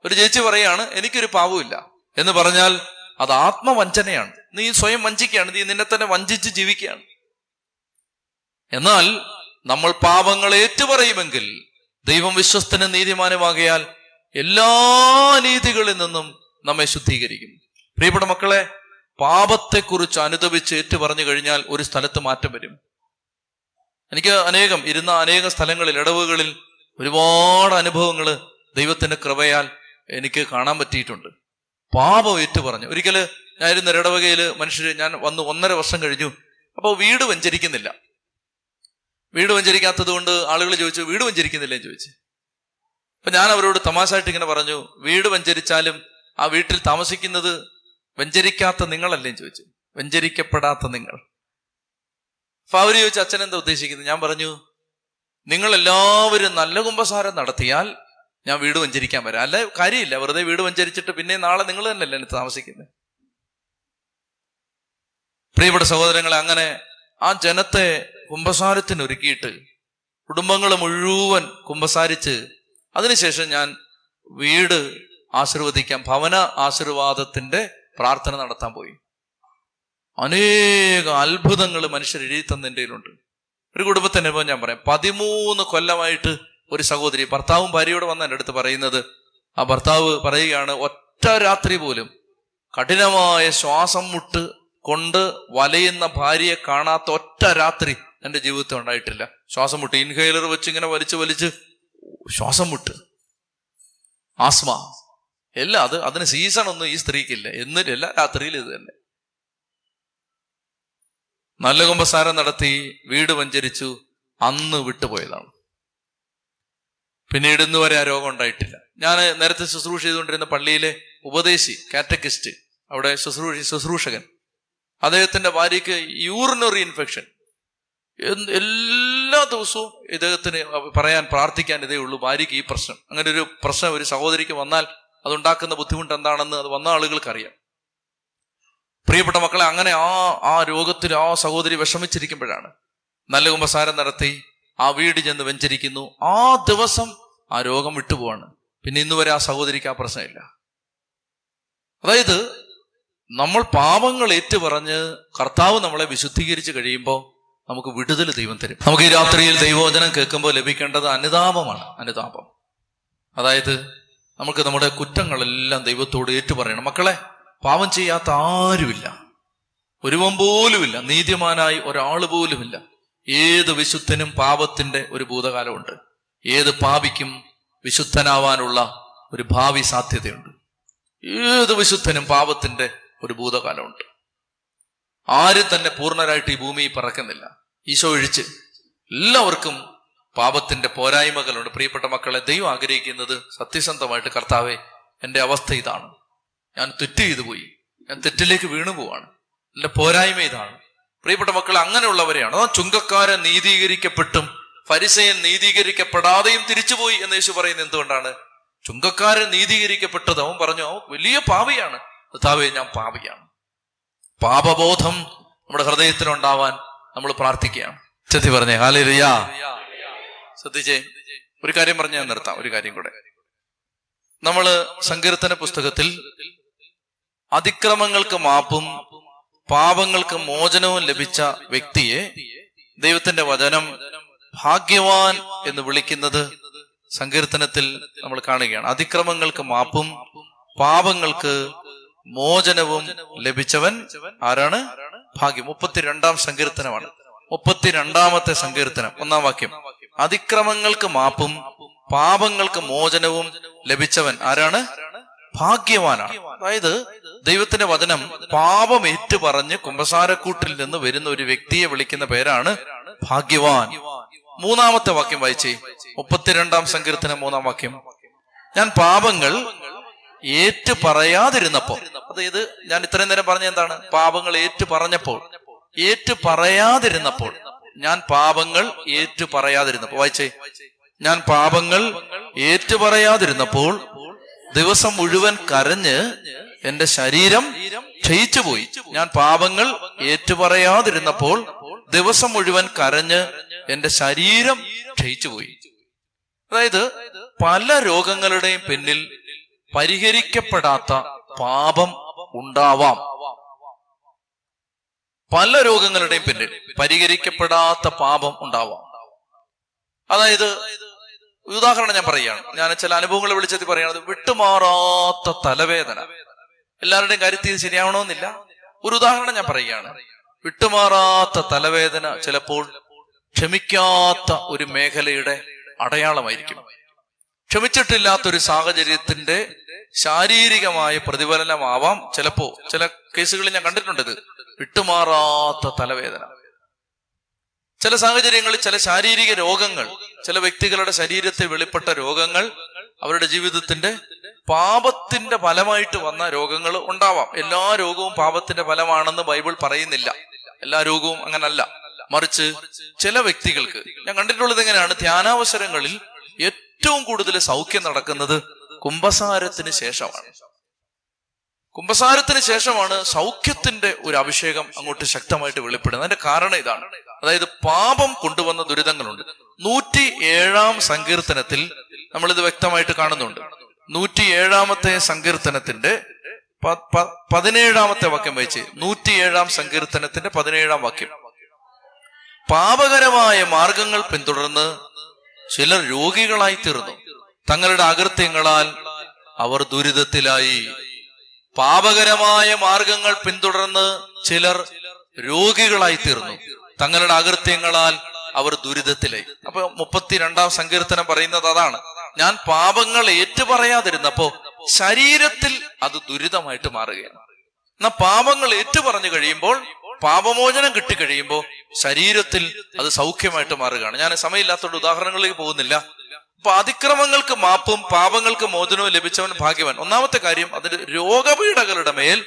ഒരു ചേച്ചി പറയുകയാണ് എനിക്കൊരു പാവമില്ല എന്ന് പറഞ്ഞാൽ അത് ആത്മവഞ്ചനയാണ്. നീ സ്വയം വഞ്ചിക്കുകയാണ്, നീ നിന്നെ തന്നെ വഞ്ചിച്ച് ജീവിക്കുകയാണ്. എന്നാൽ നമ്മൾ പാപങ്ങൾ ഏറ്റുപറയുമെങ്കിൽ ദൈവം വിശ്വസ്തനും നീതിമാനുമാകയാൽ എല്ലാ നീതികളിൽ നിന്നും നമ്മെ ശുദ്ധീകരിക്കും. പ്രിയപ്പെട്ട മക്കളെ, പാപത്തെക്കുറിച്ച് അനുദപിച്ച് ഏറ്റുപറഞ്ഞു കഴിഞ്ഞാൽ ഒരു സ്ഥലത്ത് മാറ്റം വരും. എനിക്ക് അനേകം സ്ഥലങ്ങളിൽ, ഇടവുകളിൽ ഒരുപാട് അനുഭവങ്ങൾ ദൈവത്തിന്റെ കൃപയാൽ എനിക്ക് കാണാൻ പറ്റിയിട്ടുണ്ട്. പാപം ഏറ്റുപറഞ്ഞു. ഒരിക്കല് ഞാൻ ഇരുന്ന ഇടവകയിൽ മനുഷ്യര്, ഞാൻ വന്ന് 1.5 വർഷം കഴിഞ്ഞു. അപ്പോൾ വീട് വെഞ്ചരിക്കുന്നില്ല. വീട് വെഞ്ചരിക്കാത്തത് കൊണ്ട് ആളുകൾ ചോദിച്ചു, വീട് വെഞ്ചരിക്കുന്നില്ലേ എന്ന് ചോദിച്ചു. അപ്പൊ ഞാൻ അവരോട് തമാശയായിട്ട് ഇങ്ങനെ പറഞ്ഞു, വീട് വെഞ്ചരിച്ചാലും ആ വീട്ടിൽ താമസിക്കുന്നത് വെഞ്ചരിക്കാത്ത നിങ്ങളല്ലേ ചോദിച്ചു, വെഞ്ചരിക്കപ്പെടാത്ത നിങ്ങൾ. അപ്പൊ അവര് ചോദിച്ചു, അച്ഛൻ എന്താ ഉദ്ദേശിക്കുന്നത്? ഞാൻ പറഞ്ഞു, നിങ്ങൾ എല്ലാവരും നല്ല കുമ്പസാരം നടത്തിയാൽ ഞാൻ വീട് വെഞ്ചരിക്കാൻ വരാം. അല്ല, കാര്യമില്ല, വെറുതെ വീട് വെഞ്ചരിച്ചിട്ട് പിന്നെ നാളെ നിങ്ങൾ തന്നെയല്ലേ എനിക്ക് താമസിക്കുന്നത്. പ്രിയപ്പെട്ട സഹോദരങ്ങളെ, അങ്ങനെ ആ ജനത്തെ കുമ്പസാരത്തിന് ഒരുക്കിയിട്ട് കുടുംബങ്ങൾ മുഴുവൻ കുമ്പസാരിച്ച് അതിനുശേഷം ഞാൻ വീട് ആശീർവദിക്കാൻ, ഭവന ആശീർവാദത്തിന്റെ പ്രാർത്ഥന നടത്താൻ പോയി. അനേക അത്ഭുതങ്ങൾ മനുഷ്യർ എഴുതി തന്നതിൻ്റെയിലുണ്ട്. ഒരു കുടുംബത്തിന്റെ അനുഭവം ഞാൻ പറയാം. 13 കൊല്ലമായിട്ട് ഒരു സഹോദരി, ഭർത്താവും ഭാര്യയോട് വന്ന എൻ്റെ അടുത്ത് പറയുന്നത്, ആ ഭർത്താവ് പറയുകയാണ്, ഒറ്റ രാത്രി പോലും കഠിനമായ ശ്വാസം മുട്ട് കൊണ്ട് വലയുന്ന ഭാര്യയെ കാണാത്ത ഒറ്റ രാത്രി എൻ്റെ ജീവിതത്തിൽ ഉണ്ടായിട്ടില്ല. ശ്വാസം മുട്ട്, ഇൻഹേലർ വെച്ച് ഇങ്ങനെ വലിച്ച് ശ്വാസം മുട്ട്, ആസ്മ, എല്ലാം. അതിന് സീസൺ ഒന്നും ഈ സ്ത്രീക്കില്ല. എന്നിട്ട് എല്ലാ രാത്രിയിലും ഇത് തന്നെ. നല്ല കുമ്പസാരം നടത്തി വീട് വഞ്ചരിച്ചു, അന്ന് വിട്ടുപോയതാണ്. പിന്നീട് ഇന്ന് വരെ ആ രോഗം ഉണ്ടായിട്ടില്ല. ഞാൻ നേരത്തെ ശുശ്രൂഷ ചെയ്തുകൊണ്ടിരുന്ന പള്ളിയിലെ ഉപദേശി, കാറ്റക്കിസ്റ്റ്, അവിടെ ശുശ്രൂഷകൻ, അദ്ദേഹത്തിന്റെ ഭാര്യയ്ക്ക് യൂറിനറി ഇൻഫെക്ഷൻ. എല്ലാ ദിവസവും ഇദ്ദേഹത്തിന് പ്രാർത്ഥിക്കാൻ ഇതേ ഉള്ളൂ, ഭാര്യയ്ക്ക് ഈ പ്രശ്നം. അങ്ങനെ ഒരു പ്രശ്നം ഒരു സഹോദരിക്ക് വന്നാൽ അതുണ്ടാക്കുന്ന ബുദ്ധിമുട്ട് എന്താണെന്ന് അത് വന്ന ആളുകൾക്കറിയാം. പ്രിയപ്പെട്ട മക്കളെ, അങ്ങനെ ആ രോഗത്തിൽ ആ സഹോദരി വിഷമിച്ചിരിക്കുമ്പോഴാണ് നല്ല കുമ്പസാരം നടത്തി ആ വീട് ചെന്ന് വെഞ്ചരിക്കുന്നു. ആ ദിവസം ആ രോഗം വിട്ടുപോവാണ്. പിന്നെ ഇന്ന് വരെ ആ സഹോദരിക്ക് ആ പ്രശ്നമില്ല. അതായത് നമ്മൾ പാപങ്ങൾ ഏറ്റുപറഞ്ഞ് കർത്താവ് നമ്മളെ വിശുദ്ധീകരിച്ച് കഴിയുമ്പോൾ നമുക്ക് വിടുതൽ ദൈവം തരും. നമുക്ക് ഈ രാത്രിയിൽ ദൈവവചനം കേൾക്കുമ്പോൾ ലഭിക്കേണ്ടത് അനുതാപമാണ്. അനുതാപം, അതായത് നമുക്ക് നമ്മുടെ കുറ്റങ്ങളെല്ലാം ദൈവത്തോട് ഏറ്റുപറയണം. മക്കളെ, പാപം ചെയ്യാത്ത ആരുമില്ല, ഒരുവൻ പോലുമില്ല, നീതിമാനായി ഒരാൾ പോലുമില്ല. ഏത് വിശുദ്ധനും പാപത്തിന്റെ ഒരു ഭൂതകാലമുണ്ട്. ഏത് പാപിക്കും വിശുദ്ധനാവാനുള്ള ഒരു ഭാവി സാധ്യതയുണ്ട്. ഏത് വിശുദ്ധനും പാപത്തിന്റെ ഒരു ഭൂതകാലമുണ്ട്. ആരും തന്നെ പൂർണ്ണരായിട്ട് ഈ ഭൂമിയിൽ പറക്കുന്നില്ല, ഈശോ ഒഴിച്ച്. എല്ലാവർക്കും പാപത്തിന്റെ പോരായ്മകളുണ്ട്. പ്രിയപ്പെട്ട മക്കളെ, ദൈവം ആഗ്രഹിക്കുന്നത് സത്യസന്ധമായിട്ട്, കർത്താവേ എൻ്റെ അവസ്ഥ ഇതാണ്, ഞാൻ തെറ്റ് ചെയ്തു പോയി, ഞാൻ തെറ്റിലേക്ക് വീണു പോവാണ്, എൻ്റെ പോരായ്മ ഇതാണ്. പ്രിയപ്പെട്ട മക്കളെ, അങ്ങനെയുള്ളവരെയാണ്. ചുങ്കക്കാരൻ നീതീകരിക്കപ്പെട്ടും ഫരിസയൻ നീതീകരിക്കപ്പെടാതെയും തിരിച്ചുപോയി എന്ന് യേശു പറയുന്നത് എന്തുകൊണ്ടാണ്? ചുങ്കക്കാരൻ നീതീകരിക്കപ്പെട്ടത്, അവൻ പറഞ്ഞു അവൻ വലിയ പാപിയാണ്, കർത്താവേ ഞാൻ പാപിയാണ്. പാപബോധം നമ്മുടെ ഹൃദയത്തിലുണ്ടാവാൻ നമ്മൾ പ്രാർത്ഥിക്കുകയാണ്. ചെത്തി പറഞ്ഞേ ഹല്ലേലൂയ. ശ്രദ്ധിച്ചേ, ഒരു കാര്യം പറഞ്ഞ് ഞാൻ നിർത്താം. ഒരു കാര്യം കൂടെ, നമ്മള് സങ്കീർത്തന പുസ്തകത്തിൽ അതിക്രമങ്ങൾക്ക് മാപ്പും പാപങ്ങൾക്ക് മോചനവും ലഭിച്ച വ്യക്തിയെ ദൈവത്തിന്റെ വചനം ഭാഗ്യവാൻ എന്ന് വിളിക്കുന്നത് സങ്കീർത്തനത്തിൽ നമ്മൾ കാണുകയാണ്. അതിക്രമങ്ങൾക്ക് മാപ്പും പാപങ്ങൾക്ക് മോചനവും ലഭിച്ചവൻ ആരാണ്? ഭാഗ്യം. 32-ാം സങ്കീർത്തനമാണ്. 32-ാമത്തെ സങ്കീർത്തനം 1-ാം വാക്യം. അതിക്രമങ്ങൾക്ക് മാപ്പും പാപങ്ങൾക്ക് മോചനവും ലഭിച്ചവൻ ആരാണ്? ഭാഗ്യവാനാണ്. അതായത് ദൈവത്തിന്റെ വചനം പാപം ഏറ്റുപറഞ്ഞ് കുമ്പസാരക്കൂട്ടിൽ നിന്ന് വരുന്ന ഒരു വ്യക്തിയെ വിളിക്കുന്ന പേരാണ് ഭാഗ്യവാൻ. 3-ാമത്തെ വാക്യം വായിച്ചേ. 32-ാം സങ്കീർത്തനം 3-ാം വാക്യം. ഞാൻ പാപങ്ങൾ ഏറ്റു പറയാതിരുന്നപ്പോൾ, അതായത് ഞാൻ ഇത്രയും നേരം പറഞ്ഞ എന്താണ്? പാപങ്ങൾ ഏറ്റു പറഞ്ഞപ്പോൾ, ഏറ്റു പറയാതിരുന്നപ്പോൾ, ഞാൻ പാപങ്ങൾ ഏറ്റു പറയാതിരുന്നപ്പോൾ. വായിച്ചേ. ഞാൻ പാപങ്ങൾ ഏറ്റു പറയാതിരുന്നപ്പോൾ ദിവസം മുഴുവൻ കരഞ്ഞ് എന്റെ ശരീരം ക്ഷയിച്ചുപോയി. ഞാൻ പാപങ്ങൾ ഏറ്റുപറയാതിരുന്നപ്പോൾ ദിവസം മുഴുവൻ കരഞ്ഞ് എന്റെ ശരീരം ക്ഷയിച്ചുപോയി. അതായത് പല രോഗങ്ങളുടെയും പിന്നിൽ പരിഹരിക്കപ്പെടാത്ത പാപം ഉണ്ടാവാം. പല രോഗങ്ങളുടെയും പിന്നിൽ പരിഹരിക്കപ്പെടാത്ത പാപം ഉണ്ടാവാം. അതായത് ഉദാഹരണം ഞാൻ പറയുകയാണ്. ഞാൻ ചില അനുഭവങ്ങളെ വിളിച്ചെത്തി പറയുന്നത്, വിട്ടുമാറാത്ത തലവേദന. എല്ലാവരുടെയും കാര്യത്തിൽ ശരിയാവണമെന്നില്ല. ഒരു ഉദാഹരണം ഞാൻ പറയുകയാണ്. വിട്ടുമാറാത്ത തലവേദന ചിലപ്പോൾ ക്ഷമിക്കാത്ത ഒരു മേഖലയുടെ അടയാളമായിരിക്കും. ക്ഷമിച്ചിട്ടില്ലാത്തൊരു സാഹചര്യത്തിന്റെ ശാരീരികമായ പ്രതിഫലനമാവാം ചിലപ്പോ. ചില കേസുകളിൽ ഞാൻ കണ്ടിട്ടുണ്ട് ഇത്, വിട്ടുമാറാത്ത തലവേദന. ചില സാഹചര്യങ്ങളിൽ ചില ശാരീരിക രോഗങ്ങൾ, ചില വ്യക്തികളുടെ ശരീരത്തിൽ വെളിപ്പെട്ട രോഗങ്ങൾ അവരുടെ ജീവിതത്തിന്റെ പാപത്തിന്റെ ഫലമായിട്ട് വന്ന രോഗങ്ങൾ ഉണ്ടാവാം. എല്ലാ രോഗവും പാപത്തിന്റെ ഫലമാണെന്ന് ബൈബിൾ പറയുന്നില്ല. എല്ലാ രോഗവും അങ്ങനല്ല. മറിച്ച് ചില വ്യക്തികൾക്ക് ഞാൻ കണ്ടിട്ടുള്ളത് എങ്ങനെയാണ്, ധ്യാനാവസരങ്ങളിൽ ഏറ്റവും കൂടുതൽ സൗഖ്യം നടക്കുന്നത് കുമ്പസാരത്തിന് ശേഷമാണ്. കുമ്പസാരത്തിന് ശേഷമാണ് സൗഖ്യത്തിന്റെ ഒരു അഭിഷേകം അങ്ങോട്ട് ശക്തമായിട്ട് വെളിപ്പെടുന്നത്. അതിന്റെ കാരണം ഇതാണ്. അതായത് പാപം കൊണ്ടുവന്ന ദുരിതങ്ങളുണ്ട്. 107-ാം സങ്കീർത്തനത്തിൽ നമ്മളിത് വ്യക്തമായിട്ട് കാണുന്നുണ്ട്. 107-ാമത്തെ സങ്കീർത്തനത്തിന്റെ 17-ാമത്തെ വാക്യം വായിച്ച്. 107-ാം സങ്കീർത്തനത്തിന്റെ 17-ാം വാക്യം. പാപകരമായ മാർഗങ്ങൾ പിന്തുടർന്ന് ചിലർ രോഗികളായി തീർന്നു, തങ്ങളുടെ അകൃത്യങ്ങളാൽ അവർ ദുരിതത്തിലായി. പാപകരമായ മാർഗങ്ങൾ പിന്തുടർന്ന് ചിലർ രോഗികളായി തീർന്നു, തങ്ങളുടെ അകൃത്യങ്ങളാൽ അവർ ദുരിതത്തിലായി. അപ്പൊ 32-ാം സങ്കീർത്തനം പറയുന്നത് അതാണ്. ഞാൻ പാപങ്ങൾ ഏറ്റുപറയാതിരുന്നപ്പോ ശരീരത്തിൽ അത് ദുരിതമായിട്ട് മാറുകയാണ്. എന്നാൽ പാപങ്ങൾ ഏറ്റുപറഞ്ഞു കഴിയുമ്പോൾ, പാപമോചനം കിട്ടിക്കഴിയുമ്പോൾ ശരീരത്തിൽ അത് സൗഖ്യമായിട്ട് മാറുകയാണ്. ഞാൻ സമയമില്ലാത്തതുകൊണ്ട് ഉദാഹരണങ്ങളിലേക്ക് പോകുന്നില്ല. അപ്പൊ അതിക്രമങ്ങൾക്ക് മാപ്പും പാപങ്ങൾക്ക് മോചനവും ലഭിച്ചവൻ ഭാഗ്യവാൻ. ഒന്നാമത്തെ കാര്യം, അതിന്റെ രോഗപീഠകളുടെ മേൽ,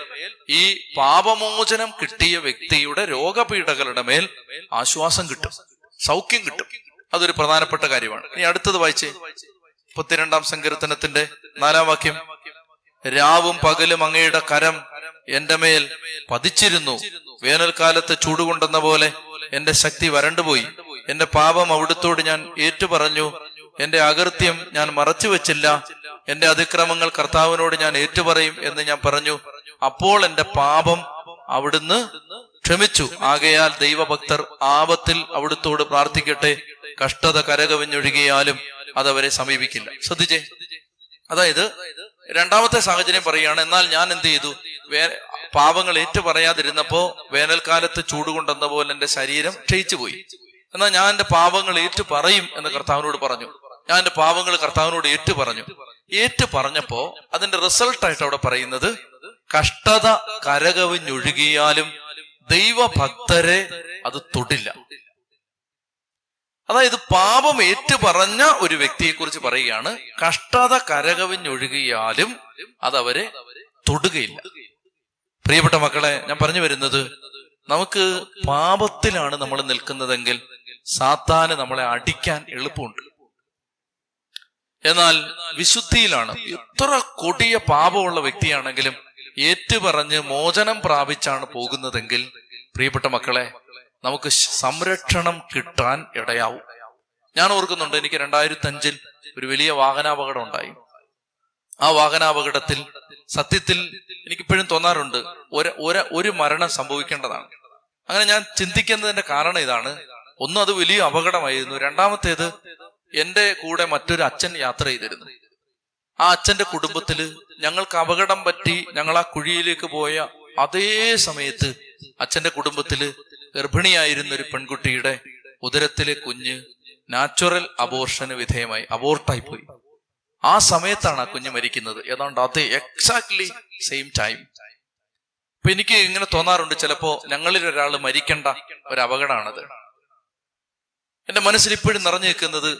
ഈ പാപമോചനം കിട്ടിയ വ്യക്തിയുടെ രോഗപീഠകളുടെ മേൽ ആശ്വാസം കിട്ടും, സൗഖ്യം കിട്ടും. അതൊരു പ്രധാനപ്പെട്ട കാര്യമാണ്. ഇനി അടുത്തത് വായിച്ചേ. 32-ാം സങ്കീർത്തനത്തിന്റെ 4-ാം വാക്യം. രാവും പകലും അങ്ങയുടെ കരം എന്റെ മേൽ പതിച്ചിരുന്നു. വേനൽക്കാലത്ത് ചൂടുകൊണ്ടെന്ന പോലെ എന്റെ ശക്തി വരണ്ടുപോയി. എന്റെ പാപം അവിടുത്തോട് ഞാൻ ഏറ്റുപറഞ്ഞു, എന്റെ അകൃത്യം ഞാൻ മറച്ചു വെച്ചില്ല. എന്റെ അതിക്രമങ്ങൾ കർത്താവിനോട് ഞാൻ ഏറ്റുപറയും എന്ന് ഞാൻ പറഞ്ഞു. അപ്പോൾ എന്റെ പാപം അവിടുന്ന് ക്ഷമിച്ചു. ആകയാൽ ദൈവഭക്തർ ആപത്തിൽ അവിടുത്തോട് പ്രാർത്ഥിക്കട്ടെ. കഷ്ടത കരകവിഞ്ഞൊഴുകിയാലും അതവരെ സമീപിക്കില്ല. ശ്രദ്ധിച്ചേ. അതായത് രണ്ടാമത്തെ സാഹചര്യം പറയുകയാണ്. എന്നാൽ ഞാൻ എന്ത് ചെയ്തു? പാപങ്ങൾ ഏറ്റുപറയാതിരുന്നപ്പോ വേനൽക്കാലത്ത് ചൂടുകൊണ്ടെന്ന പോലെ എന്റെ ശരീരം ക്ഷയിച്ചു പോയി. എന്നാൽ ഞാൻ എന്റെ പാപങ്ങൾ ഏറ്റു പറയും എന്ന് കർത്താവിനോട് പറഞ്ഞു. ഞാൻ എന്റെ പാപങ്ങൾ കർത്താവിനോട് ഏറ്റു പറഞ്ഞു. ഏറ്റു പറഞ്ഞപ്പോ അതിന്റെ റിസൾട്ടായിട്ട് അവിടെ പറയുന്നത്, കഷ്ടത കരകവിഞ്ഞൊഴുകിയാലും ദൈവഭക്തരെ അത് തൊടില്ല. അതായത് പാപം ഏറ്റുപറഞ്ഞ ഒരു വ്യക്തിയെ കുറിച്ച് പറയുകയാണ്, കഷ്ടത കരകവിഞ്ഞൊഴുകിയാലും അതവരെ തൊടുകയില്ല. പ്രിയപ്പെട്ട മക്കളെ, ഞാൻ പറഞ്ഞു വരുന്നത്, നമുക്ക് പാപത്തിലാണ് നമ്മൾ നിൽക്കുന്നതെങ്കിൽ സാത്താന് നമ്മളെ അടിക്കാൻ എളുപ്പമുണ്ട്. എന്നാൽ വിശുദ്ധിയിലാണ്, എത്ര കൊടിയ പാപമുള്ള വ്യക്തിയാണെങ്കിലും ഏറ്റുപറഞ്ഞ് മോചനം പ്രാപിച്ചാണ് പോകുന്നതെങ്കിൽ, പ്രിയപ്പെട്ട മക്കളെ, നമുക്ക് സംരക്ഷണം കിട്ടാൻ ഇടയാവും. ഞാൻ ഓർക്കുന്നുണ്ട്, എനിക്ക് 2005 ഒരു വലിയ വാഹനാപകടം ഉണ്ടായി. ആ വാഹനാപകടത്തിൽ സത്യത്തിൽ എനിക്കിപ്പോഴും തോന്നാറുണ്ട്, ഒരു മരണം സംഭവിക്കേണ്ടതാണ്. അങ്ങനെ ഞാൻ ചിന്തിക്കുന്നതിന്റെ കാരണം ഇതാണ്. ഒന്ന്, അത് വലിയ അപകടമായിരുന്നു. രണ്ടാമത്തേത്, എന്റെ കൂടെ മറ്റൊരു അച്ഛൻ യാത്ര ചെയ്തിരുന്നു. ആ അച്ഛന്റെ കുടുംബത്തില് ഞങ്ങൾക്ക് അപകടം പറ്റി ഞങ്ങൾ ആ കുഴിയിലേക്ക് പോയ അതേ സമയത്ത് അച്ഛന്റെ കുടുംബത്തില് ഗർഭിണിയായിരുന്ന ഒരു പെൺകുട്ടിയുടെ ഉദരത്തിലെ കുഞ്ഞ് നാച്ചുറൽ അബോർഷന് വിധേയമായി അബോർട്ടായി പോയി. ആ സമയത്താണ് ആ കുഞ്ഞ് മരിക്കുന്നത്. ഏതാണ്ട് അതേ എക്സാക്ട്ലി സെയിം ടൈം. അപ്പൊ എനിക്ക് ഇങ്ങനെ തോന്നാറുണ്ട്, ചിലപ്പോ ഞങ്ങളിൽ ഒരാൾ മരിക്കേണ്ട ഒരു അപകടമാണത്. എന്റെ മനസ്സിൽ ഇപ്പോഴും നിറഞ്ഞു നിൽക്കുന്നത്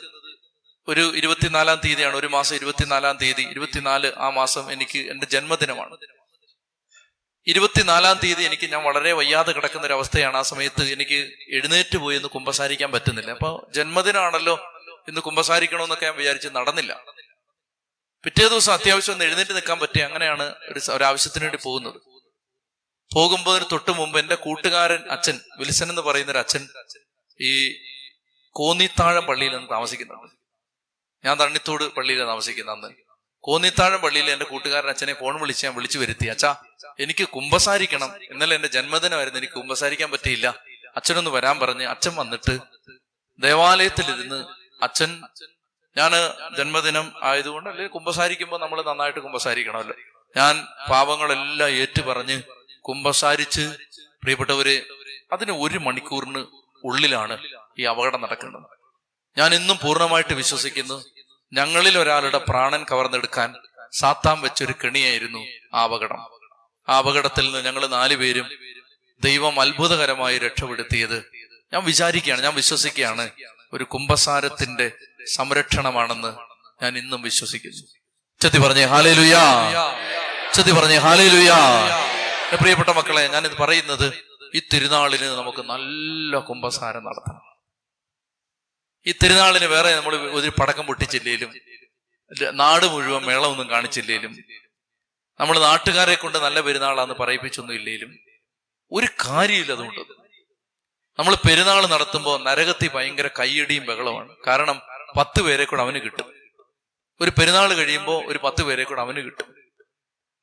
ഒരു 24-ാം തീയതിയാണ്, ഒരു മാസം 24-ാം തീയതി, 24 ആ മാസം എനിക്ക് എന്റെ ജന്മദിനമാണ്. 24-ാം തീയതി ഞാൻ വളരെ വയ്യാതെ കിടക്കുന്ന ഒരു അവസ്ഥയാണ്. ആ സമയത്ത് എനിക്ക് എഴുന്നേറ്റ് പോയി ഒന്ന് കുമ്പസാരിക്കാൻ പറ്റുന്നില്ല. അപ്പൊ ജന്മദിനമാണല്ലോ, ഇന്ന് കുമ്പസാരിക്കണമെന്നൊക്കെ ഞാൻ വിചാരിച്ച് നടന്നില്ല. പിറ്റേ ദിവസം അത്യാവശ്യം ഒന്ന് എഴുന്നേറ്റ് നിൽക്കാൻ പറ്റി. അങ്ങനെയാണ് ഒരാവശ്യത്തിന് വേണ്ടി പോകുന്നത്. പോകുമ്പോൾ തൊട്ട് മുമ്പ് എന്റെ കൂട്ടുകാരൻ അച്ഛൻ, വിൽസൻ എന്ന് പറയുന്ന ഒരു അച്ഛൻ, ഈ കോന്നിത്താഴം പള്ളിയിലാണ് താമസിക്കുന്നുണ്ട്. ഞാൻ തണ്ണിത്തോട് പള്ളിയിലാണ് താമസിക്കുന്നത്. അന്ന് കോന്നിത്താഴം പള്ളിയിൽ എന്റെ കൂട്ടുകാരൻ അച്ഛനെ ഫോൺ വിളിച്ച് ഞാൻ വിളിച്ചു വരുത്തി. അച്ഛാ, എനിക്ക് കുമ്പസാരിക്കണം, ഇന്നലെ എന്റെ ജന്മദിനമായിരുന്നു, എനിക്ക് കുമ്പസാരിക്കാൻ പറ്റിയില്ല, അച്ഛനൊന്ന് വരാൻ പറഞ്ഞ് അച്ഛൻ വന്നിട്ട് ദേവാലയത്തിലിരുന്ന് അച്ഛൻ, ഞാന് ജന്മദിനം ആയതുകൊണ്ട് അല്ലെങ്കിൽ കുമ്പസാരിക്കുമ്പോൾ നമ്മൾ നന്നായിട്ട് കുമ്പസാരിക്കണമല്ലോ, ഞാൻ പാപങ്ങളെല്ലാം ഏറ്റുപറഞ്ഞ് കുമ്പസാരിച്ച്, പ്രിയപ്പെട്ടവര്, അതിന് 1 മണിക്കൂറിന് ഉള്ളിലാണ് ഈ അപകടം നടക്കുന്നത്. ഞാൻ ഇന്നും പൂർണ്ണമായിട്ട് വിശ്വസിക്കുന്നു, ഞങ്ങളിൽ ഒരാളുടെ പ്രാണൻ കവർന്നെടുക്കാൻ സാത്താൻ വെച്ചൊരു കെണിയായിരുന്നു ആ അപകടം. ആ അപകടത്തിൽ നിന്ന് ഞങ്ങൾ 4 പേരും ദൈവം അത്ഭുതകരമായി രക്ഷപ്പെടുത്തിയത് ഞാൻ വിചാരിക്കുകയാണ്, ഞാൻ വിശ്വസിക്കുകയാണ്, ഒരു കുമ്പസാരത്തിന്റെ സംരക്ഷണമാണെന്ന് ഞാൻ ഇന്നും വിശ്വസിക്കുന്നു. ചെത്തി പറഞ്ഞേ ഹല്ലേലൂയാ, ചെത്തി പറഞ്ഞേ ഹല്ലേലൂയാ. പ്രിയപ്പെട്ട മക്കളെ, ഞാനിത് പറയുന്നത്, ഈ തിരുനാളിന് നമുക്ക് നല്ല കുമ്പസാരം നടത്തണം. ഈ തിരുനാളിന് വേറെ നമ്മൾ ഒരു പടക്കം പൊട്ടിച്ചില്ലേലും, നാട് മുഴുവൻ മേളമൊന്നും കാണിച്ചില്ലേലും, നമ്മൾ നാട്ടുകാരെ കൊണ്ട് നല്ല പെരുന്നാളാന്ന് പറയിപ്പിച്ചൊന്നും ഇല്ലേലും ഒരു കാര്യമില്ല. അതുകൊണ്ട് നമ്മൾ പെരുന്നാൾ നടത്തുമ്പോൾ നരകത്തിൽ ഭയങ്കര കയ്യടിയും ബഹളമാണ്. കാരണം 10 പേരെ കൂടെ അവന് കിട്ടും. ഒരു പെരുന്നാൾ കഴിയുമ്പോൾ ഒരു 10 പേരെ കൂടെ അവന് കിട്ടും.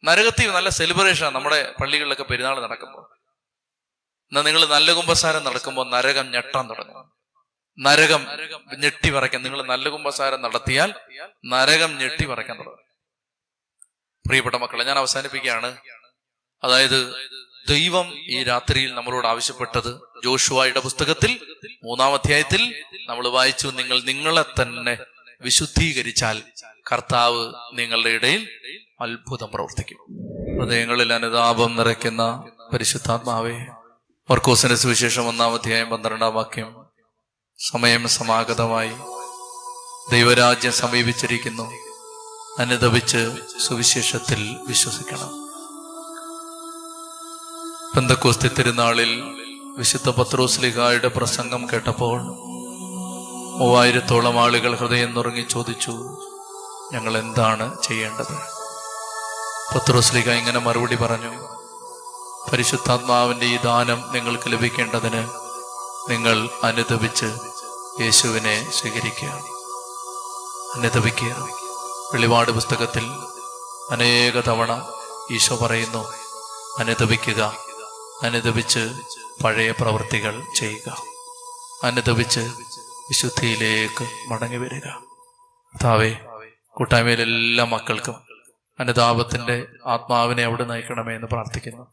നരകത്തിൽ നല്ല സെലിബ്രേഷനാണ് നമ്മുടെ പള്ളികളിലൊക്കെ പെരുന്നാൾ നടക്കുമ്പോൾ. എന്നാൽ നിങ്ങൾ നല്ല കുമ്പസാരം നടക്കുമ്പോൾ നരകം ഞെട്ടാൻ തുടങ്ങും. നരകം ഞെട്ടി പറയ്ക്കാൻ, നിങ്ങൾ നല്ല കുമ്പസാരം നടത്തിയാൽ നരകം ഞെട്ടി പറയ്ക്കാൻ തുടങ്ങും. പ്രിയപ്പെട്ട മക്കളെ, ഞാൻ അവസാനിപ്പിക്കുകയാണ്. അതായത് ദൈവം ഈ രാത്രിയിൽ നമ്മളോട് ആവശ്യപ്പെട്ടത്, ജോഷുവയുടെ പുസ്തകത്തിൽ 3-ാം അധ്യായത്തിൽ നമ്മൾ വായിച്ചു, നിങ്ങൾ നിങ്ങളെ തന്നെ വിശുദ്ധീകരിച്ചാൽ കർത്താവ് നിങ്ങളുടെ ഇടയിൽ അത്ഭുതം പ്രവർത്തിക്കും. ഹൃദയങ്ങളിൽ അനുതാപം നിറയ്ക്കുന്ന പരിശുദ്ധാത്മാവേ, മർക്കോസിന്റെ സുവിശേഷം 1-ാം അധ്യായം 12-ാം വാക്യം, സമയം സമാഗതമായി, ദൈവരാജ്യം സമീപിച്ചിരിക്കുന്നു, അനുതപിച്ച് സുവിശേഷത്തിൽ വിശ്വസിക്കണം. പെന്തക്കോസ്തി തിരുനാളിൽ വിശുദ്ധ പത്രോസ്ലീഹായുടെ പ്രസംഗം കേട്ടപ്പോൾ 3000-ഓളം ആളുകൾ ഹൃദയം നുറുങ്ങി ചോദിച്ചു, ഞങ്ങൾ എന്താണ് ചെയ്യേണ്ടത്? പത്രോസ്ലീഹ ഇങ്ങനെ മറുപടി പറഞ്ഞു, പരിശുദ്ധാത്മാവിന്റെ ഈ ദാനം നിങ്ങൾക്ക് ലഭിക്കേണ്ടതിന് നിങ്ങൾ അനുതപിച്ച് യേശുവിനെ സ്വീകരിക്കുക, അനുതപിക്കുക. വെളിപാട് പുസ്തകത്തിൽ അനേക തവണ ഈശോ പറയുന്നു, അനുതപിക്കുക, അനുതപിച്ച് പഴയ പ്രവൃത്തികൾ ചെയ്യുക, അനുതപിച്ച് വിശുദ്ധിയിലേക്ക് മടങ്ങി വരിക. കർത്താവേ, കൂട്ടായ്മയിലെല്ലാ മക്കൾക്കും അനുതാപത്തിന്റെ ആത്മാവിനെ അവിടെ നയിക്കണമേ എന്ന് പ്രാർത്ഥിക്കുന്നു.